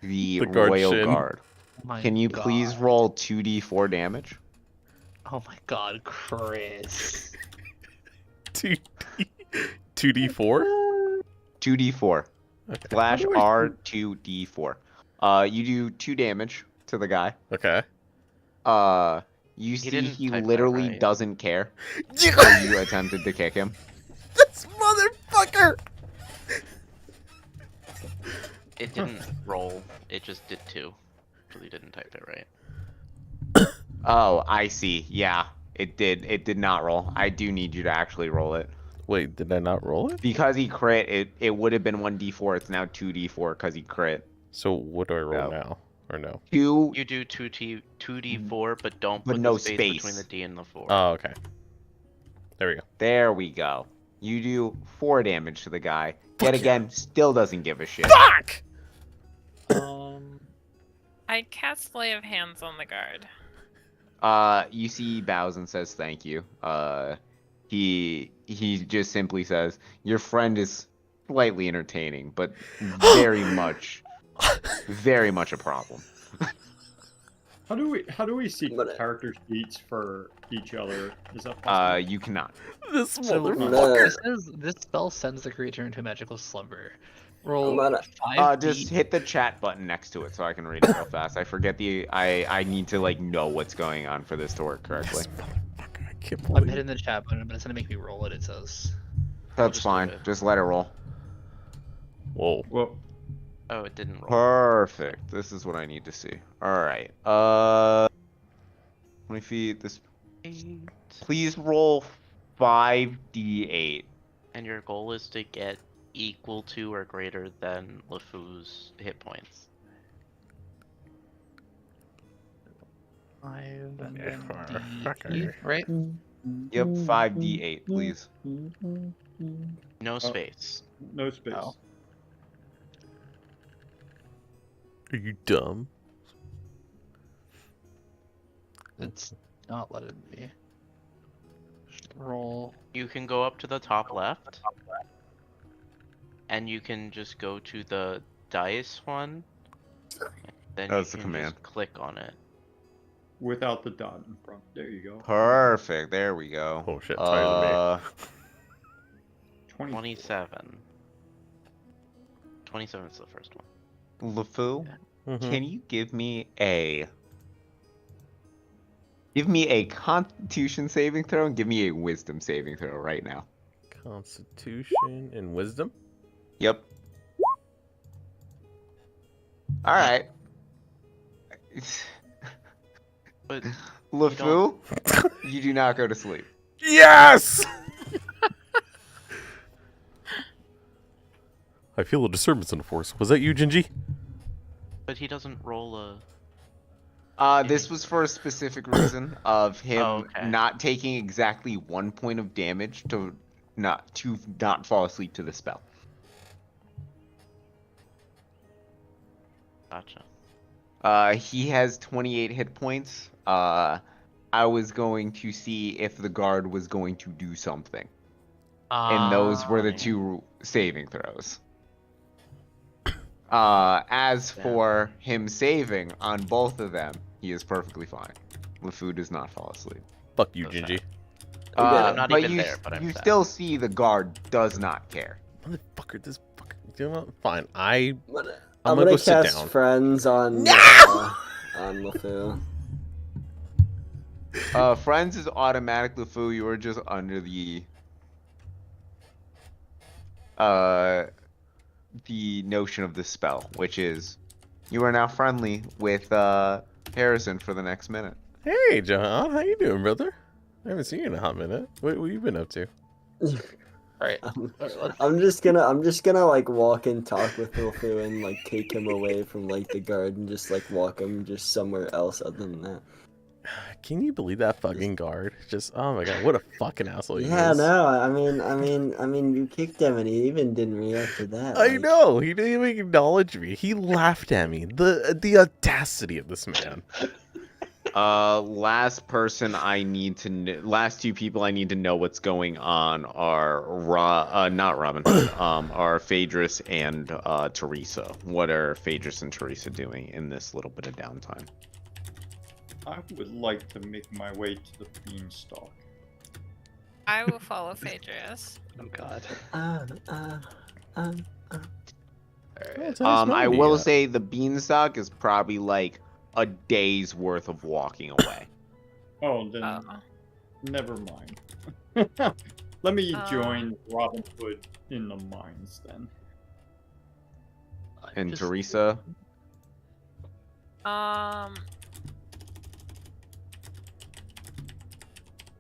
D: the
A: guard
D: royal
A: shin.
D: guard.
J: My
D: Can you
J: God.
D: please roll 2d4 damage?
J: Oh my God, Chris.
A: 2d4.
D: 2d4.
A: Okay.
D: Slash R2d4. You do 2 damage to the guy.
A: Okay.
D: You see
E: didn't
D: he
E: type that
D: literally
E: right.
D: doesn't care. So you attempted to kick him.
A: This motherfucker.
E: It didn't roll. It just did 2. So you didn't type it right.
D: Oh, I see. Yeah, it did. It did not roll. I do need you to actually roll it.
A: Wait, did I not roll it?
D: Because he crit, it would have been 1d4. It's now 2d4 because he crit.
A: So what do I roll
D: No.
A: now, or no?
D: You
E: do 2d4, but don't
D: But
E: put
D: no
E: the space
D: space.
E: between the D and the 4.
A: Oh, okay. There we go.
D: There we go. You do 4 damage to the guy. Yet again, still doesn't give a shit.
A: Fuck!
C: I'd cast Lay of Hands on the guard.
D: You see he bows and says thank you. He just simply says, your friend is slightly entertaining, but very much a problem.
F: How do we see character sheets for each other? Is that possible?
D: You cannot.
A: This
J: So
A: motherfucker.
J: this spell sends the creature into magical slumber. Roll
H: I'm gonna-
J: 5
D: Just hit the chat button next to it so I can read it real fast. I forget I need to like know what's going on for this to work correctly.
A: This motherfucker. I can't
J: I'm
A: believe
J: hitting the chat button, but it's gonna make me roll it. It says.
D: That's
E: just do
D: fine.
E: it.
D: Just let it roll.
A: Whoa.
F: Well,
E: Oh, it didn't roll.
D: Perfect. This is what I need to see. All right. 20 feet. This. Please roll 5d8.
E: And your goal is to get equal to or greater than LeFou's hit points.
J: 5 and
A: Yeah,
J: then
A: fucker.
J: D, right?
D: Yep, 5d8, please.
E: No space.
F: no space.
J: Oh.
A: Are you dumb?
J: It's not letting me. Roll.
E: You can go up to the top left. And you can just go to the dice one. Then
D: That's
E: you
D: the
E: can
D: command.
E: just click on it.
F: Without the dot in front. There you go.
D: Perfect. There we go.
A: Oh shit, it's higher than me.
E: 27. 27 is the first one.
D: LeFou,
A: Mhm.
D: can you give me a Constitution saving throw and give me a Wisdom saving throw right now?
A: Constitution and Wisdom?
D: Yep. All right.
E: But
D: LeFou, you do not go to sleep.
A: Yes! I feel a disturbance in the force. Was that you, Gingy?
E: But he doesn't roll a.
D: This was for a specific reason of him
E: okay.
D: not taking exactly 1 point of damage to not fall asleep to the spell.
E: Gotcha.
D: He has 28 hit points. I was going to see if the guard was going to do something. And those were the
E: yeah.
D: 2 saving throws. As for him saving on both of them, he is perfectly fine. LeFou does not fall asleep.
A: Fuck you,
E: So
A: Gingy.
E: I'm not
D: but
E: even
D: you,
E: there, but I'm
D: you
E: sad.
D: still see the guard does not care.
A: Motherfucker, this fucker. You know what? Fine. I'm
H: I'm
A: gonna
H: gonna
A: go sit
H: cast
A: down.
H: friends on
A: No!
H: on LeFou.
D: Friends is automatic LeFou. You are just under the notion of this spell, which is you are now friendly with Harrison for the next minute.
A: Hey, John. How you doing, brother? I haven't seen you in a hot minute. What you been up to?
J: Alright.
H: I'm just gonna like walk and talk with LeFou and like take him away from like the guard and just like walk him just somewhere else other than that.
A: Can you believe that fucking guard? Just, oh my god, what a fucking asshole he
H: Yeah,
A: is.
H: no, I mean, you kicked him and he even didn't react to that.
A: I
H: like-
A: know. He didn't even acknowledge me. He laughed at me. The audacity of this man.
D: Last person I need to last 2 people I need to know what's going on are not Robin Hood, are Phaedrus and Teresa. What are Phaedrus and Teresa doing in this little bit of downtime?
F: I would like to make my way to the beanstalk.
C: I will follow Phaedrus.
B: Oh god.
A: Oh,
B: Alright.
A: it's a nice
D: I
A: moment you
D: will
A: got.
D: say the beanstalk is probably like a day's worth of walking away.
F: Oh, then
C: Oh.
F: never mind. Let me
C: Uh.
F: join Robin Hood in the mines then.
D: And
B: Just-
D: Teresa,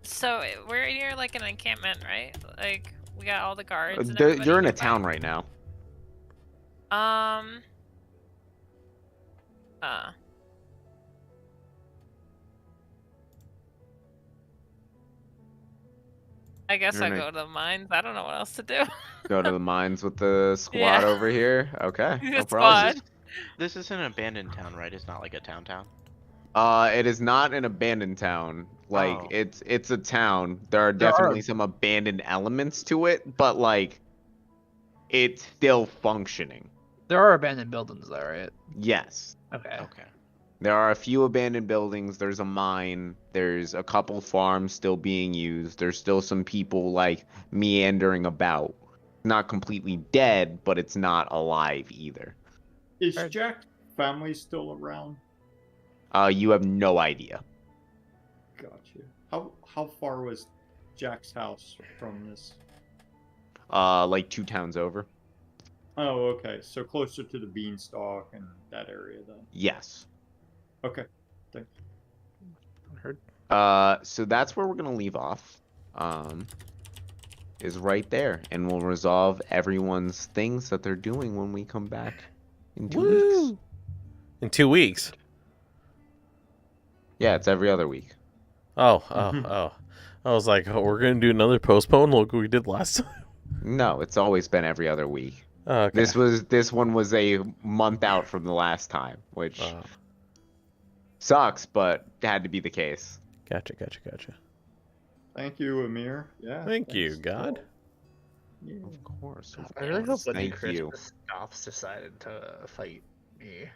C: So we're near like an encampment, right? Like we got all the guards. And
D: you're
C: everybody
D: in a
C: nearby.
D: town right now.
C: Um. I guess
D: You're
C: I'll
D: in a-
C: go to the mines. I don't know what else to do.
D: Go to the mines with the squad
C: Yeah.
D: over here. Okay,
C: The
D: no problem.
C: squad.
E: This is an abandoned town, right? It's not like a town.
D: It is not an abandoned town. Like
E: Oh.
D: it's a town. There are
J: There are-
D: definitely some abandoned elements to it, but like it's still functioning.
J: There are abandoned buildings though, right?
D: Yes.
J: Okay.
E: Okay.
D: There are a few abandoned buildings. There's a mine. There's a couple farms still being used. There's still some people like meandering about. Not completely dead, but it's not alive either.
F: Is
J: Alright.
F: Jack's family still around?
D: You have no idea.
F: Gotcha. How far was Jack's house from this?
D: Like 2 towns over.
F: Oh, okay. So closer to the beanstalk and that area then.
D: Yes.
F: Okay.
J: Heard.
D: So that's where we're gonna leave off. Is right there, and we'll resolve everyone's things that they're doing when we come back in 2 weeks.
A: Woo! In 2 weeks.
D: Yeah, it's every other week.
A: Oh.
F: Mhm.
A: I was like, oh, we're gonna do another postpone like we did last time.
D: No, it's always been every other week.
A: Oh, okay.
D: This one was a month out from the last time, which
A: Oh,
D: sucks, but had to be the case.
A: gotcha.
F: Thank you, Amir. Yeah.
A: Thank you,
F: thanks.
A: God.
F: Yeah.
D: Of course.
B: I really hope when
D: Thank
B: Chris
D: you.
B: stops decided to fight me.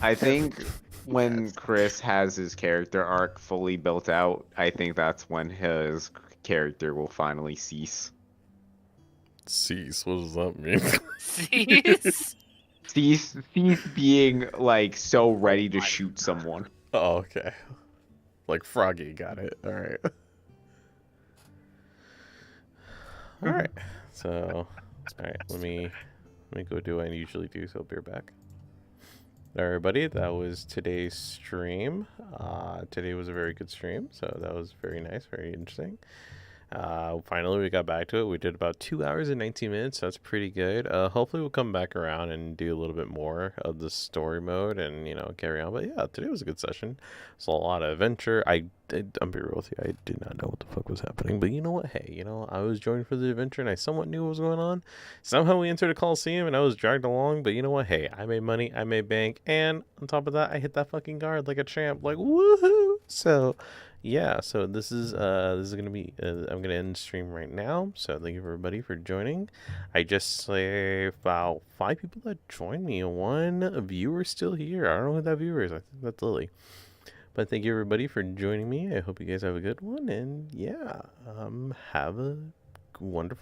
D: I think when Chris has his character arc fully built out, I think that's when his character will finally cease.
A: Cease. What does that mean?
C: Cease.
D: Cease being like so ready to shoot someone.
A: Oh, okay. Like Froggy, got it. All right. All right. So, all right. Let me go do what I usually do. So, I'll be right back. All right, everybody, that was today's stream. Today was a very good stream, so that was very nice, very interesting. Finally, we got back to it. We did about 2 hours and 19 minutes. So that's pretty good. Hopefully, we'll come back around and do a little bit more of the story mode and, carry on. But yeah, today was a good session. It's a lot of adventure. I'm be real with you. I did not know what the fuck was happening. But you know what? Hey, I was joined for the adventure and I somewhat knew what was going on. Somehow we entered a Coliseum and I was dragged along. But you know what? Hey, I made money. I made bank. And on top of that, I hit that fucking guard like a champ. Like, woohoo! So... yeah, so this is gonna be I'm gonna end the stream right now. So thank you everybody for joining. I just say about 5 people that joined me and 1 viewer still here. I don't know who that viewer is. I think that's Lily. But thank you everybody for joining me. I hope you guys have a good one, and yeah, have a wonderful